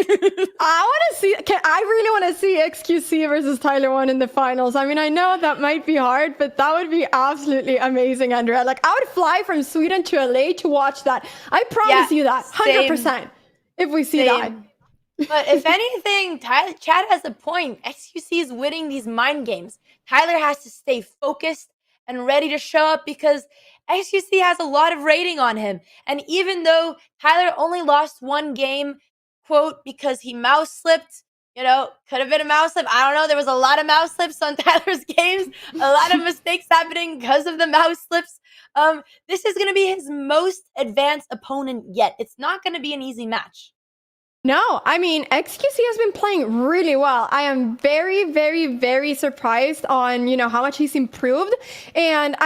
I really want to see xQc versus Tyler1 in the finals. I know that might be hard, but that would be absolutely amazing, Andrea. I would fly from Sweden to LA to watch that. I promise you that, 100%, if we see that. But if anything, Chad has a point. xQc is winning these mind games. Tyler has to stay focused and ready to show up because xQc has a lot of rating on him. And even though Tyler only lost one game, quote, because he mouse slipped, could have been a mouse slip. I don't know. There was a lot of mouse slips on Tyler's games. A lot of mistakes happening because of the mouse slips. This is going to be his most advanced opponent yet. It's not going to be an easy match. No, xQc has been playing really well. I am very, very, very surprised on, how much he's improved. And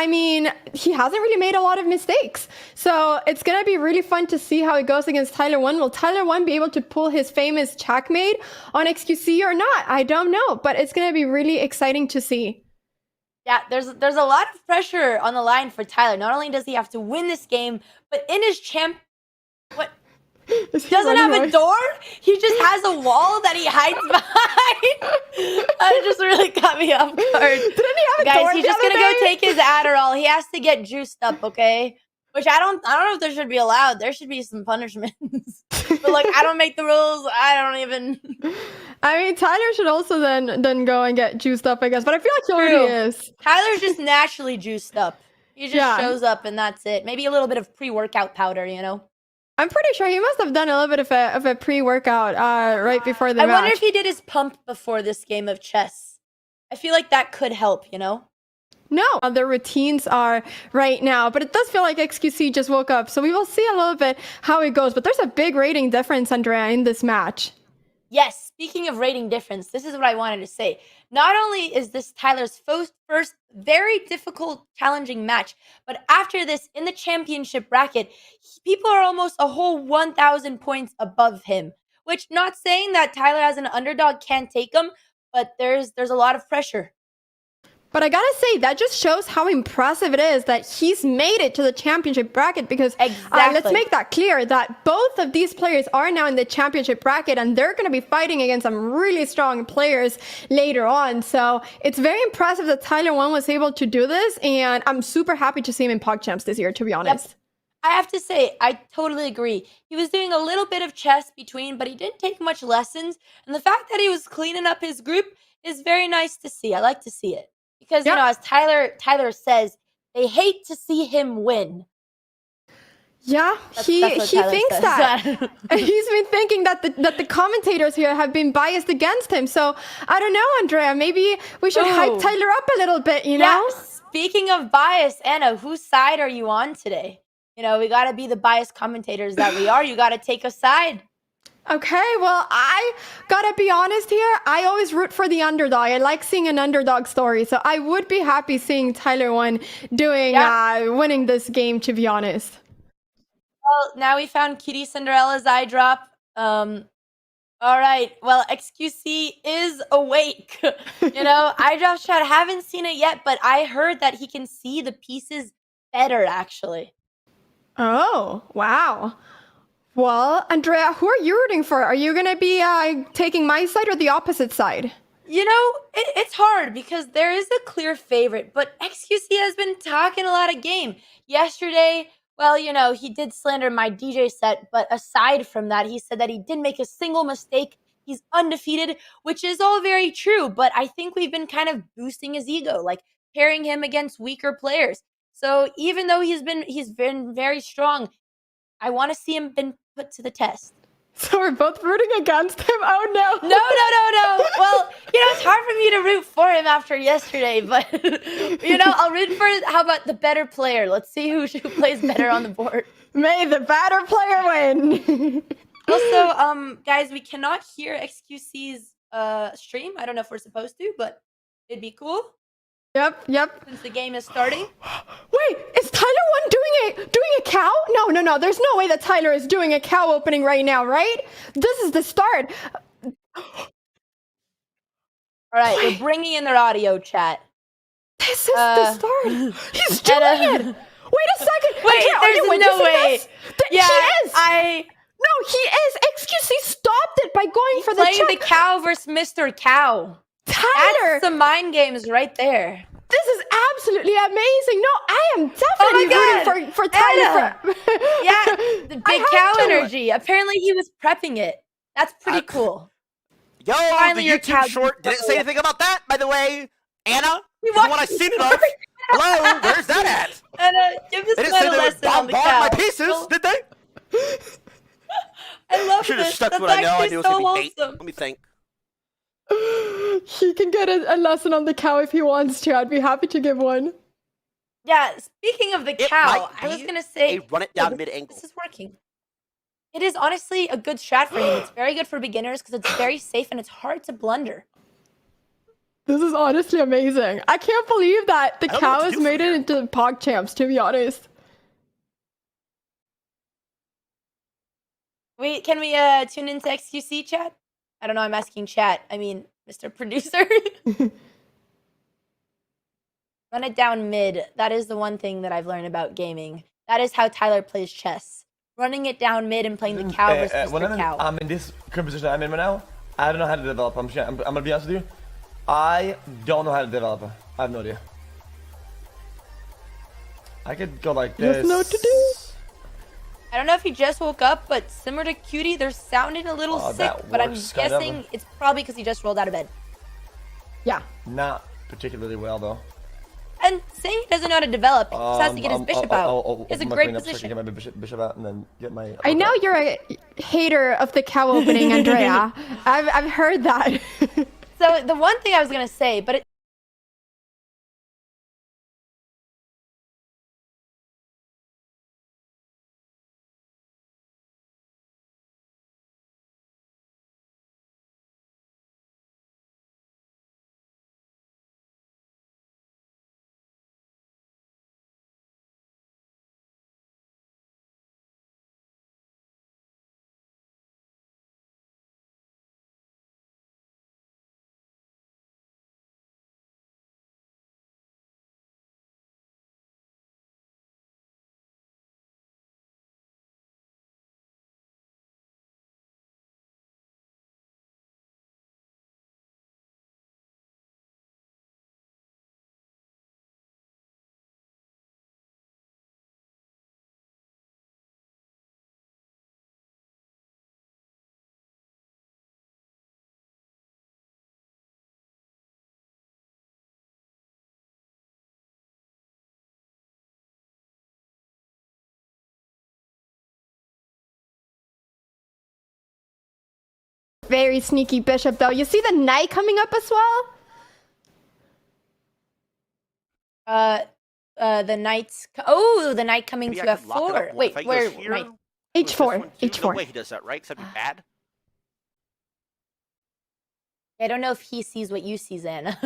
he hasn't really made a lot of mistakes. So it's going to be really fun to see how it goes against Tyler1. Will Tyler1 be able to pull his famous checkmate on xQc or not? I don't know, but it's going to be really exciting to see. Yeah, there's a lot of pressure on the line for Tyler. Not only does he have to win this game, but in his doesn't have a door. He just has a wall that he hides behind. That just really got me off guard. Didn't he have a Guys, door he's just gonna go take his Adderall. He has to get juiced up, okay? Which I don't know if there should be allowed. There should be some punishments. But I don't make the rules. I don't even. Tyler should also then go and get juiced up, I guess. But I feel like he already is. Tyler's just naturally juiced up. He just shows up and that's it. Maybe a little bit of pre-workout powder, I'm pretty sure he must have done a little bit of a pre-workout right before the match. I wonder if he did his pump before this game of chess. I feel like that could help, No, their routines are right now, but it does feel like xQc just woke up. So we will see a little bit how it goes. But there's a big rating difference, Andrea, in this match. Yes, speaking of rating difference, this is what I wanted to say. Not only is this Tyler's first very difficult, challenging match, but after this, in the championship bracket, people are almost a whole 1,000 points above him. Which, not saying that Tyler as an underdog can't take him, but there's a lot of pressure. But I gotta say, that just shows how impressive it is that he's made it to the championship bracket because let's make that clear that both of these players are now in the championship bracket and they're going to be fighting against some really strong players later on. So it's very impressive that Tyler1 was able to do this, and I'm super happy to see him in PogChamps this year, to be honest. Yep. I have to say, I totally agree. He was doing a little bit of chess between, but he didn't take much lessons. And the fact that he was cleaning up his group is very nice to see. I like to see it. Because, you know, as Tyler says, they hate to see him win. Yeah, he thinks that. He's been thinking that the commentators here have been biased against him. So, I don't know, Andrea, maybe we should hype Tyler up a little bit, you know? Speaking of bias, Anna, whose side are you on today? You know, we got to be the biased commentators that we are. You got to take a side. Okay, well, I gotta be honest here. I always root for the underdog. I like seeing an underdog story. So I would be happy seeing Tyler1 doing winning this game, to be honest. Well, now we found QTCinderella's eye drop. All right. Well, xQc is awake. You know, eye drop shot. Haven't seen it yet, but I heard that he can see the pieces better, actually. Oh, wow. Well, Andrea, who are you rooting for? Are you going to be taking my side or the opposite side? You know, it's hard because there is a clear favorite, but xQc has been talking a lot of game. Yesterday, well, you know, he did slander my DJ set, but aside from that, he said that he didn't make a single mistake. He's undefeated, which is all very true, but I think we've been kind of boosting his ego, like pairing him against weaker players. So even though he's been very strong, I want to see him been put to the test. So we're both rooting against him? Oh, no. No. Well, you know, it's hard for me to root for him after yesterday, but, you know, I'll root for, how about the better player? Let's see who plays better on the board. May the better player win. Also, guys, we cannot hear xQc's stream. I don't know if we're supposed to, but it'd be cool. Yep. Since the game is starting. Wait, is Tyler1 doing a cow? No. There's no way that Tyler is doing a cow opening right now, right? This is the start. All right, we're bringing in their audio chat. This is the start. He's doing it. Wait a second. Wait, there's no way. Yeah, he is. No, he is. xQc stopped it by going for the playing the cow versus Mr. Cow. Tyler! That's the mind games right there. This is absolutely amazing. No, I am definitely rooting for Tyler. Yeah, the big cow energy. Apparently he was prepping it. That's pretty cool. Yo, finally the YouTube short didn't say anything about that, by the way. Anna, the one I seen it of. Hello, where's that at? Anna, give this man a lesson on the cow. My pieces, did they? I love Should have this. stuck That's to what I know. I actually knew it was so gonna be bait. wholesome. Let me think. He can get a lesson on the cow if he wants to. I'd be happy to give one. Yeah, speaking of the cow, I was going to say... run it down mid-angle. This is working. It is honestly a good strat for him. It's very good for beginners because it's very safe and it's hard to blunder. This is honestly amazing. I can't believe that the cow has made it into PogChamps, to be honest. Wait, can we tune into xQc chat? I don't know, I'm asking chat. I mean, Mr. Producer. Run it down mid. That is the one thing that I've learned about gaming. That is how Tyler plays chess. Running it down mid and playing the cow versus Mr. Cow. I'm in this current position I'm in right now. I don't know how to develop. I'm gonna be honest with you. I don't know how to develop. I have no idea. I could go like this. Just know what to do. I don't know if he just woke up, but similar to Cutie, they're sounding a little sick, but I'm guessing it's probably because he just rolled out of bed. Yeah. Not particularly well, though. And saying he doesn't know how to develp, he just has to get his bishop out. He has a great position. Get my bishop out and then get my... I know you're a hater of the cow opening, Andrea. I've heard that. So the one thing I was going to say, but very sneaky bishop, though. You see the knight coming up as well? The knight's... Oh, the knight coming Maybe to I could lock it F4. up. Wait, If he where? goes here, Knight. goes this one H4. too. H4. No way he does that, right? 'Cause that'd be bad. I don't know if he sees what you see, Xana.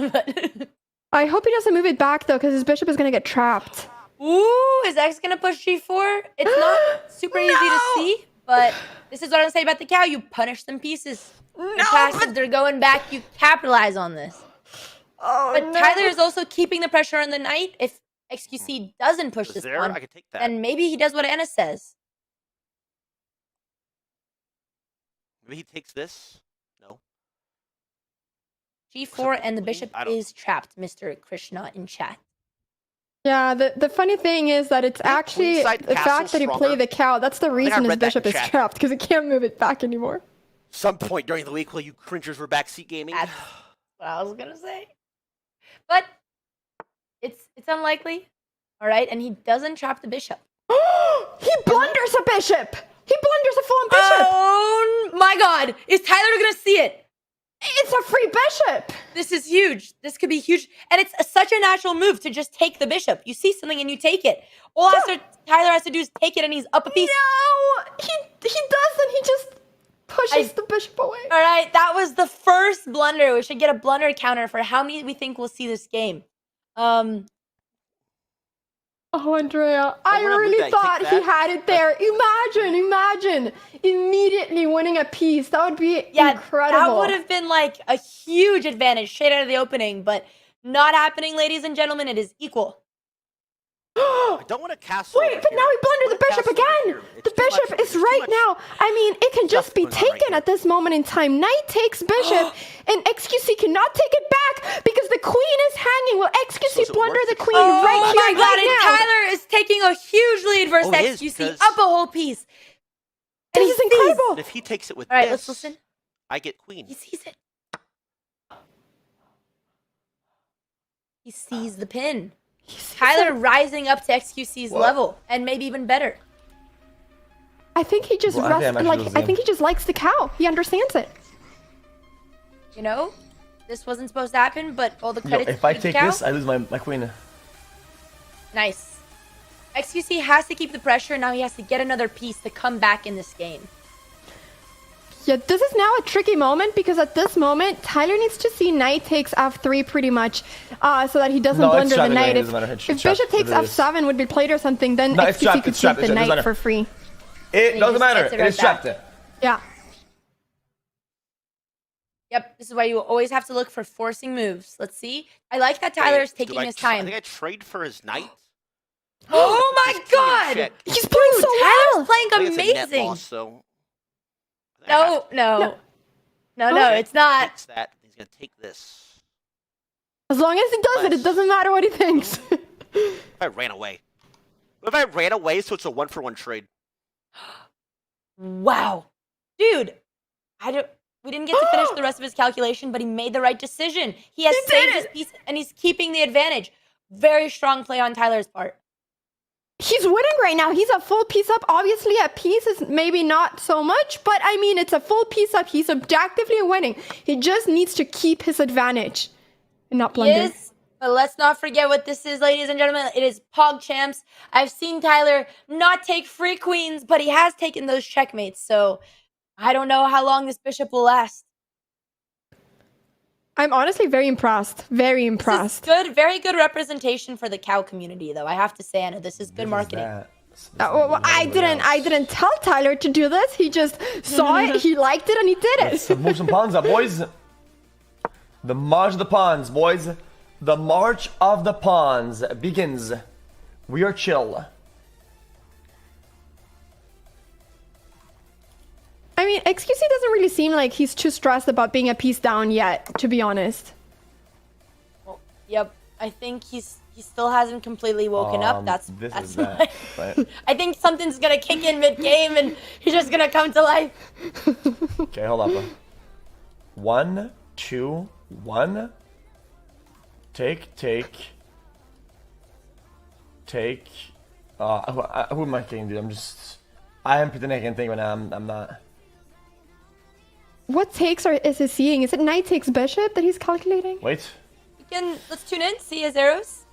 But I hope he doesn't move it back, though, because his bishop is going to get trapped. ooh, is X gonna push G4? It's not super easy to see, but this is what I'm saying about the cow. You punish them pieces. The passive, they're going back. You capitalize on this. Oh, but Tyler is also keeping the pressure on the knight. If xQc doesn't push this There, pawn, I could take that. then maybe he does what Anna says. Maybe he takes this. No. G4 and the bishop I don't- is trapped, Mr. Krishna in chat. Yeah, the funny thing is that it's actually queenside the castle fact that he stronger? played the cow. That's the I reason his read that bishop in is chat. trapped, because he can't move it back anymore. Some point during the week while you cringers were backseat gaming. That's what I was gonna say. But it's unlikely. All right, and he doesn't trap the bishop. He blunders a bishop! He blunders a fallen bishop! Oh my god! Is Tyler gonna see it? It's a free bishop! This is huge. This could be huge. And it's such a natural move to just take the bishop. You see something and you take it. All Tyler has to do is take it and he's up a piece. No! He doesn't. He just pushes the bishop away. All right, that was the first blunder. We should get a blunder counter for how many we think we'll see this game. Oh, Andrea, I we're not really moving that. thought Take he that. had it there. Imagine immediately winning a piece. That would be incredible. That would have been like a huge advantage straight out of the opening, but not happening, ladies and gentlemen. It is equal. I don't want to castle. Wait, but now he blundered the bishop again. The bishop is right now. I mean, it can just be taken at this moment in time. Knight takes bishop, and xQc cannot take it back because the queen is hanging. Will xQc blunder the queen right here, my god, right and now? Tyler is taking a huge lead versus Oh, it is, xQc, because- up a whole piece. And This is incredible. And if he takes it with All right, this, let's listen. I get queen. He sees it. He sees the pin. Tyler rising up to xQc's level, and maybe even better. I think he just I think he just likes the cow. He understands it. You know, this wasn't supposed to happen, but all the Yo, credit if I to take cow. this, I lose my queen. Nice. xQc has to keep the pressure. Now he has to get another piece to come back in this game. Yeah, this is now a tricky moment because at this moment, Tyler needs to see knight takes f3 pretty much so that he doesn't No, it's blunder the trapped, knight. it If doesn't matter. It's if trapped, bishop takes it is. f7 would be played or something, then No, it's xQc trapped, could it's trapped, take the it doesn't knight matter. for free. It He doesn't just matter. gets it It right is trapped. back. Yeah. Yep, this is why you always have to look for forcing moves. Let's see. I like that Tyler is taking his I time. think I trade for his knight. Oh my god! check. He's playing so Tyler's well. playing I think it's a net amazing. loss, so No, it's not. takes that. He's gonna take this. As long as he does it, it doesn't matter what he thinks. If I ran away. What if I ran away so it's a 1-for-1 trade? Wow. Dude, we didn't get to finish the rest of his calculation, but he made the right decision. He has saved his piece, and he's keeping the advantage. Very strong play on Tyler's part. He's winning right now. He's a full piece up. Obviously, a piece is maybe not so much, but I mean, it's a full piece up. He's objectively winning. He just needs to keep his advantage and not blunder. Yes, but let's not forget what this is, ladies and gentlemen. It is PogChamps. I've seen Tyler not take free queens, but he has taken those checkmates. So I don't know how long this bishop will last. I'm honestly very impressed. Very impressed. Good, very good representation for the cow community, though. I have to say, Anna, this is good marketing. Well, I didn't tell Tyler to do this. He just saw it, he liked it, and he did it. Let's move some pawns up, boys. The march of the pawns, boys. The march of the pawns begins. We are chill. I mean, xQc doesn't really seem like he's too stressed about being a piece down yet, to be honest. Well, yep, I think he still hasn't completely woken up. That's that, right? I think something's gonna kick in mid-game, and he's just gonna come to life. Okay, hold up. 1, 2, 1. Take. Who am I kidding, dude? I am pretending I can think, but now I'm not. what takes is he seeing? Is it knight takes bishop that he's calculating? Wait. Let's tune in, see his arrows.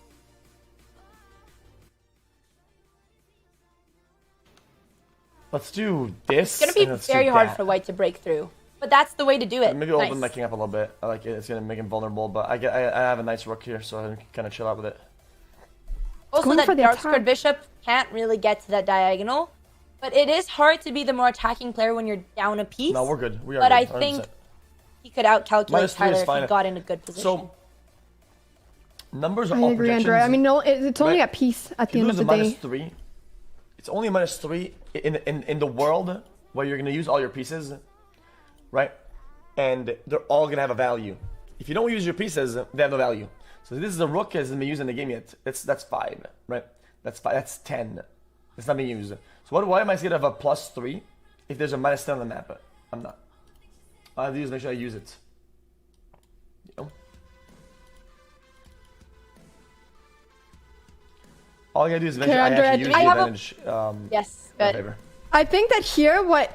Let's do this. It's gonna be very hard for white to break through, but that's the way to do it. Maybe open my king up a little bit. I like it. It's gonna make him vulnerable, but I have a nice rook here, so I can kind of chill out with it. Also, that dark squared bishop can't really get to that diagonal, but it is hard to be the more attacking player when you're down a piece. No, we're good. We are. But good, I think he could outcalculate Tyler if he got in a good position. So numbers are I all agree, projections. Andrea. I mean, no, it's only right? a piece at the You end of lose the a day. -3. It's only a -3 in the world where you're gonna use all your pieces, right? And they're all gonna have a value. If you don't use your pieces, they have no value. So this is a rook hasn't been used in the game yet. That's 5, right? That's 5. That's 10. It's not being used. So why am I scared of a +3 if there's a -10 on the map? I'm not. All I have to do is make sure I use it. You know? All I gotta do is eventually I actually use the advantage. Yes, good. I think that here, what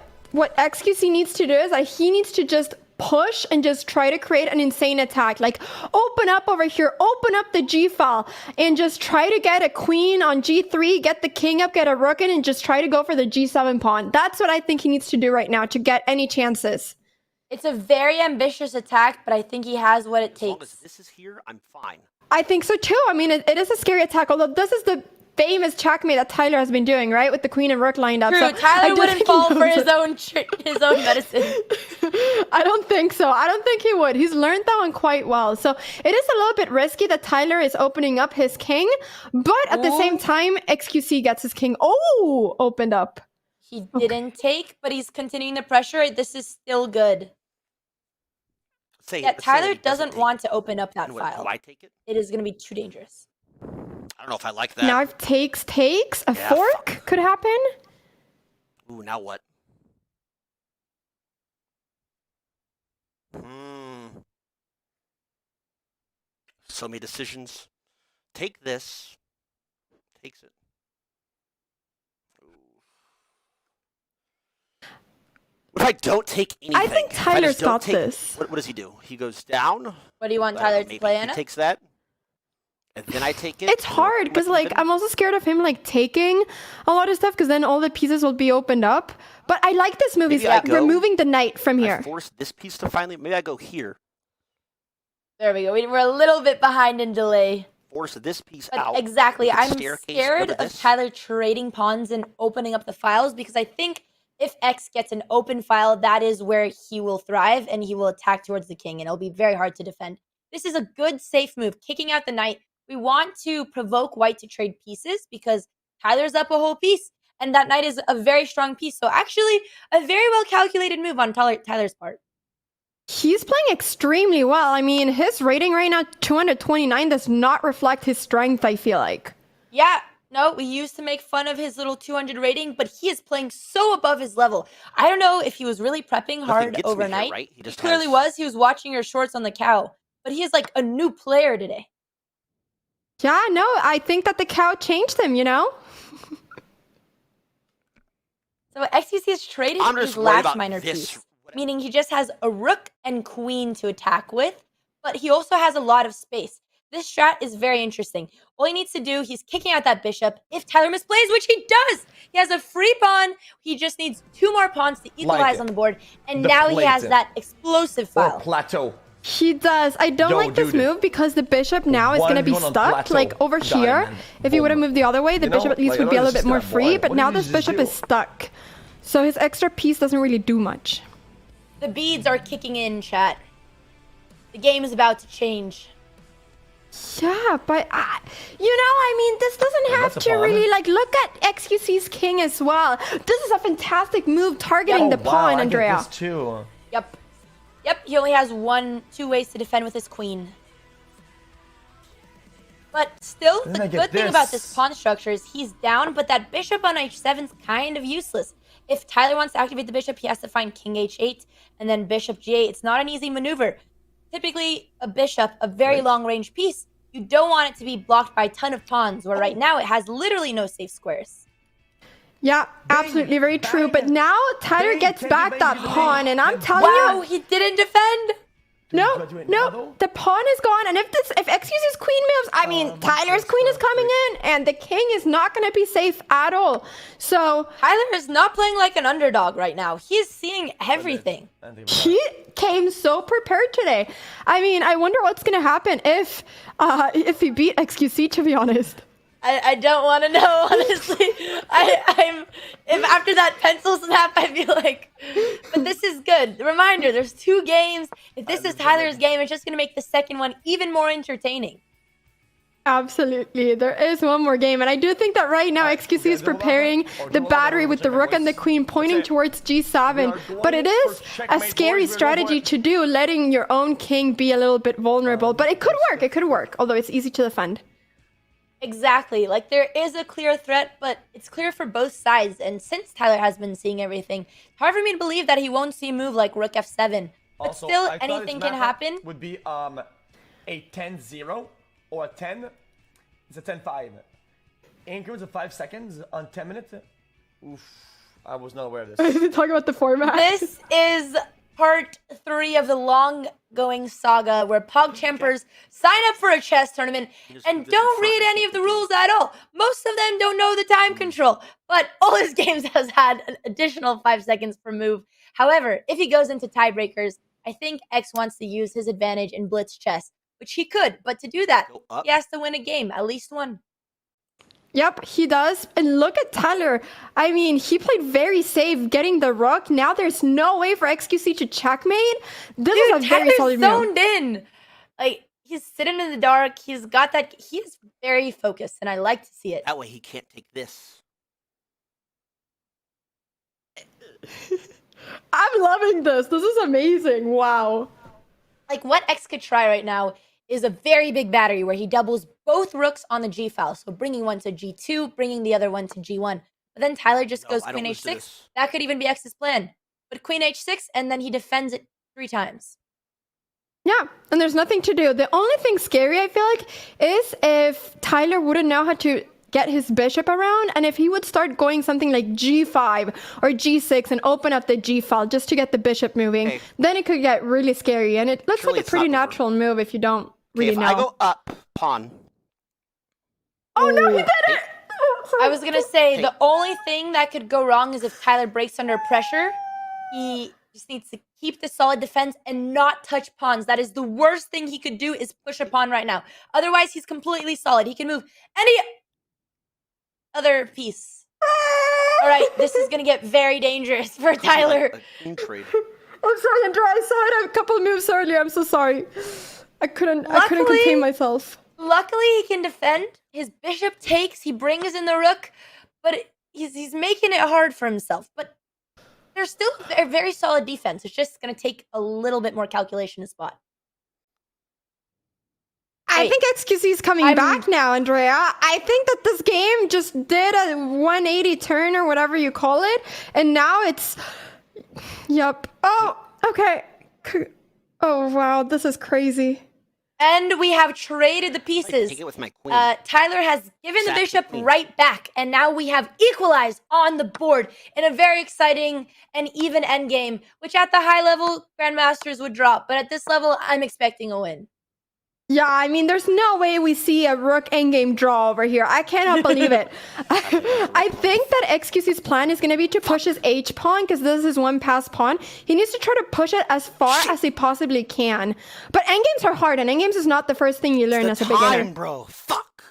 xQc needs to do is that he needs to just push and just try to create an insane attack. Like, open up over here, open up the G file, and just try to get a queen on G3, get the king up, get a rook in, and just try to go for the G7 pawn. That's what I think he needs to do right now to get any chances. It's a very ambitious attack, but I think he has what it takes. As long as this is here, I'm fine. I think so too. I mean, it is a scary attack, although this is the famous checkmate that Tyler has been doing, right? With the queen and rook lined up. True, So Tyler wouldn't fall for his own medicine. I don't think so. I don't think he would. He's learned that one quite well. So it is a little bit risky that Tyler is opening up his king, but at the same time, xQc gets his king. Oh, opened up. He didn't take, but he's continuing the pressure. This is still good. Tyler doesn't want to open up that file. Do I take it? It is going to be too dangerous. I don't know if I like that. Now if takes, a fork could happen. Ooh, now what? So many decisions. Take this. Takes it. What if I don't take anything? I think Tyler's got this. What does he do? He goes down. What do you want Tyler to play in He it? takes that. And then I take it. It's hard because, like, I'm also scared of him, like, taking a lot of stuff because then all the pieces will be opened up. But I like this move. He's like removing the knight from here. I force this piece to finally. Maybe I go here. There we go. We're a little bit behind in delay. Force this piece But out. exactly. I'm Staircase, scared go to of this. Tyler trading pawns and opening up the files because I think if X gets an open file, that is where he will thrive and he will attack towards the king and it'll be very hard to defend. This is a good safe move. Kicking out the knight. We want to provoke white to trade pieces because Tyler's up a whole piece and that knight is a very strong piece. So actually a very well calculated move on Tyler's part. He's playing extremely well. I mean, his rating right now, 229, does not reflect his strength, I feel like. Yeah, no, we used to make fun of his little 200 rating, but he is playing so above his level. I don't know if he was really prepping hard overnight. Here, right? He clearly was. He was watching your shorts on the cow, but he is like a new player today. Yeah, no, I think that the cow changed him, you know? So xQc is trading his last minor piece, meaning he just has a rook and queen to attack with, but he also has a lot of space. This strat is very interesting. All he needs to do, he's kicking out that bishop. If Tyler misplays, which he does, he has a free pawn. He just needs 2 more pawns to equalize on the board, and now he has that explosive file. Plateau. He does. I don't like this move because the bishop now is going to be stuck. Like over here, if he would have moved the other way, the bishop at least would be a little bit more free. But now this bishop is stuck. So his extra piece doesn't really do much. The beads are kicking in, chat. The game is about to change. Yeah, but you know, I mean, this doesn't have to really, like, look at xQc's king as well. This is a fantastic move targeting the pawn, Andrea. I get this too. Yep, he only has 2 ways to defend with his queen. But still, the good thing about this pawn structure is he's down, but that bishop on h7 is kind of useless. If Tyler wants to activate the bishop, he has to find king h8 and then bishop g8. It's not an easy maneuver. Typically, a bishop, a very long-range piece, you don't want it to be blocked by a ton of pawns, where right now it has literally no safe squares. Yeah, absolutely very true. But now Tyler gets back that pawn, and I'm telling you, Wow, he didn't defend. no, the pawn is gone. And if xQc's queen moves, I mean, Tyler's queen is coming in, and the king is not going to be safe at all. So Tyler is not playing like an underdog right now. He's seeing everything. he came so prepared today. I mean, I wonder what's going to happen if he beat xQc, to be honest. I don't want to know, honestly. I'm if after that pencil snap, I feel like, but this is good. Reminder: there's 2 games. If this is Tyler's game, it's just gonna make the second one even more entertaining. Absolutely, there is one more game, and I do think that right now xQc is preparing the battery with the rook and the queen pointing towards g7. But it is a scary strategy to do, letting your own king be a little bit vulnerable. But it could work. It could work, although it's easy to defend. Exactly. Like, there is a clear threat, but it's clear for both sides. And since Tyler has been seeing everything, hard for me to believe that he won't see a move like rook f7. But Also, still, I thought anything his can matchup happen. Would be a 10-0 or a 10. It's a 10-5. Increments of 5 seconds on 10 minutes. Oof. I was not aware of this. Talk about the format. This is part 3 of the long-going saga where PogChampers sign up for a chess tournament and don't read any of the rules at all. Most of them don't know the time control, but all his games has had an additional 5 seconds per move. However, if he goes into tiebreakers, I think X wants to use his advantage in blitz chess, which he could, but to do that, he has to win a game, at least one. Yep, he does. And look at Tyler. I mean, he played very safe getting the rook. Now there's no way for xQc to checkmate. This is a very solid move. Zoned in. Like, he's sitting in the dark. He's got that. He's very focused, and I like to see it. That way he can't take this. I'm loving this. This is amazing. Wow. Like, what X could try right now is a very big battery where he doubles both rooks on the G file. So bringing one to G2, bringing the other one to G1. But then Tyler just goes Queen H6. That could even be X's plan. But Queen H6, and then he defends it 3 times. Yeah, and there's nothing to do. The only thing scary, I feel like, is if Tyler wouldn't know how to get his bishop around, and if he would start going something like G5 or G6 and open up the G file just to get the bishop moving, then it could get really scary. And it looks like a pretty natural move if you don't really know. If I go up, pawn. Oh no, he did it! I was gonna say, the only thing that could go wrong is if Tyler breaks under pressure. He just needs to keep the solid defense and not touch pawns. That is the worst thing he could do, is push a pawn right now. Otherwise, he's completely solid. He can move any other piece. All right, this is gonna get very dangerous for Tyler. I'm sorry, Andrea. I saw it a couple moves earlier. I'm so sorry. I couldn't contain myself. Luckily, he can defend. His bishop takes. He brings in the rook, but he's making it hard for himself. But there's still a very solid defense. It's just going to take a little bit more calculation to spot. I think xQc is coming back now, Andrea. I think that this game just did a 180 turn or whatever you call it, and now it's... Yep. Oh, okay. Oh, wow. This is crazy. And we have traded the pieces. Take it with my queen. Tyler has given the bishop right back, and now we have equalized on the board in a very exciting and even endgame, which at the high level, Grandmasters would drop. But at this level, I'm expecting a win. Yeah, I mean, there's no way we see a rook endgame draw over here. I cannot believe it. I think that xQc's plan is going to be to push his H pawn, because this is one pass pawn. He needs to try to push it as far as he possibly can. But endgames are hard, and endgames is not the first thing you learn as a beginner. Bro, fuck.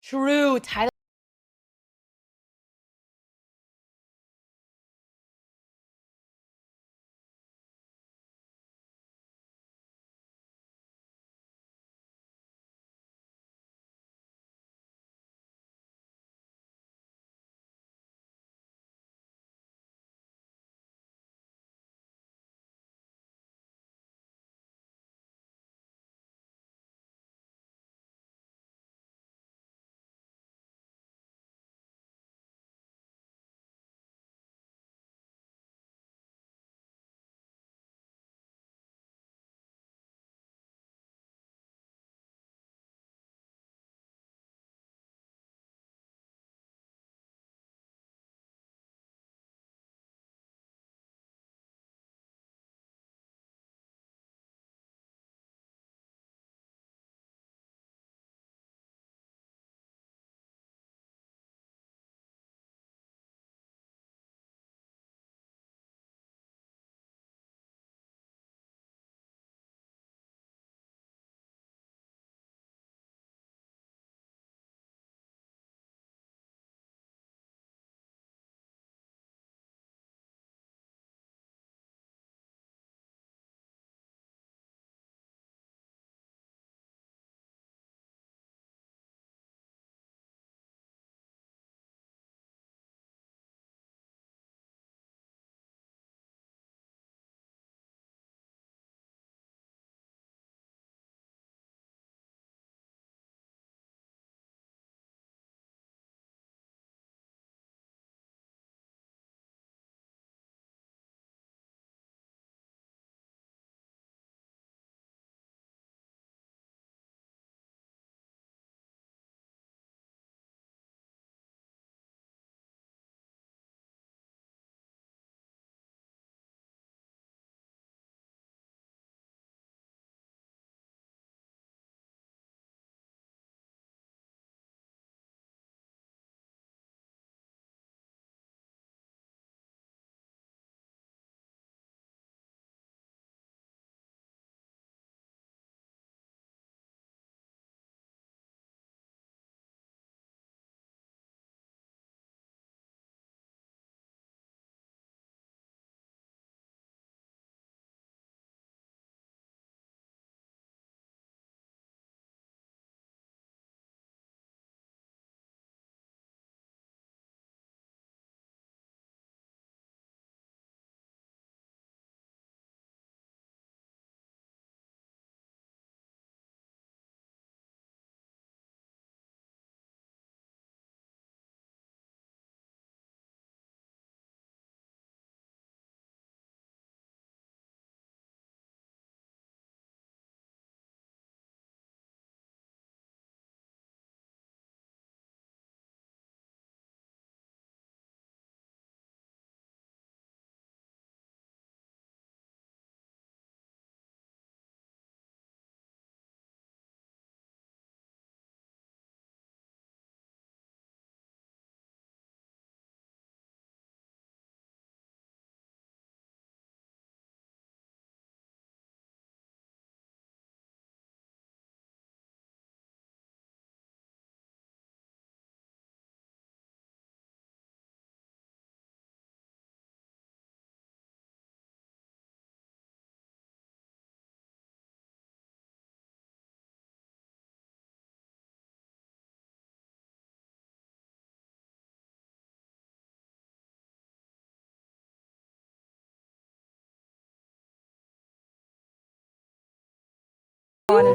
True, Tyler.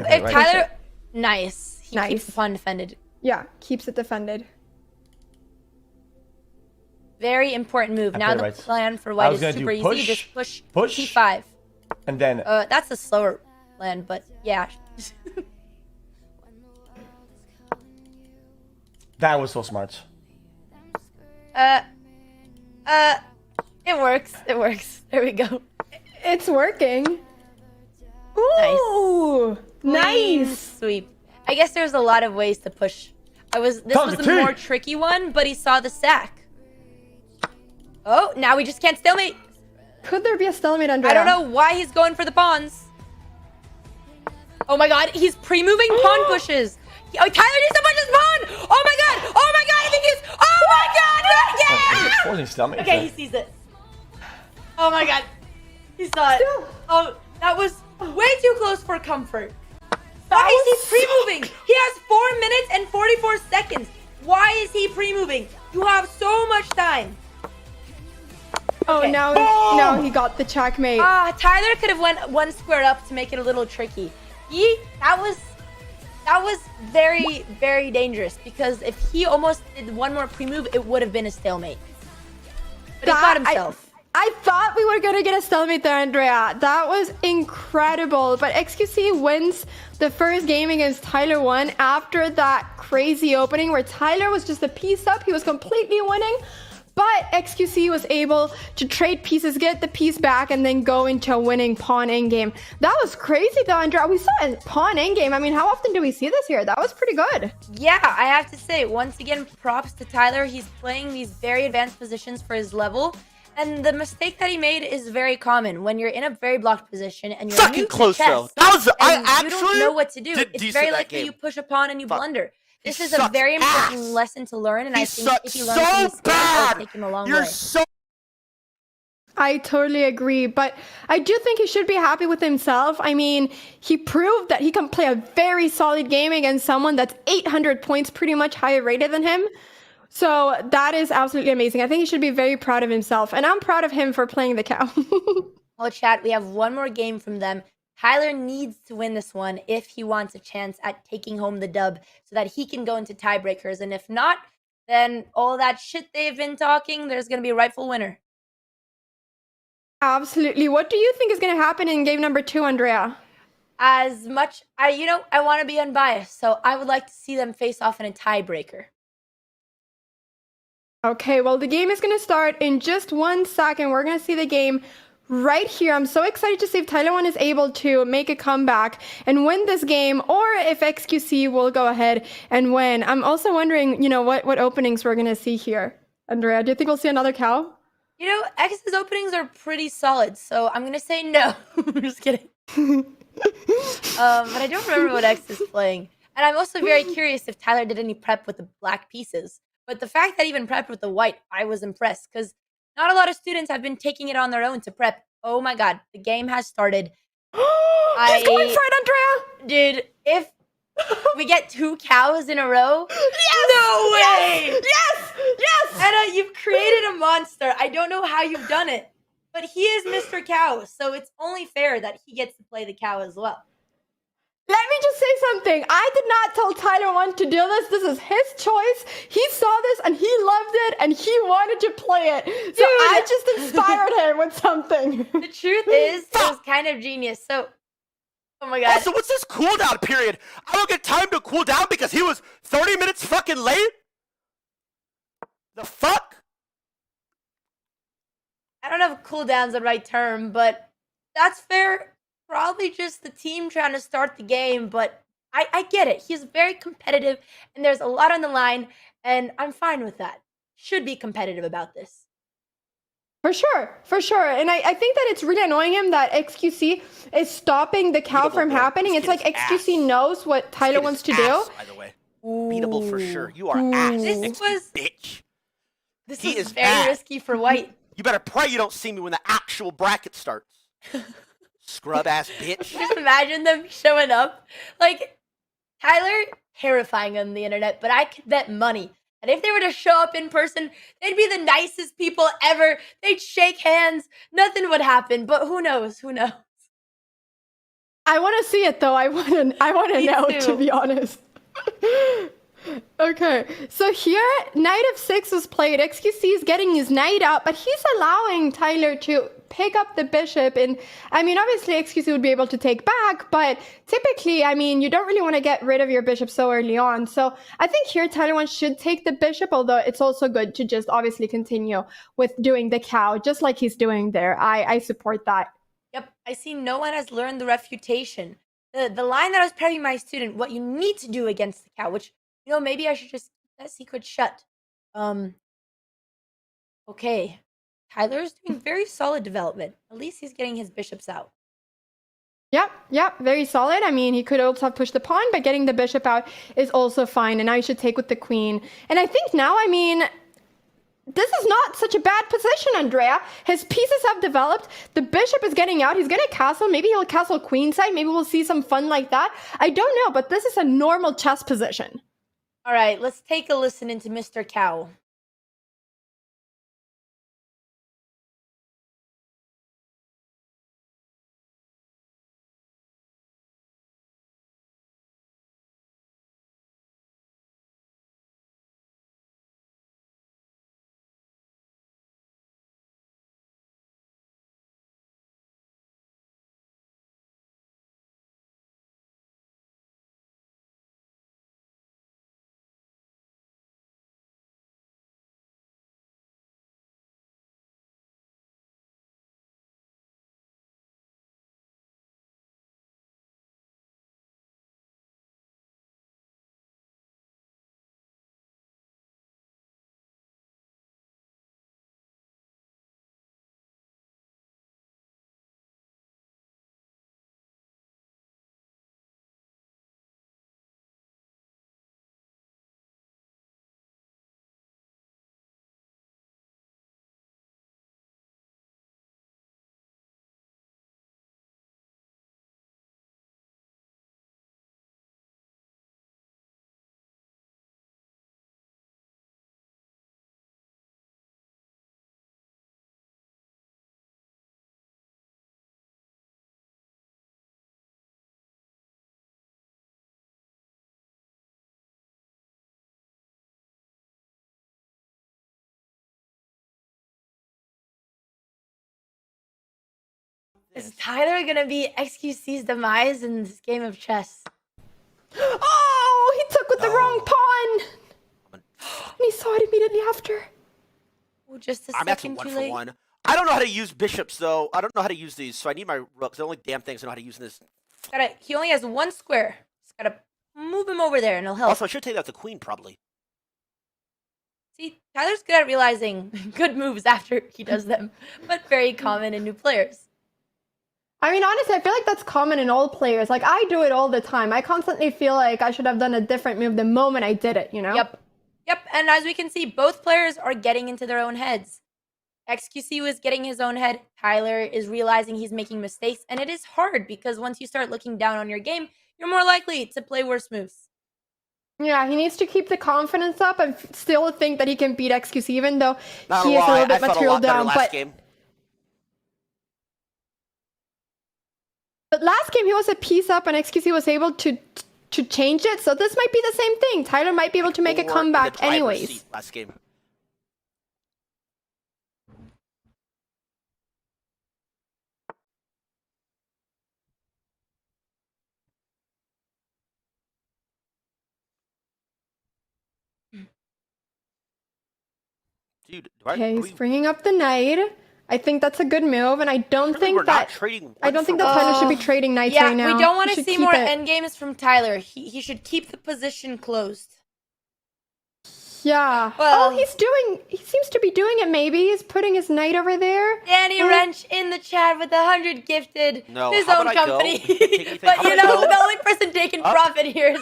Okay, if right. Tyler, nice. He Nice. keeps the pawn defended. Yeah, keeps it defended. Very important move. I Now play the right. plan for I white was is gonna super do easy. push, Just push push. c5. And then That's a slower land, but yeah. that was so smart. It works. It works. There we go. It's working. Nice. Ooh, Clean nice. sweep. I guess there's a lot of ways to push. This was the more tricky one, but he saw the sack. Oh, now we just can't stalemate. Could there be a stalemate, Andrea? I don't know why he's going for the pawns. Oh my god, he's pre-moving pawn pushes. Oh, Tyler needs to push his pawn. Oh my god. Oh my god, I think he's... Oh my god, It's forcing stalemate. okay, he sees it. Oh my god. He saw it. Oh, that was way too close for comfort. Why is he pre-moving? He has 4 minutes and 44 seconds. Why is he pre-moving? You have so much time. Oh, Okay. now he got the checkmate. Tyler could have went one square up to make it a little tricky. That was very, very dangerous because if he almost did one more pre-move, it would have been a stalemate. But he caught himself. I thought we were going to get a stalemate there, Andrea. That was incredible. But xQc wins the first game against Tyler1 after that crazy opening where Tyler was just a piece up. He was completely winning. But xQc was able to trade pieces, get the piece back, and then go into a winning pawn endgame. That was crazy though, Andrea. We saw a pawn endgame. I mean, how often do we see this here? That was pretty good. Yeah, I have to say, once again, props to Tyler. He's playing these very advanced positions for his level. And the mistake that he made is very common. When you're in a very blocked position and you're Fucking new to close chess, though. That was I and actually you don't know what to do. did It's decent very that likely game. you push a pawn and you Fuck. blunder. This He is a sucks very ass. important lesson to learn, and He I think sucks if he learns from so these mistakes, bad. it'll take him a long You're way. so I totally agree, but I do think he should be happy with himself. I mean, he proved that he can play a very solid game against someone that's 800 points, pretty much higher rated than him. So that is absolutely amazing. I think he should be very proud of himself, and I'm proud of him for playing the cow. Well, chat, we have one more game from them. Tyler needs to win this one if he wants a chance at taking home the dub so that he can go into tiebreakers. And if not, then all that shit they've been talking, there's going to be a rightful winner. Absolutely. What do you think is going to happen in game number 2, Andrea? As much, I want to be unbiased, so I would like to see them face off in a tiebreaker. Okay, well, the game is going to start in just 1 second. We're going to see the game right here. I'm so excited to see if Tyler1 is able to make a comeback and win this game, or if xQc will go ahead and win. I'm also wondering, what openings we're going to see here. Andrea, do you think we'll see another cow? X's openings are pretty solid, so I'm going to say no. I'm just kidding. But I don't remember what X is playing. And I'm also very curious if Tyler did any prep with the black pieces. But the fact that he even prepped with the white, I was impressed, because not a lot of students have been taking it on their own to prep. Oh my god, the game has started. He's going for it, Andrea! Dude, if we get 2 cows in a row... Yes! No way! Yes! Yes! Anna, you've created a monster. I don't know how you've done it. But he is Mr. Cow, so it's only fair that he gets to play the cow as well. Let me just say something. I did not tell Tyler1 to do this. This is his choice. He saw this and he loved it and he wanted to play it. So I just inspired him with something. The truth is, it was kind of genius. So, oh my god. Also, what's this cooldown period? I don't get time to cool down because he was 30 minutes fucking late? The fuck? I don't know if cooldown's the right term, but that's fair. Probably just the team trying to start the game, but I get it. He's very competitive, and there's a lot on the line, and I'm fine with that. Should be competitive about this. For sure, for sure. And I think that it's really annoying him that xQc is stopping the cow from happening. It's like xQc knows what Tyler wants to do. By the way, beatable for sure. You are ass. This was bitch. This He was is very ass. risky for white. You better pray you don't see me when the actual bracket starts. Scrub ass bitch. Just imagine them showing up. Like, Tyler, terrifying on the internet, but I could bet money. And if they were to show up in person, they'd be the nicest people ever. They'd shake hands. Nothing would happen, but who knows? Who knows? I want to see it though. I want to know, to be honest. Okay, so here, knight f6 was played. xQc is getting his knight out, but he's allowing Tyler to pick up the bishop. And I mean, obviously xQc would be able to take back, but typically, I mean, you don't really want to get rid of your bishop so early on. So I think here Tyler1 should take the bishop, although it's also good to just obviously continue with doing the cow, just like he's doing there. I support that. Yep, I see no one has learned the refutation. The line that I was prepping my student, what you need to do against the cow, which, you know, maybe I should just keep that secret shut. Okay. Tyler's doing very solid development. At least he's getting his bishops out. Yep, very solid. I mean, he could also have pushed the pawn, but getting the bishop out is also fine. And now you should take with the queen. And I think now, I mean, this is not such a bad position, Andrea. His pieces have developed. The bishop is getting out. He's going to castle. Maybe he'll castle queenside. Maybe we'll see some fun like that. I don't know, but this is a normal chess position. All right, let's take a listen into Mr. Cow. Is Tyler gonna be xQc's demise in this game of chess? Oh, he took with the wrong pawn. And he saw it immediately after. Oh, just a I'm actually second one too for late. one. I don't know how to use bishops, though. I don't know how to use these, so I need my rooks. The only damn things I know how to use in this. He only has one square. Just gotta move him over there and it'll help. Also, I should take out the queen, probably. See, Tyler's good at realizing good moves after he does them, but very common in new players. I mean, honestly, I feel like that's common in all players. Like, I do it all the time. I constantly feel like I should have done a different move the moment I did it, you know? Yep. And as we can see, both players are getting into their own heads. xQc was getting his own head. Tyler is realizing he's making mistakes. And it is hard because once you start looking down on your game, you're more likely to play worse moves. Yeah, he needs to keep the confidence up and still think that he can beat xQc, even though he is a little bit material down. But last game, he was a piece up and xQc was able to change it. So this might be the same thing. Tyler might be able to make a comeback anyways. Last game. Dude, okay, he's bringing up the knight. I think that's a good move, and I don't think that Tyler should be trading knights right now. We don't want to see more endgames from Tyler. He should keep the position closed. Yeah. Well, he seems to be doing it maybe. He's putting his knight over there. Danny Wrench in the chat with 100 gifted. No, his own company. But you know, the only person taking profit here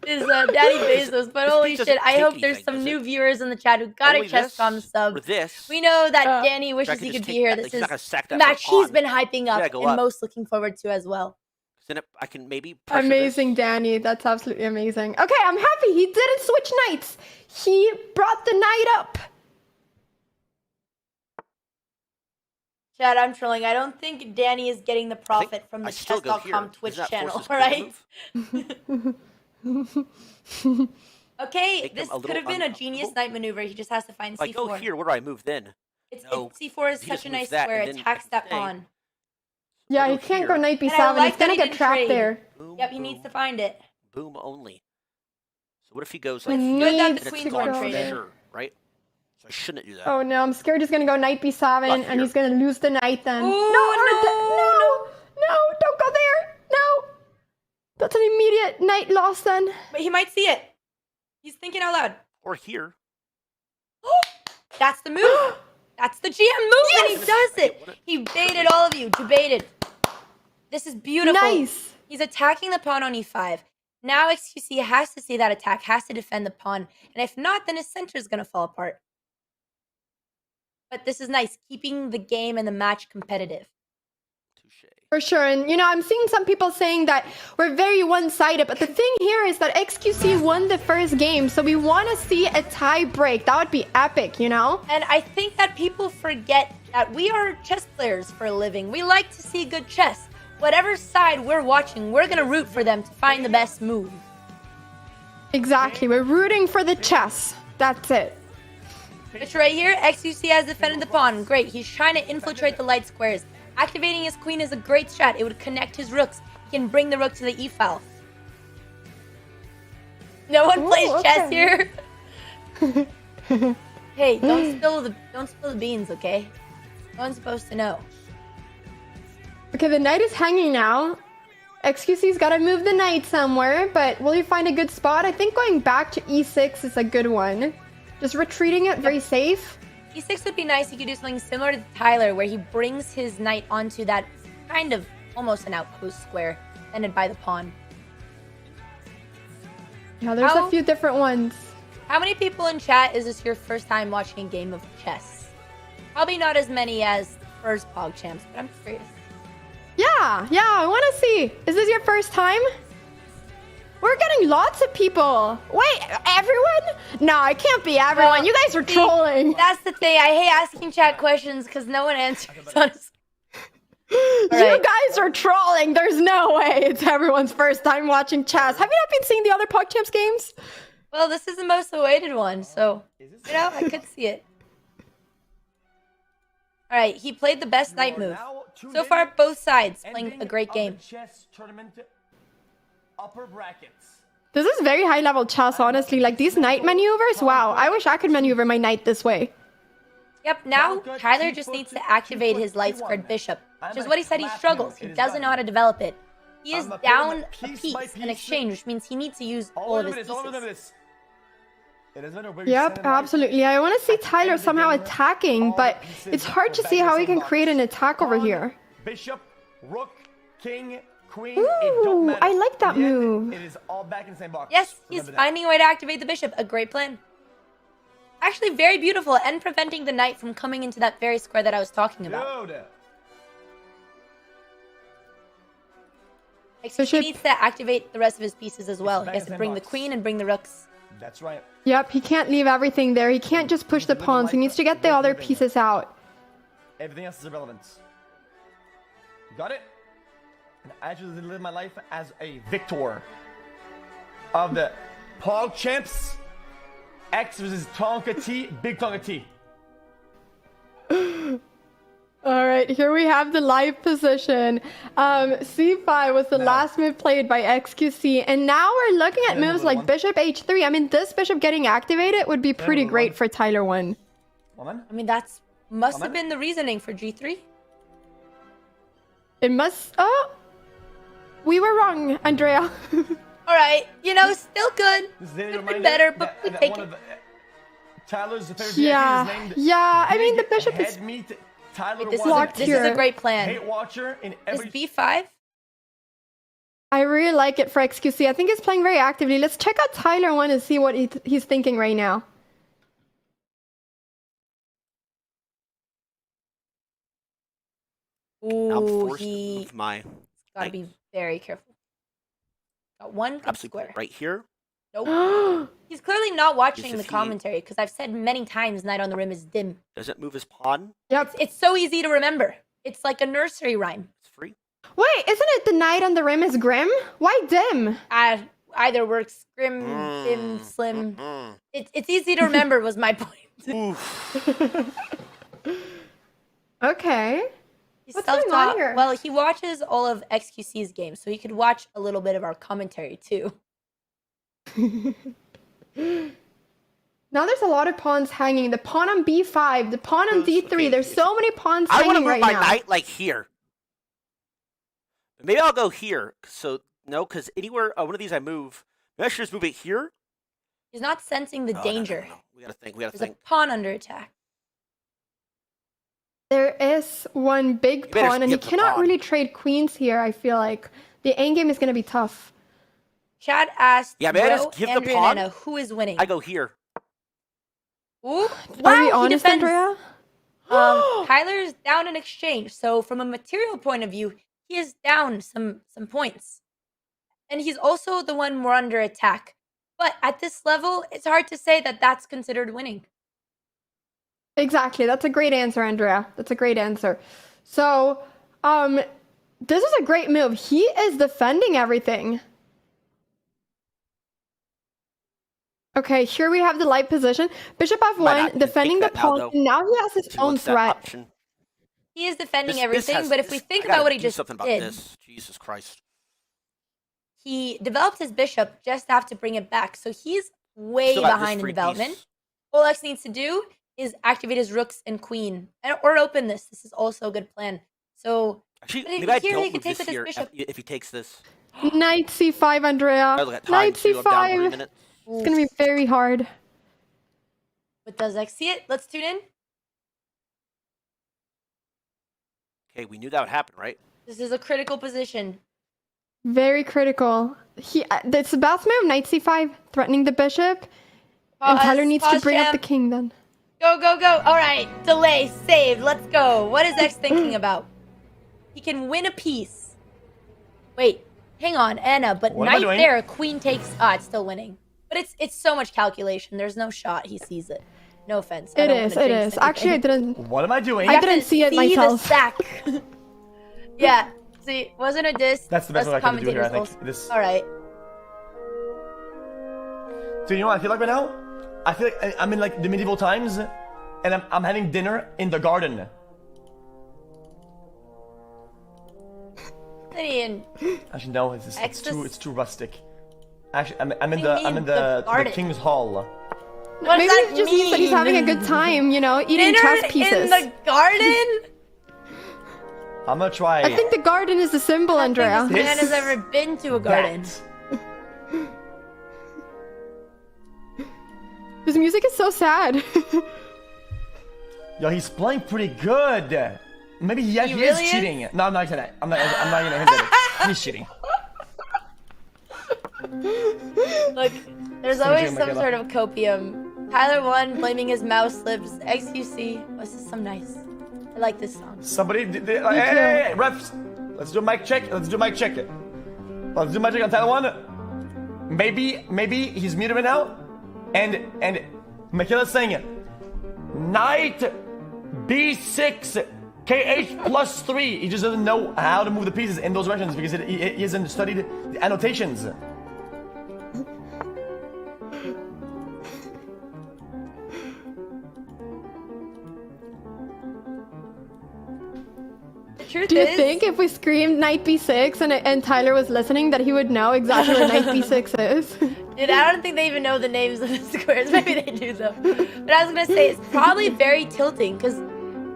is Danny Bezos. But holy shit, I hope there's some new viewers in the chat who got a Chess.com sub. We know that Danny wishes he could be here. This is the match he's been hyping up and most looking forward to as well. Then I can maybe amazing, Danny. That's absolutely amazing. Okay, I'm happy he didn't switch knights. He brought the knight up. Chad, I'm trolling. I don't think Danny is getting the profit from the still go Chess.com here. Twitch Does that channel, force all his right? Okay, Make them this a little could have been a genius knight maneuver. He just has to find If I go C4. here, where do I move then? C4 is he such just a moves nice that, square. and then Attacks that stay. pawn. Yeah, he can't go knight And I b7. like He's gonna that he get didn't trapped trade. there. Yep, he needs to find it. Boom only. So what if he goes He like needs this? And to it's go gone for there. sure, right? So I shouldn't do that. Oh no, I'm scared he's gonna go knight b7 and he's gonna lose the knight then. Ooh, no, don't go there. No. That's an immediate knight loss then. But he might see it. He's thinking out loud. Or here. That's the move. That's the GM move, and he does it. He baited all of you. Debated. This is beautiful. Nice. He's attacking the pawn on e5. Now xQc has to see that attack, has to defend the pawn. And if not, then his center is going to fall apart. But this is nice, keeping the game and the match competitive. For sure. And, you know, I'm seeing some people saying that we're very one-sided. But the thing here is that xQc won the first game. So we want to see a tie break. That would be epic, you know? And I think that people forget that we are chess players for a living. We like to see good chess. Whatever side we're watching, we're going to root for them to find the best move. Exactly. We're rooting for the chess. That's it. Which right here, xQc has defended the pawn. Great. He's trying to infiltrate the light squares. Activating his queen is a great strat. It would connect his rooks. He can bring the rook to the e file. No one plays chess here. Hey, don't spill the beans, okay? No one's supposed to know. Okay, the knight is hanging now. xQc's got to move the knight somewhere, but will he find a good spot? I think going back to e6 is a good one. Just retreating it very safe. e6 would be nice. He could do something similar to Tyler, where he brings his knight onto that kind of almost an outpost square, defended by the pawn. Yeah, there's a few different ones. How many people in chat is this your first time watching a game of chess? Probably not as many as the first PogChamps, but I'm curious. Yeah, I want to see. Is this your first time? We're getting lots of people. Wait, everyone? No, it can't be everyone. You guys are trolling. That's the thing. I hate asking chat questions because no one answers us. You guys are trolling. There's no way it's everyone's first time watching chess. Have you not been seeing the other PogChamps games? Well, this is the most awaited one, so, you know, I could see it. All right, he played the best knight move. So far, both sides playing a great game. Chess tournament upper brackets. This is very high level chess, honestly. Like these knight maneuvers, wow. I wish I could maneuver my knight this way. Yep, now Tyler just needs to activate his light squared bishop, which is what he said he struggles. He doesn't know how to develop it. He is down a piece in exchange, which means he needs to use all of his pieces. Yep, absolutely. I want to see Tyler somehow attacking, but it's hard to see how he can create an attack over here. Bishop, rook, king, queen. Ooh, I like that move. It is all back in the same box. Yes, he's finding a way to activate the bishop. A great plan. Actually, very beautiful, and preventing the knight from coming into that very square that I was talking about. He needs to activate the rest of his pieces as well. He has to bring the queen and bring the rooks. That's right. Yep, he can't leave everything there. He can't just push the pawns. He needs to get the other pieces out. Everything else is irrelevant. Got it? And I actually live my life as a victor of the PogChamps X versus Tonka T, Big Tonka T. All right, here we have the live position. C5 was the last move played by xQc, and now we're looking at moves like bishop h3. I mean, this bishop getting activated would be pretty great for Tyler1. I mean, that's must have been the reasoning for g3. It must... Oh! We were wrong, Andrea. All right, you know, still good. Could be better, but we take it. Tyler's favorite yeah. I mean, the bishop is... This is a great plan. Hate watcher in Is b5? I really like it for xQc. I think he's playing very actively. Let's check out Tyler1 and see what he's thinking right now. Ooh, he gotta be very careful. Got one good square. Right here? Nope. He's clearly not watching the commentary because I've said many times Knight on the Rim is dim. Does it move his pawn? Yep. It's so easy to remember. It's like a nursery rhyme. It's free. Wait, isn't it the knight on the rim is grim? Why dim? Either works. Grim, dim, slim. It's easy to remember was my point. Okay. He's What's going on self-taught. here? Well, he watches all of xQc's games, so he could watch a little bit of our commentary too. Now there's a lot of pawns hanging. The pawn on b5, the pawn on d3. okay, There's so many pawns I want to hanging move right my now. knight like here. Maybe I'll go here. So no, because anywhere one of these I move, maybe I should just move it here. He's not sensing the danger. No. We gotta think. We gotta There's think. a pawn under attack. There is one big better pawn, and he skip the cannot pawn. really trade queens here. I feel like the endgame is going to be tough. Chad asked, Yeah, maybe I Bro, just give the Andrew pawn. and Anna, who is winning? I go here. Ooh, Are we he honest, defends. Andrea? Tyler's down in exchange, so from a material point of view, he is down some points. And he's also the one more under attack. But at this level, it's hard to say that that's considered winning. Exactly. That's a great answer, Andrea. That's a great answer. So, this is a great move. He is defending everything. Okay, here we have the light position. Bishop f1, defending the pawn. Now he has his own threat. He is defending This everything, has- but if we this- think I gotta about what he do just something about did, this. Jesus Christ. he developed his bishop just to have to bring it back. So he's way Still got this behind in free development. piece. All X needs to do is activate his rooks and queen, or open this. This is also a good plan. So Actually, but maybe I here he don't can move take this with his here bishop. if he takes this. Knight c5, Andrea. I look at time Knight too. I'm down 3 c5. minutes. It's going to be very hard. But does X see it? Let's tune in. Okay, we knew that would happen, right? This is a critical position. Very critical. It's the best move, knight c5, threatening the bishop. And Tyler needs to bring up the king then. Go, go, go. All right. Delay, save. Let's go. What is X thinking about? He can win a piece. Wait, hang on, Anna. But What am I knight doing? there, queen takes. It's still winning. But it's so much calculation. There's no shot he sees it. No offense. I It don't is, wanna it jinx is. Actually, I anything. didn't. What am I doing? I didn't see it myself. The sack. Yeah. See, wasn't a diss. That's the best us one I can do here, I commentators think. This. All right. So you know what I feel like right now? I feel like I'm in like the medieval times, and I'm having dinner in the garden. I mean, Actually, no, it's Exodus- too rustic. Actually, I'm in What do the you I'm mean, in the the garden? king's hall. what Maybe does it that just means that he's having a good time, you know, eating Dinner chess pieces. in the garden? I'm gonna try. I think the garden is the symbol, Andrea. This man has ever been to a garden. This music is so sad. Yo, he's playing pretty good. Maybe he He is really is? cheating. No, I'm not gonna. I'm not gonna hint at it. He's cheating. Look, there's So always Jim some Michaela. sort of copium. Tyler1 blaming his mouse slips. xQc. This is some nice. I like this song. Somebody, hey, refs, let's do a mic check. Let's do a mic check. Let's do a mic check on Tyler1. Maybe he's muted right now, and Michaela's saying it. Knight B6 KH plus 3. He just doesn't know how to move the pieces in those directions because he hasn't studied the annotations. The truth Do you is, think if we screamed knight b6 and Tyler was listening that he would know exactly what knight b6 is? dude, I don't think they even know the names of the squares. Maybe they do though. But I was gonna say it's probably very tilting because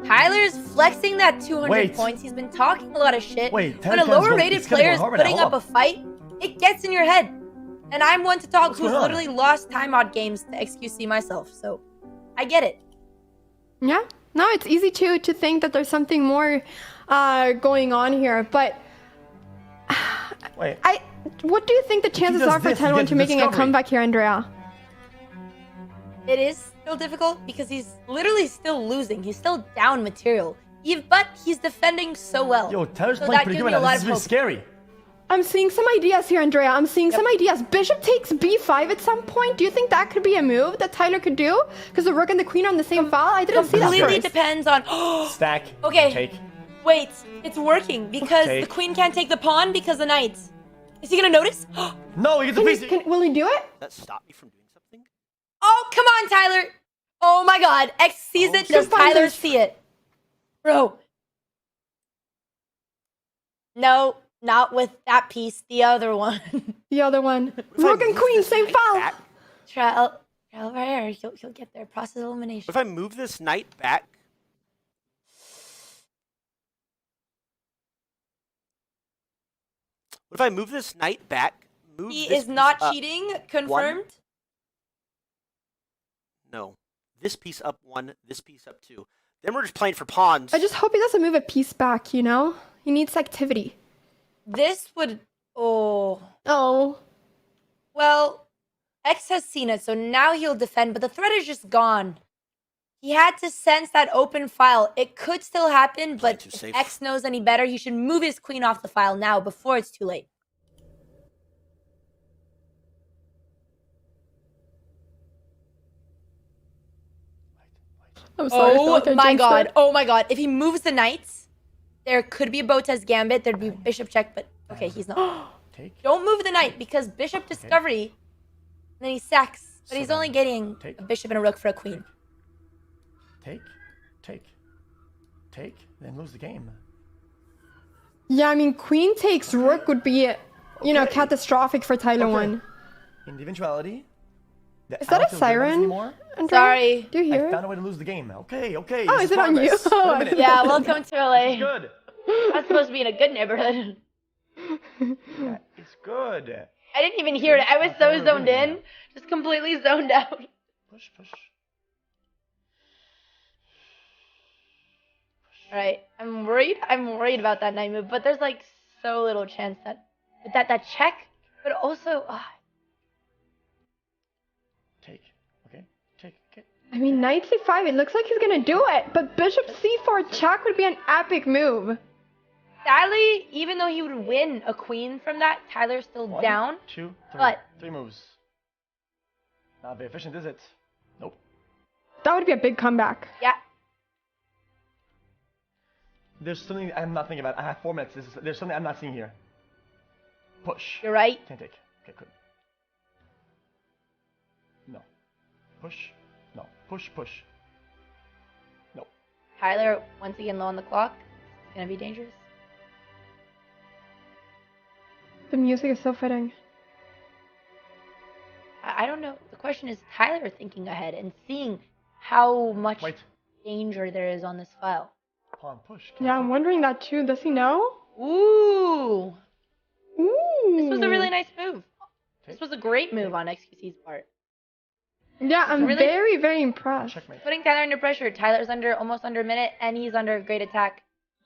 Tyler's flexing that 200 Wait. points. He's been talking a lot of shit. Wait, when a Tyler lower Ken's rated it's gonna player go is hard right now. putting Hold up a fight, it gets in your head. And I'm one to talk What's who's going on? literally lost timeout games to xQc myself. So I get it. Yeah, no, it's easy to think that there's something more going on here, but Wait. what do you think the chances does are for this, he Tyler1 gets to making a discovery. comeback here, Andrea? It is still difficult because he's literally still losing. He's still down material. But he's defending so well. Yo, Tyler's So playing that pretty gives good me a right now. lot This is of really hope. scary. I'm seeing some ideas here, Andrea. I'm seeing some ideas. Bishop takes b5 at some point. Do you think that could be a move that Tyler could do? Because the rook and the queen are on the same file? I didn't see that Completely first. depends on. Stack. Okay. Take. Wait, it's working because Okay. the queen can't take the pawn because the knight. Is he gonna notice? No, he gets a piece. Will he do it? That stop me from doing something? Oh, come on, Tyler. Oh my god. X sees it. Does Tyler see it? Bro. No, not with that piece. The other one. The other one. Rook and queen, same file. Trial right here. He'll get there. Process elimination. If I move this knight back, what if I move this knight back? Move He this is not piece up cheating. Confirmed. No. This piece up 1, this piece up 2. Then we're just playing for pawns. I just hope he doesn't move a piece back, you know? He needs activity. This would. Oh. Oh. Well, X has seen it, so now he'll defend, but the threat is just gone. He had to sense that open file. It could still happen, but if safe. X knows any better, he should move his queen off the file now before it's too late. I'm sorry. I feel Oh like I my jinxed god. it. Oh my god. If he moves the knights, there could be a Botez gambit. There'd be bishop check, but okay, he's not. Don't move the knight because bishop discovery, and then he sacks. But he's only getting a bishop and a rook for a queen. Take, then lose the game. Yeah, I mean, queen takes rook would be, you know, catastrophic for Tyler1. In the eventuality. Is that a siren? Andrea? Sorry. Do you hear I it? found a way to lose the game. Okay. Oh, is it on you? progress. Oh, Wait a minute. Yeah, welcome to LA. Good. I'm supposed to be in a good neighborhood. It's good. I didn't even hear it. I was so zoned in. Just completely zoned out. Push. Alright, I'm worried about that knight move, but there's like so little chance that with that check, but also Take. I mean, knight c5, it looks like he's gonna do it, but bishop c4 check would be an epic move. sadly, even though he would win a queen from that, Tyler's still 1, down. 2, 3. But 3 moves. Not very efficient, is it? Nope. That would be a big comeback. Yeah. There's something I'm not thinking about. I have 4 minutes. There's something I'm not seeing here. Push. You're right. Can't take. Okay, good. No. Push. No. Push. No. Tyler, once again low on the clock. It's gonna be dangerous. The music is so fitting. I don't know. The question is Tyler thinking ahead and seeing how much danger there is on this file. Pawn push. Yeah, I'm wondering that too. Does he know? Ooh. This was a really Ooh. nice move. This was a great move on xQc's part. Yeah, I'm really- very, very impressed. Putting Tyler under pressure. Tyler's almost under a minute, and he's under great attack.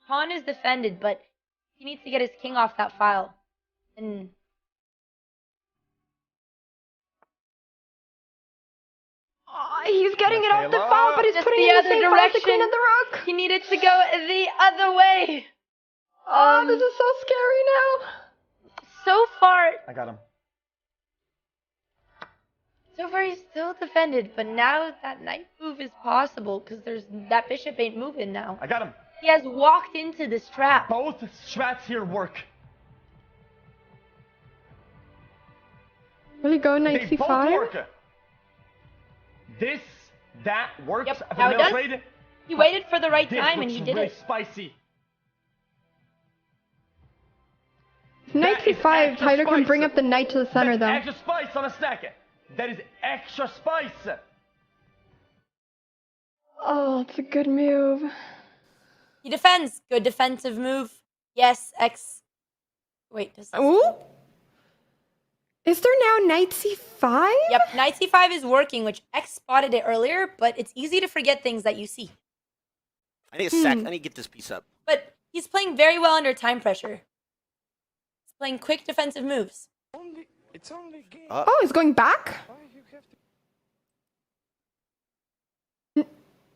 Pawn is defended, but he needs to get his king off that file. And He's getting it off the file, but he's just putting the it in other the same file as the direction. queen and the rook. He needed to go the other way. Oh, this is so scary now. So far, I got him. he's still defended, but now that knight move is possible because that bishop ain't moving now. I got him. He has walked into this trap. Both strats here work. Will he go knight They both c5? work. That works. Yep, For now the it middle does. trade. He waited for the right This time and looks he did really it. Spicy. Knight That is c5, extra Tyler can spice. bring up the knight to the center That's though. extra spice on a stack. That is extra spice. Oh, it's a good move. He defends. Good defensive move. Yes, X. Wait, does this... Ooh. Is there now knight c5? Yep, knight c5 is working, which X spotted it earlier, but it's easy to forget things that you see. I need a sec. I need to get this piece up. But he's playing very well under time pressure. He's playing quick defensive moves. Oh, he's going back?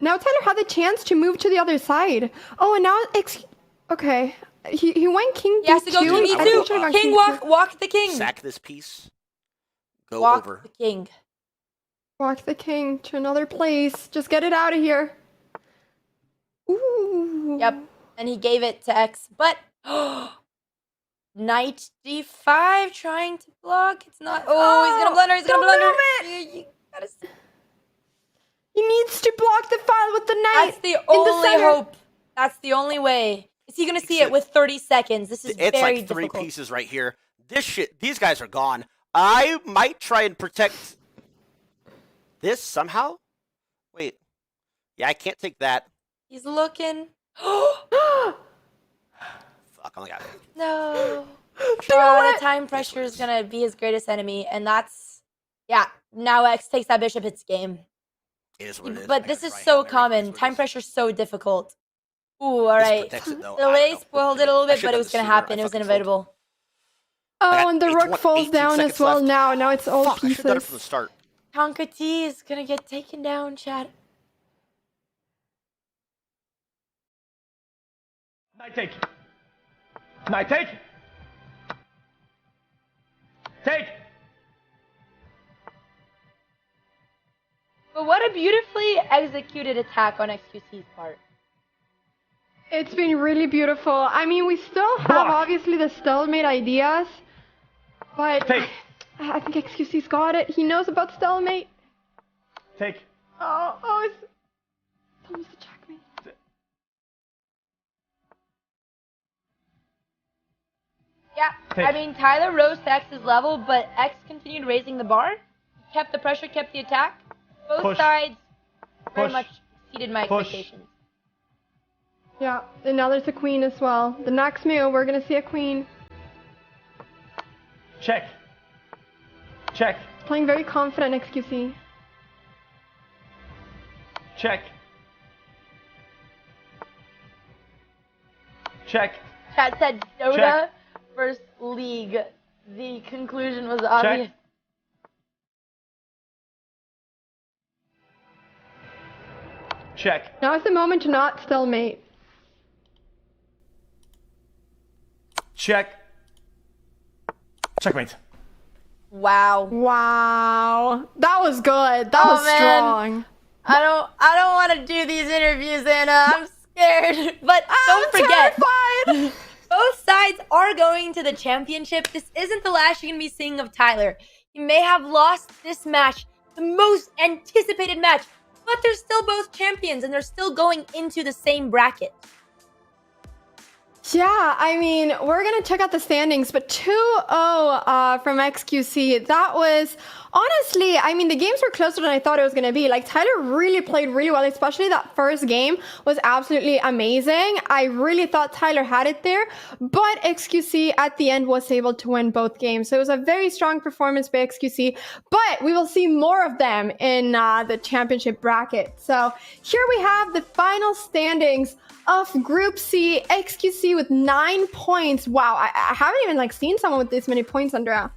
Now Tyler had the chance to move to the other side. Oh, and now okay. He went king He has to go d2. king I think he should've d2. gone King d2. walk the king. Sack this piece. Go Walk over. the king. Walk the king to another place. Just get it out of here. Ooh. Yep. and he gave it to X. But knight d5 trying to block. It's not. Oh, he's gonna blunder. He's gonna blunder. You gotta. He needs to block the file with the knight. That's the only hope. That's the only way. Is he gonna see it with 30 seconds? This is It's very like three difficult. pieces right here. This shit. These guys are gone. I might try and protect this somehow. Wait. Yeah, I can't take that. He's looking. Fuck, I only got it. No. The time pressure is gonna be his greatest enemy, and that's now X takes that bishop, it's game. It is what it is. But this is so common. Time pressure is so difficult. Ooh, all right. Delay spoiled it a little bit, but it was gonna happen. It was inevitable. Oh, and the rook falls down as well now. Now it's all Fuck, I should have done it pieces. from the start. Tonka T is gonna get taken down, chat. Knight take. Knight take. Take. But what a beautifully executed attack on xQc's part. It's been really beautiful. I mean, we still have obviously the stalemate ideas, but I think xQc's got it. He knows about stalemate. Take. Oh, it's almost a checkmate. Yeah, I mean, Tyler rose to X's level, but X continued raising the bar, kept the pressure, kept the attack. Both sides very much exceeded my expectations. Yeah, and now there's a queen as well. The next move, we're gonna see a queen. Check. Check. Playing very confident xQc. Check. Check. Chat said Dota versus League. The conclusion was obvious. Check. Now is the moment to not stalemate. Check. Checkmate. Wow. Wow. That was good. That was strong. I don't want to do these interviews, Anna. I'm scared. But don't forget, both sides are going to the championship. This isn't the last you're going to be seeing of Tyler. He may have lost this match, the most anticipated match, but they're still both champions and they're still going into the same bracket. Yeah, I mean, we're going to check out the standings, but 2-0 from xQc. That was, honestly, I mean, the games were closer than I thought it was going to be. Like, Tyler really played really well, especially that first game was absolutely amazing. I really thought Tyler had it there, but xQc at the end was able to win both games. So it was a very strong performance by xQc, but we will see more of them in the championship bracket. So here we have the final standings of Group C, xQc with 9 points. Wow, I haven't even seen someone with this many points, Andrea.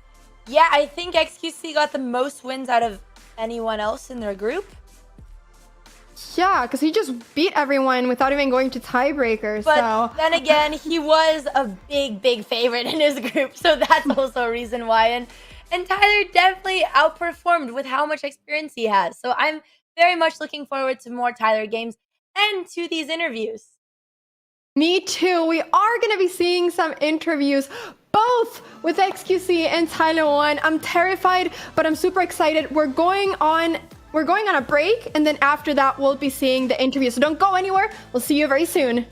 Yeah, I think xQc got the most wins out of anyone else in their group. Yeah, because he just beat everyone without even going to tiebreakers. But then again, he was a big favorite in his group, so that's also a reason why. And Tyler definitely outperformed with how much experience he has. So I'm very much looking forward to more Tyler games and to these interviews. Me too. We are going to be seeing some interviews, both with xQc and Tyler1. I'm terrified, but I'm super excited. We're going on a break, and then after that, we'll be seeing the interview. So don't go anywhere. We'll see you very soon.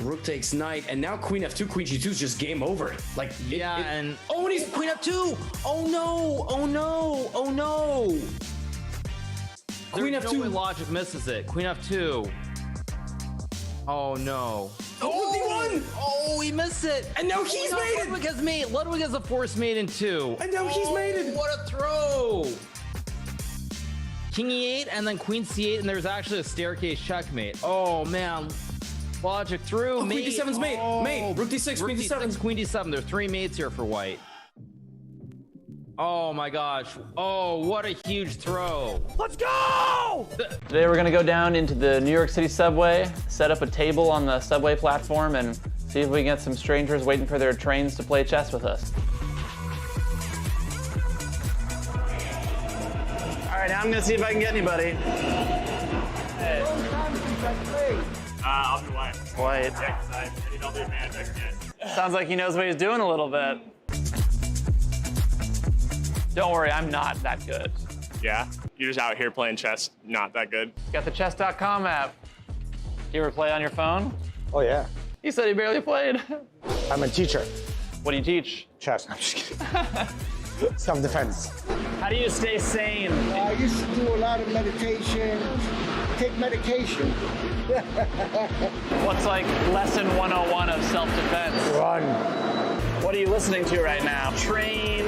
Rook takes knight, and now queen f2, queen g2 is just game over. Like, and oh, and he's queen f2. Oh no! Oh no! Oh no! Queen There's f2. no way logic misses it. Queen f2. Oh no. Oh, one! Oh, he missed it. And now he's made it! Ludwig has made. Ludwig has a force mate in 2. And now he's made it! What a throw! King E8 and then Queen C8, and there's actually a staircase checkmate. Oh man. Logic through. Oh, Queen D7's mate. Mate. Rook D6, Queen D7. Queen D7. There are 3 mates here for white. Oh my gosh. Oh, what a huge throw. Let's go! Today we're gonna go down into the New York City subway, set up a table on the subway platform, and see if we can get some strangers waiting for their trains to play chess with us. All right, now I'm gonna see if I can get anybody. Hey. I'll be white. White. Yeah, 'cause I need all the advantage I can get. Sounds like he knows what he's doing a little bit. Don't worry, I'm not that good. Yeah? You're just out here playing chess, not that good. Got the Chess.com app. You ever play on your phone? Oh, yeah. You said you barely played. I'm a teacher. What do you teach? Chess. I'm just kidding. Self-defense. How do you stay sane? I used to do a lot of meditation, take medication. What's like lesson 101 of self-defense? Run. What are you listening to right now? Train,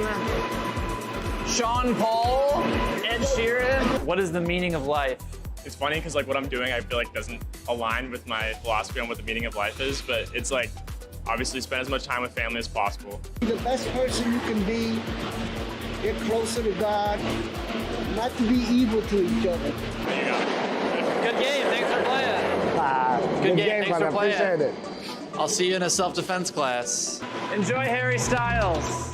Sean Paul, Ed Sheeran. What is the meaning of life? It's funny because like what I'm doing I feel like doesn't align with my philosophy on what the meaning of life is, but it's like obviously spend as much time with family as possible. The best person you can be, get closer to God, not to be evil to each other. There you go. Good game, thanks for playing. Good game, thanks for playing. Appreciate it. I'll see you in a self-defense class. Enjoy Harry Styles.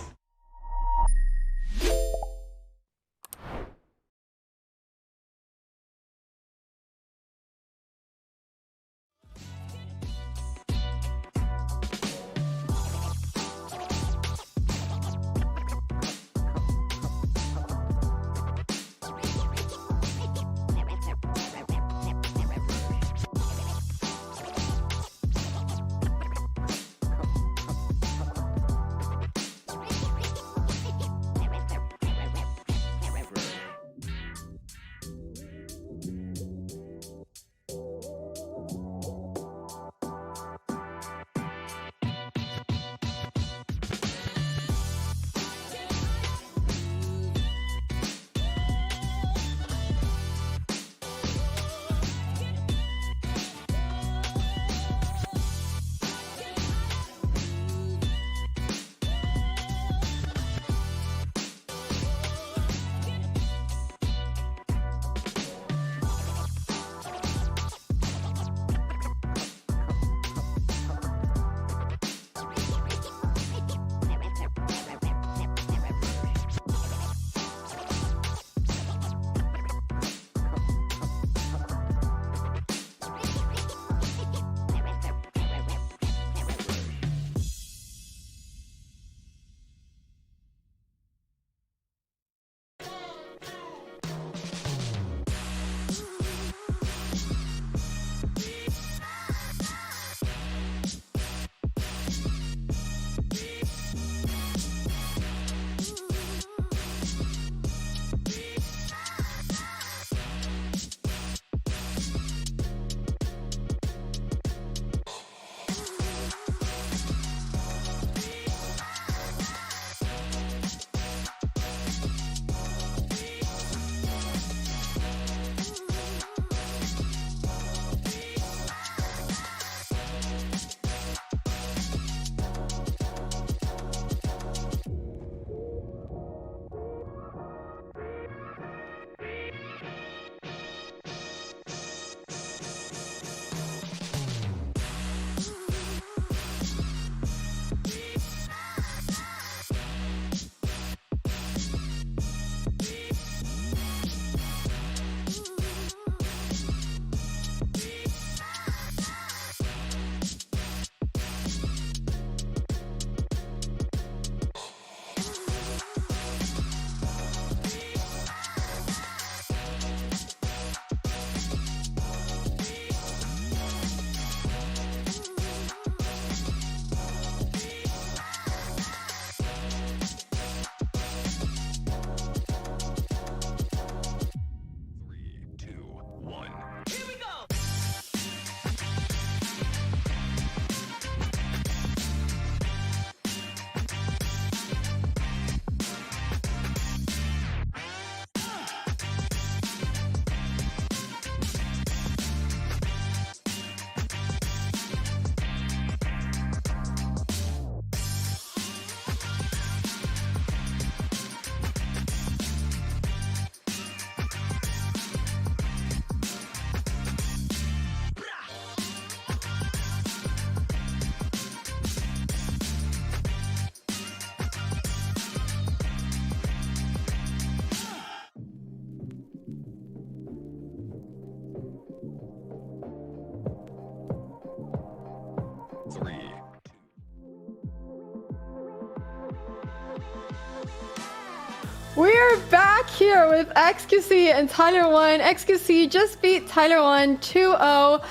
we're back here with xQc and Tyler1. xQc just beat Tyler1 2-0.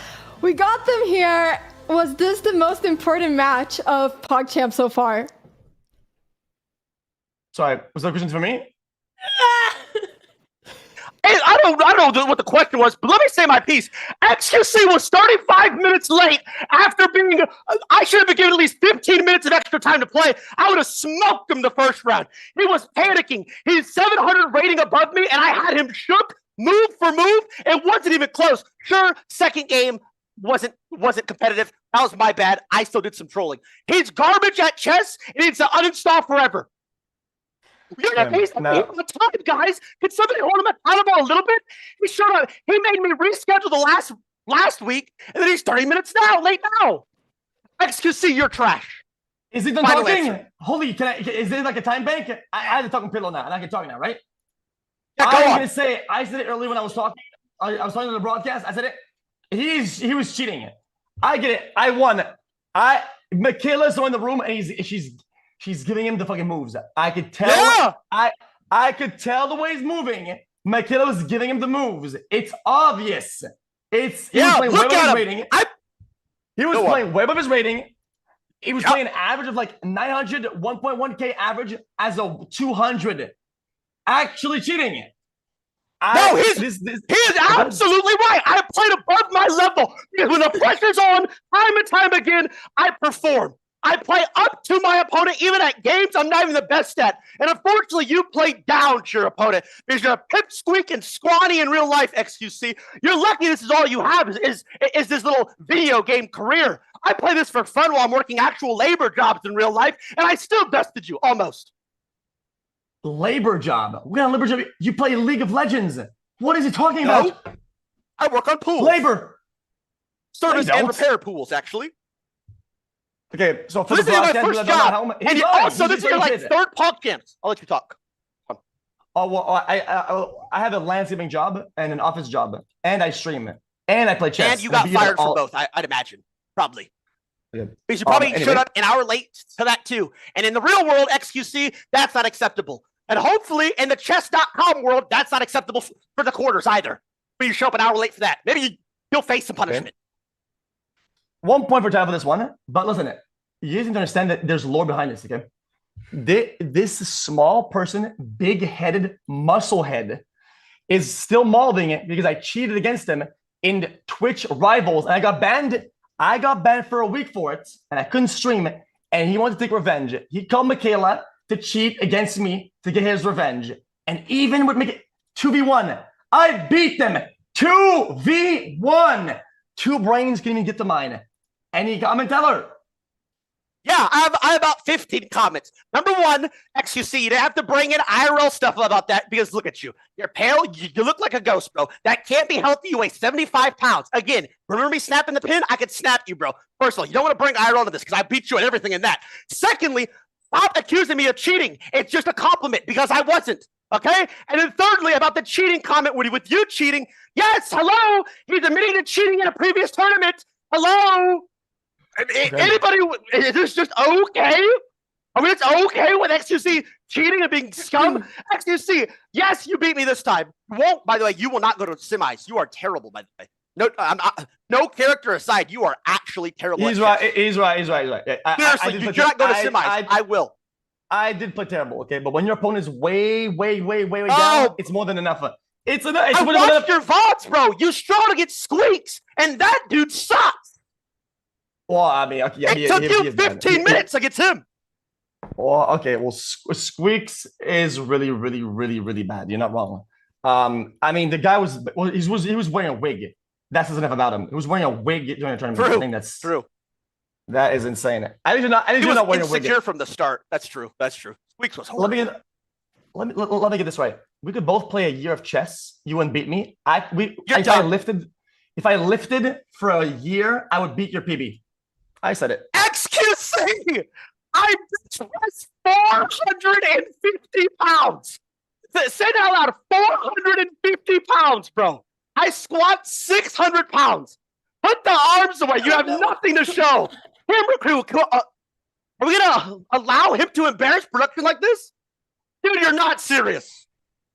We got them here. Was this the most important match of PogChamps so far? Sorry, was that a question for me? I don't know what the question was, but let me say my piece. xQc was starting 5 minutes late after being. I should have been given at least 15 minutes of extra time to play. I would have smoked him the first round. He was panicking. He's 700 rating above me, and I had him shook move for move. It wasn't even close. Sure, second game wasn't competitive. That was my bad. I still did some trolling. He's garbage at chess. It needs to uninstall forever. You're not based on time, guys. Can somebody hold him accountable a little bit? He showed up. He made me reschedule the last week, and then he's 30 minutes late now. xQc, you're trash. Is he done talking? Holy, is there like a time bank? I had a talking pillow now, and I can talk now, right? Yeah, I'm gonna say, I said it earlier when I was talking. I was talking to the broadcast. I said it. He was cheating. I get it. I won. Michaela's in the room, and she's giving him the fucking moves. I could tell. Yeah! I could tell the way he's moving. Michaela was giving him the moves. It's obvious. He was playing way above his rating. He was playing way above his rating. He was playing an average of like 900, 1.1K average as a 200. Actually cheating. No, he is absolutely right. I played above my level because when the pressure's on, time and time again, I perform. I play up to my opponent, even at games I'm not even the best at. And unfortunately, you play down to your opponent because you're a pipsqueak and scrawny in real life, xQc. You're lucky this is all you have is this little video game career. I play this for fun while I'm working actual labor jobs in real life, and I still bested you, almost. Labor job? What kind of labor job? You play League of Legends. What is he talking about? I work on pools. Labor. Service and repair pools, actually. Okay, so for this the is my first job. And also, this is your like third PogChamps. I'll let you talk. Oh, well, I have a landscaping job and an office job, and I stream it, and I play chess. And you got fired from both, I'd imagine. Probably. Yeah. Because you probably showed up an hour late to that too. And in the real world, xQc, that's not acceptable. And hopefully in the Chess.com world, that's not acceptable for the quarters either. But you show up an hour late for that. Maybe you'll face some punishment. 1 point for time for this one. But listen, you guys need to understand that there's lore behind this, okay? This small person, big-headed muscle head, is still molding it because I cheated against him in Twitch Rivals, and I got banned. I got banned for a week for it, and I couldn't stream it, and he wanted to take revenge. He called Michaela to cheat against me to get his revenge. And even with me 2v1, I beat them 2v1. 2 brains can even get to mine. Any comment, Teller? Yeah, I have about 15 comments. Number one, xQc, you didn't have to bring in IRL stuff about that because look at you. You're pale. You look like a ghost, bro. That can't be healthy. You weigh 75 pounds. Again, remember me snapping the pin? I could snap you, bro. First of all, you don't want to bring IRL into this because I beat you at everything in that. Secondly, stop accusing me of cheating. It's just a compliment because I wasn't. Okay? And then thirdly, about the cheating comment, Woody, with you cheating. Yes, hello. He's admitting to cheating in a previous tournament. Hello. Anybody, is this just okay? I mean, it's okay with xQc cheating and being scum? xQc, yes, you beat me this time. You won't, by the way, you will not go to semis. You are terrible, by the way. No, no character aside, you are actually terrible. He's right. He's right. Seriously, you cannot go to semis. I will. I did play terrible, okay? But when your opponent is way down, it's more than enough. I watched your VODs, bro. You struggle to get squeaks, and that dude sucks. Well, I mean, okay, it took you 15 minutes against him. Well, okay, well, Squeaks is really bad. You're not wrong. I mean, the guy was wearing a wig. That says enough about him. He was wearing a wig during a tournament. True. I think that's true. That is insane. I did not wearing a wig. Insecure from the start. That's true. Squeaks was horrible. Let me get this right. We could both play a year of chess. You wouldn't beat me. If I lifted for a year, I would beat your PB. I said it. xQc! I pressed 450 pounds. Say that out loud. 450 pounds, bro. I squat 600 pounds. Put the arms away. You have nothing to show. Camera crew, are we going to allow him to embarrass production like this? Dude, you're not serious.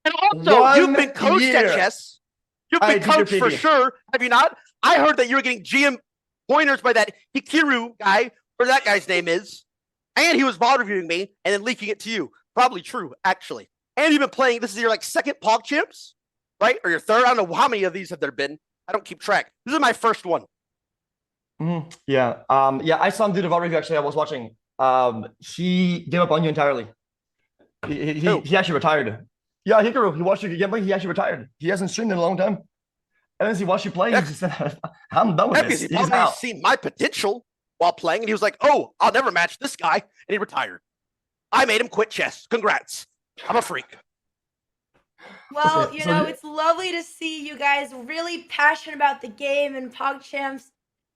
And also, you've been coached at chess. You've been coached for sure. Have you not? I heard that you were getting GM pointers by that Hikiru guy, whatever that guy's name is. And he was ball reviewing me and then leaking it to you. Probably true, actually. And you've been playing, this is your like second PogChamps, right? Or your third? I don't know how many of these have there been. I don't keep track. This is my first one. Yeah. Yeah, I saw him do the ball review, actually. I was watching. He gave up on you entirely. He actually retired. Yeah, Hikaru, he watched your gameplay. He actually retired. He hasn't streamed in a long time. And as he watched you play, he just said, I'm done with this. He's probably seen my potential while playing, and he was like, oh, I'll never match this guy. And he retired. I made him quit chess. Congrats. I'm a freak. Well, you know, it's lovely to see you guys really passionate about the game and PogChamps.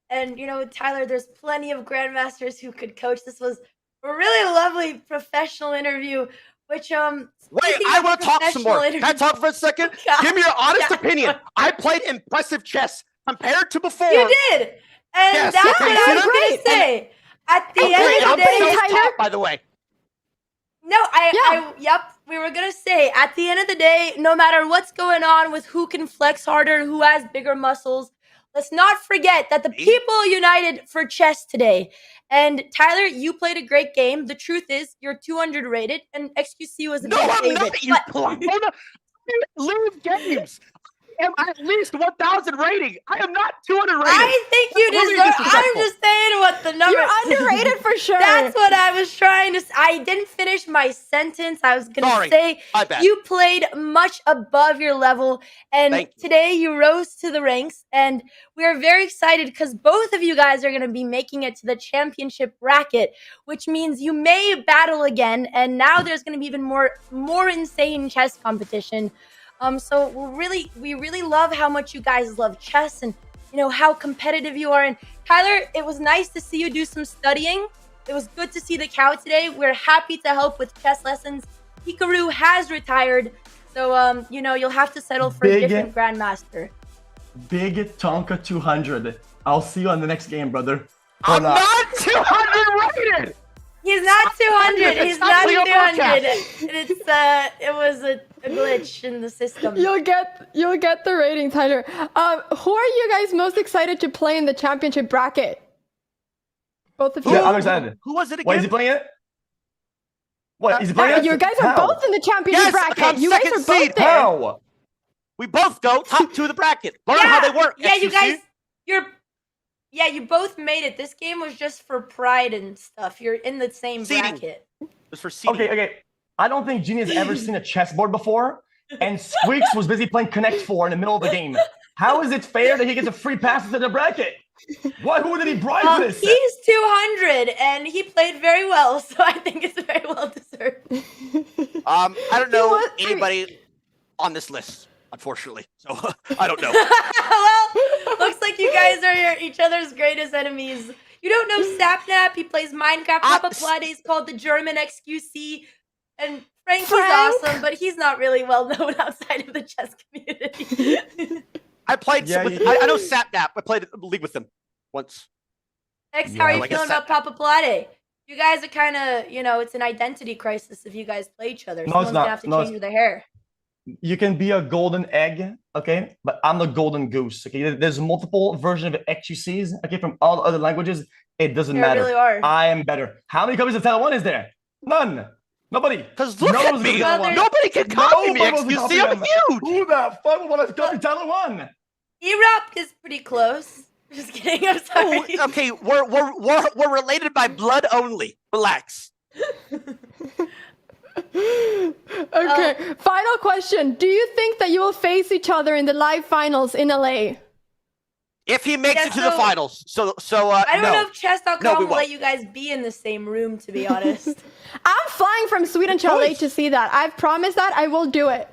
And, you know, Tyler, there's plenty of grandmasters who could coach. This was a really lovely professional interview, which, wait, I want to talk some more. Can I talk for a second? Give me your honest opinion. I played impressive chess compared to before. You did. And that's what I was going to say. At the end of the day, Tyler, by the way. No, yep. We were going to say, at the end of the day, no matter what's going on with who can flex harder, who has bigger muscles, let's not forget that the people united for chess today. And Tyler, you played a great game. The truth is, you're 200 rated, and xQc was a big favorite. You clown. Lose games. I am at least 1,000 rating. I am not 200 rated. I think you deserve. I'm just saying what the number. You're underrated for sure. That's what I was trying to. I didn't finish my sentence. I was gonna say you played much above your level, and today you rose to the ranks, and we are very excited because both of you guys are gonna be making it to the championship bracket, which means you may battle again, and now there's gonna be even more insane chess competition. So we really love how much you guys love chess and, you know, how competitive you are. And Tyler, it was nice to see you do some studying. It was good to see the cow today. We're happy to help with chess lessons. Hikaru has retired. So, you know, you'll have to settle for a different grandmaster. Big Tonka 200. I'll see you on the next game, brother. I'm not 200 rated. He's not 200. He's not 200. It was a glitch in the system. You'll get the rating, Tyler. Who are you guys most excited to play in the championship bracket? Both of you. Yeah, I'm excited. Who was it again? Wait, is he playing it? What, is he playing it? You guys are both in the championship bracket. You guys are both there. How? We both go top 2 of the bracket. Learn how they work. Yeah, you guys, you both made it. This game was just for pride and stuff. You're in the same bracket. It's for seeding. Okay. I don't think Genie has ever seen a chessboard before, and Squeaks was busy playing Connect 4 in the middle of the game. How is it fair that he gets a free pass into the bracket? What? Who did he bribe this? He's 200, and he played very well, so I think it's very well deserved. I don't know anybody on this list, unfortunately, so I don't know. Well, looks like you guys are each other's greatest enemies. You don't know Sapnap. He plays Minecraft. Papaplatte is called the German xQc. And Frank is awesome, but he's not really well known outside of the chess community. I played. I know Sapnap. I played a league with him once. X, how are you feeling about Papaplatte? You guys are kind of, you know, it's an identity crisis if you guys play each other. Someone's gonna have to change their hair. You can be a golden egg, okay? But I'm the golden goose, okay? There's multiple versions of xQcs, okay, from all other languages. It doesn't matter. Really are. I am better. How many copies of Tyler1 is there? None. Nobody. Because look at me. Nobody can copy me. xQc, I'm huge. Who the fuck would want to copy Tyler1? Erop is pretty close. Just kidding. I'm sorry. Oh, okay, we're related by blood only. Relax. Okay, final question. Do you think that you will face each other in the live finals in LA? If he makes it to the finals. So I don't know if Chess.com will let you guys be in the same room, to be honest. I'm flying from Sweden to LA to see that. I've promised that I will do it.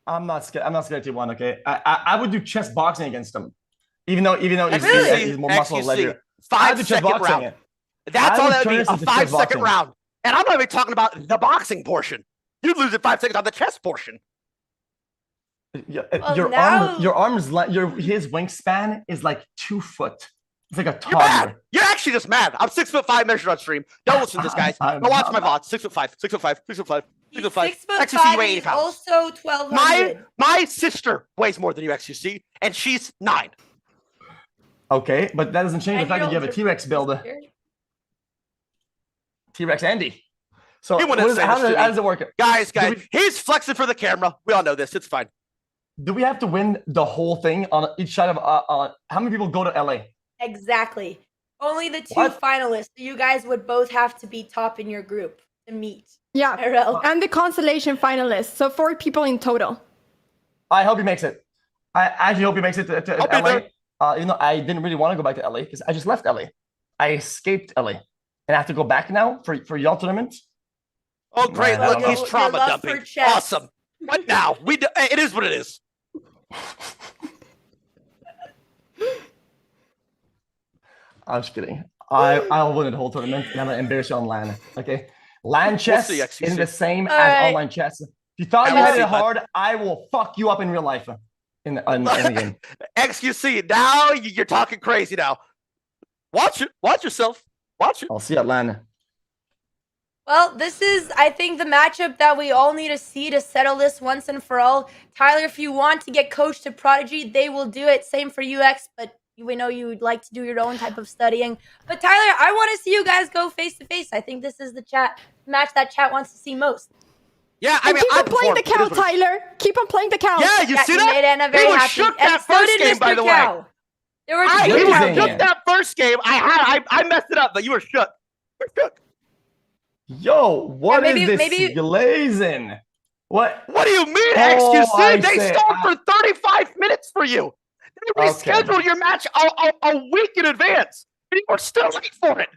I'm not scared. I'm not scared to one, okay? I would do chess boxing against him. Even though he's more muscle leather. 5-second round. That's all that would be, a 5-second round. And I'm not even talking about the boxing portion. You'd lose in 5 seconds on the chess portion. Yeah, his wingspan is like 2 foot. It's like a toddler. You're actually just mad. I'm 6'5" measured on stream. Don't listen to this, guys. Go watch my VODs. 6'5", 6'5", 6'5". He's 6'5". 6'5". XQC, you weigh 80 He's pounds. also 1,200. My sister weighs more than you, XQC, and she's 9. Okay, but that doesn't change the fact that you have a 9-year-olds T-Rex build. are scared. T-Rex Andy. So He wouldn't what is, say how, this to how me. does it work? Guys, Do he's flexing for the camera. We all know this. It's fine. Do we have to win the whole thing on each side of how many people go to LA? Exactly. Only the 2 What? finalists. So you guys would both have to be top in your group to meet. Yeah, IRL. and the constellation finalists. So 4 people in total. I hope he makes it. I actually hope he makes it to I'll be LA. Even though I didn't really want to go back to LA because I just left LA. I escaped LA. And I have to go back now for y'all tournament. Oh, great. Man, I Look, don't he's know. trauma Your love dumping. for chess. Awesome. What now? It is what it is. I'm just kidding. I'll win the whole tournament and I'm gonna embarrass you on LAN. Okay, LAN chess see, XQC. isn't the same All as right. online chess. If you thought Yeah, you we'll had see, it bud. hard, I will fuck you up in real life. In the game. XQC, now you're talking crazy now. Watch it. Watch yourself. Watch it. I'll see you at LAN. Well, this is, I think, the matchup that we all need to see to settle this once and for all. Tyler, if you want to get coached to Prodigy, they will do it. Same for UX, but we know you would like to do your own type of studying. But Tyler, I want to see you guys go face to face. I think this is the match that chat wants to see most. Yeah, I And mean, keep on playing the count, Tyler. Keep on playing the count. Yeah, you see You that? made Anna He very was happy. shook And that so first did game, Mr. by the way. Cow. There were He two was Amazing. shook that first game. I messed it up, but you were shook. You were shook. Yo, what is maybe- this glazing? What? What do you mean, Oh, I XQC? They say- stalled for 35 minutes for you. They Okay. rescheduled your match a week in advance. And you were still late for it.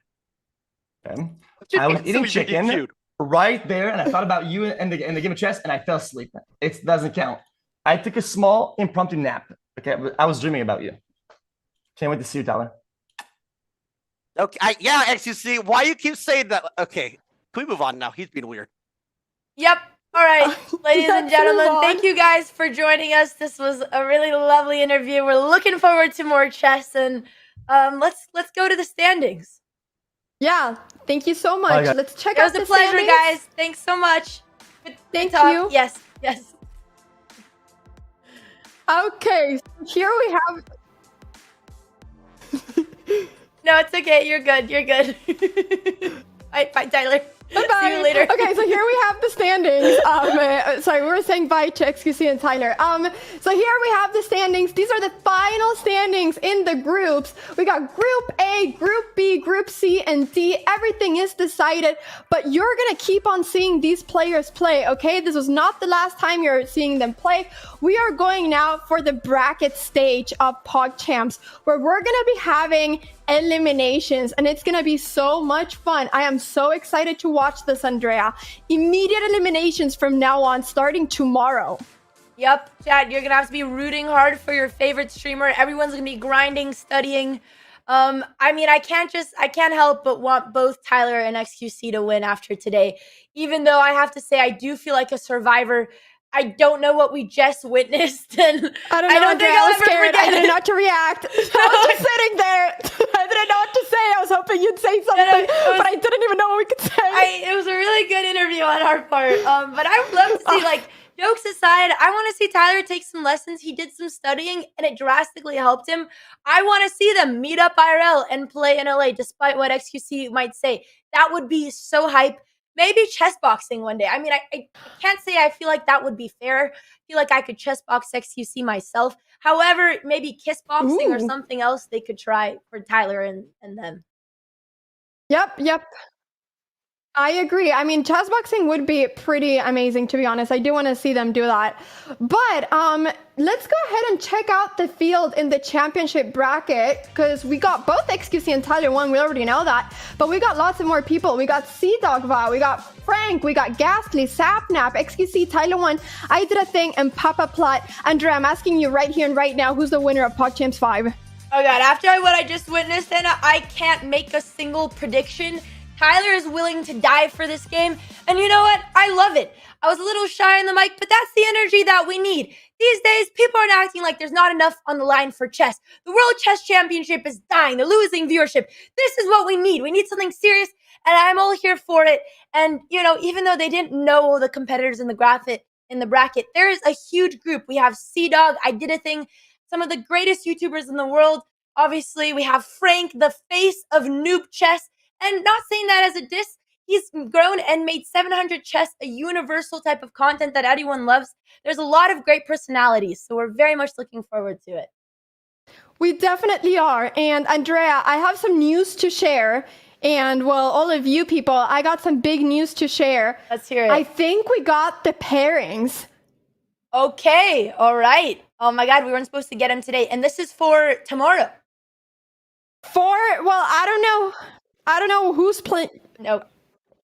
Okay. I was eating So chicken DQ'd. right there, and I thought about you in the game of chess, and I fell asleep. It doesn't count. I took a small impromptu nap. Okay, I was dreaming about you. Can't wait to see you, Tyler. Okay, yeah, XQC. Why you keep saying that? Okay, can we move on now? He's being weird. Yep. All right, ladies and Let's gentlemen, move on. thank you guys for joining us. This was a really lovely interview. We're looking forward to more chess, and let's go to the standings. Yeah, thank you so much. Bye, guys. Let's check It out was the a pleasure, standings. guys. Thanks so much. Good Thank talk. you. Yes, yes. Okay, so here we have. No, it's okay. You're good. You're good. Bye, Tyler. Bye-bye. See you later. Okay, so here we have the standings. Sorry, we were saying bye to XQC and Tyler. So here we have the standings. These are the final standings in the groups. We got Group A, Group B, Group C, and D. Everything is decided, but you're gonna keep on seeing these players play, okay? This was not the last time you're seeing them play. We are going now for the bracket stage of PogChamps, where we're gonna be having eliminations, and it's gonna be so much fun. I am so excited to watch this, Andrea. Immediate eliminations from now on, starting tomorrow. Yep, Chad, you're gonna have to be rooting hard for your favorite streamer. Everyone's gonna be grinding, studying. I mean, I can't help but want both Tyler and XQC to win after today. Even though I have to say, I do feel like a survivor. I don't know what we just witnessed, and I don't know, think Andrea, I'll I was ever scared. forget I didn't it. know what to react. I was just sitting there. I didn't know what to say. I was hoping you'd say something, but I didn't even know what we could say. It was a really good interview on our part. But I would love to see, like, jokes aside, I want to see Tyler take some lessons. He did some studying, and it drastically helped him. I want to see them meet up IRL and play in LA, despite what XQC might say. That would be so hype. Maybe chess boxing one day. I mean, I can't say I feel like that would be fair. I feel like I could chess box XQC myself. However, maybe kiss boxing or something else they could try for Tyler and them. Yep. I agree. I mean, chess boxing would be pretty amazing, to be honest. I do want to see them do that. But let's go ahead and check out the field in the championship bracket, because we got both XQC and Tyler1. We already know that. But we got lots of more people. We got CDawgVA, we got Frank, we got Ghastly, Sapnap, XQC, Tyler1, I Did a Thing, and Papaplatte. Andrea, I'm asking you right here and right now, who's the winner of PogChamps 5? Oh God, after what I just witnessed, Anna, I can't make a single prediction. Tyler is willing to die for this game, and you know what? I love it. I was a little shy on the mic, but that's the energy that we need. These days, people aren't acting like there's not enough on the line for chess. The World Chess Championship is dying. They're losing viewership. This is what we need. We need something serious, and I'm all here for it. And you know, even though they didn't know the competitors in the bracket, there is a huge group. We have CDawg, I Did a Thing, some of the greatest YouTubers in the world. Obviously, we have Frank, the face of noob chess, and not saying that as a diss. He's grown and made 700 chess a universal type of content that everyone loves. There's a lot of great personalities, so we're very much looking forward to it. We definitely are. And Andrea, I have some news to share. And well, all of you people, I got some big news to share. Let's hear it. I think we got the pairings. Okay, all right. Oh my God, we weren't supposed to get them today. And this is for tomorrow. I don't know who's playing. Nope.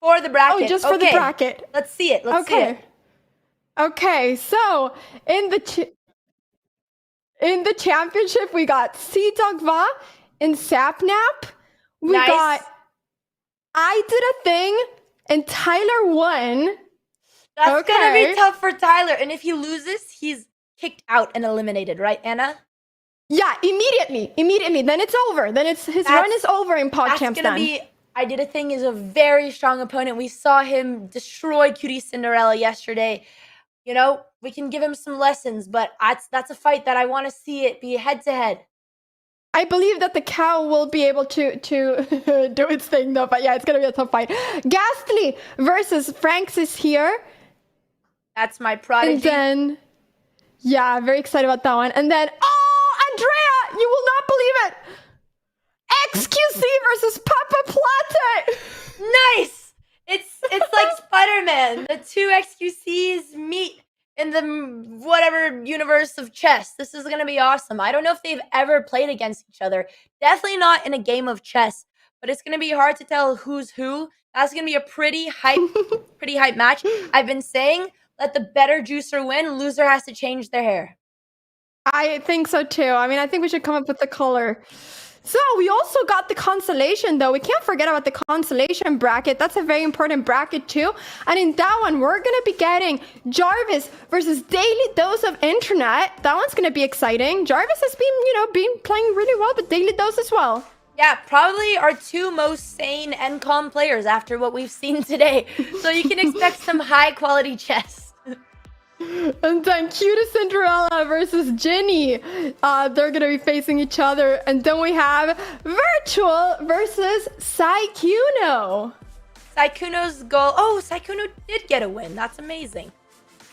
For the bracket. Oh, just for the bracket. Let's see it. Let's see it. Okay, so in the championship, we got CDawgVA and Sapnap. We got I Did a Thing and Tyler1. That's gonna be tough for Tyler. And if he loses, he's kicked out and eliminated, right, Anna? Yeah, immediately. Then it's over. Then his run is over in PogChamps. I Did a Thing is a very strong opponent. We saw him destroy QTCinderella yesterday. You know, we can give him some lessons, but that's a fight that I want to see it be head to head. I believe that the cow will be able to do its thing though, but yeah, it's gonna be a tough fight. Ghastly versus Franks is here. That's my prodigy. And then, yeah, I'm very excited about that one. And then, Andrea, you will not believe it. xQc versus Papaplatte. Nice. It's like Spider-Man. The two xQcs meet in the whatever universe of chess. This is gonna be awesome. I don't know if they've ever played against each other. Definitely not in a game of chess, but it's gonna be hard to tell who's who. That's gonna be a pretty hype match. I've been saying, let the better juicer win. Loser has to change their hair. I think so too. I mean, I think we should come up with the color. So we also got the consolation though. We can't forget about the consolation bracket. That's a very important bracket too. And in that one, we're going to be getting Jarvis versus Daily Dose of Internet. That one's going to be exciting. Jarvis has been playing really well, but Daily Dose as well. Yeah, probably our two most sane and calm players after what we've seen today. So you can expect some high quality chess. And then QTCinderella versus Ginny. They're going to be facing each other. And then we have Virtual versus Saikuno. Saikuno's goal. Oh, Saikuno did get a win. That's amazing.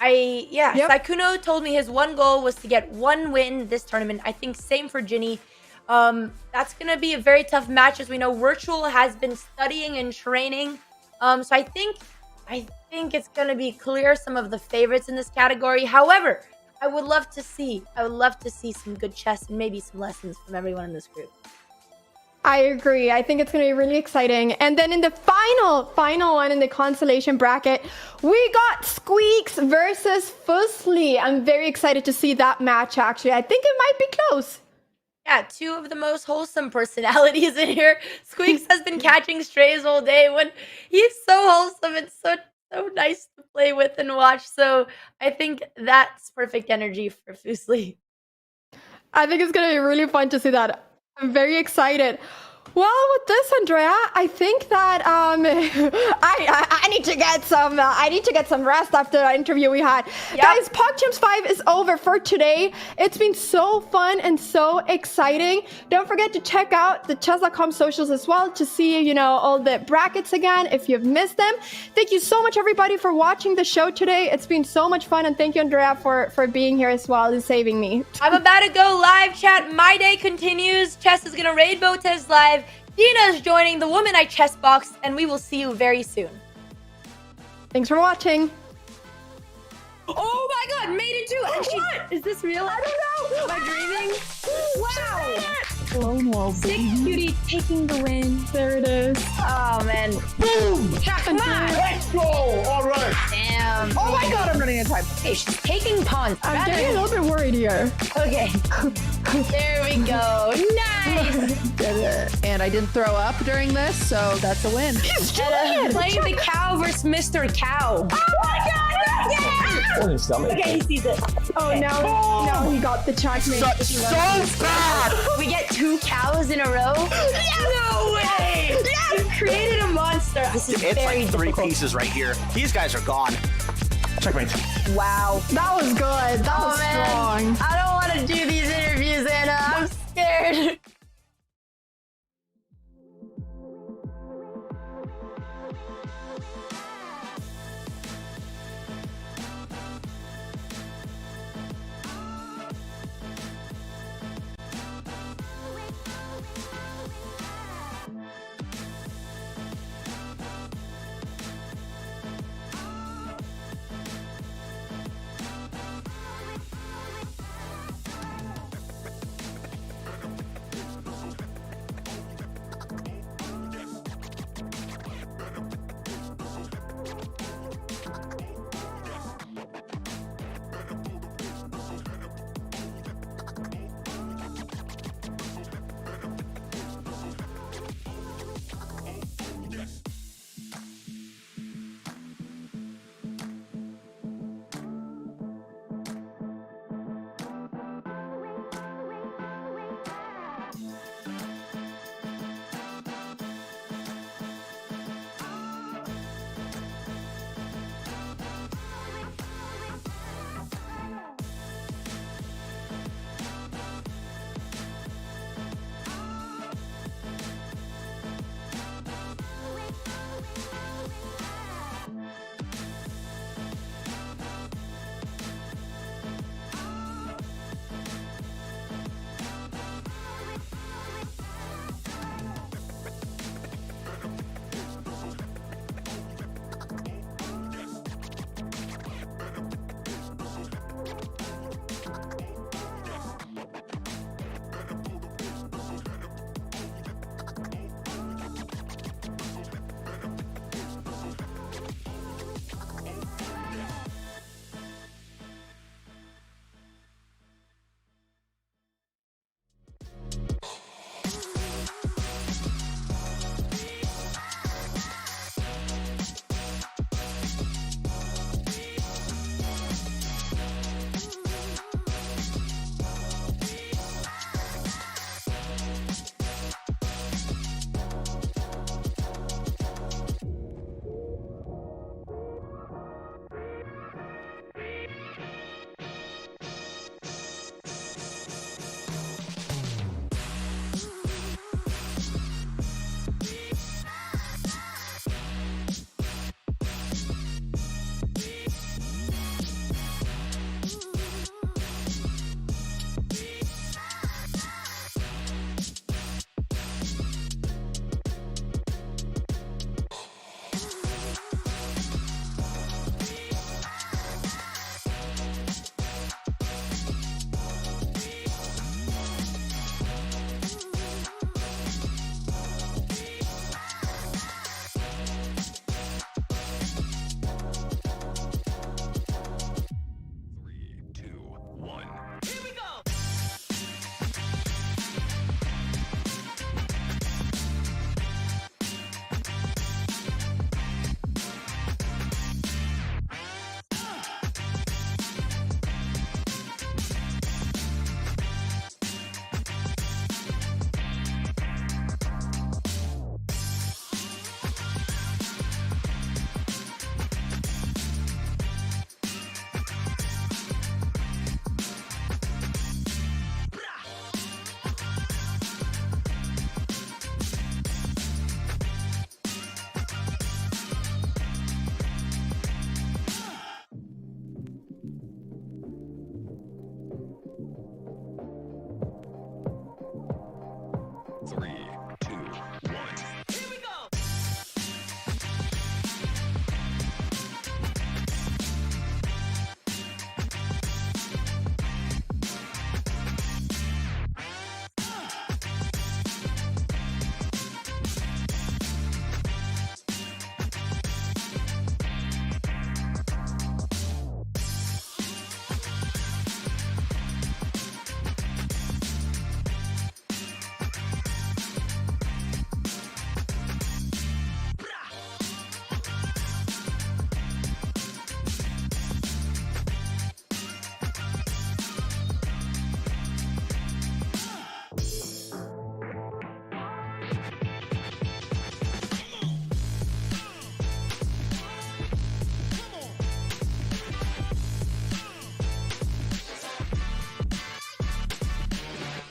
Saikuno told me his one goal was to get one win this tournament. I think same for Ginny. That's going to be a very tough match. As we know, Virtual has been studying and training. So I think it's going to be clear some of the favorites in this category. However, I would love to see some good chess and maybe some lessons from everyone in this group. I agree. I think it's going to be really exciting. And then in the final one in the consolation bracket, we got Squeaks versus Fuslie. I'm very excited to see that match, actually. I think it might be close. Yeah, two of the most wholesome personalities in here. Squeaks has been catching strays all day. When he's so wholesome and so nice to play with and watch. So I think that's perfect energy for Fuslie. I think it's going to be really fun to see that. I'm very excited. Well, with this, Andrea, I think that I need to get some rest after the interview we had. Yep. Guys, PogChamps 5 is over for today. It's been so fun and so exciting. Don't forget to check out the Chess.com socials as well to see, all the brackets again if you've missed them. Thank you so much, everybody, for watching the show today. It's been so much fun, and thank you, Andrea, for being here as well and saving me. I'm about to go live chat. My day continues. Chess is going to raid Botez live. Dina's joining the Woman I Chess Box, and we will see you very soon. Thanks for watching. Oh my god, made it too! What? Is this real? I don't know! Am I dreaming? Wow! Sick Cutie taking the win. There it is. Oh man. Boom! Come on! Let's go! Alright! Damn. Oh my god, I'm running out of time. Okay, she's taking pawns. I'm getting a little bit worried here. Okay. There we go. Nice! Did it. And I didn't throw up during this, so that's a win. Playing the cow versus Mr. Cow. Oh my god! Yeah! Holy stomach. Okay, he sees it. Oh, now he got the checkmate. So bad! We get 2 cows in a row? No way! You created a monster. This is It's very like 3 difficult. pieces right here. These guys are gone. Checkmate. Wow. That was good. That was strong. I don't want to do these interviews, Anna. I'm scared.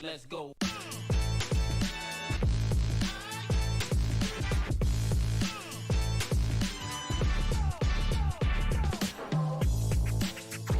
let's go.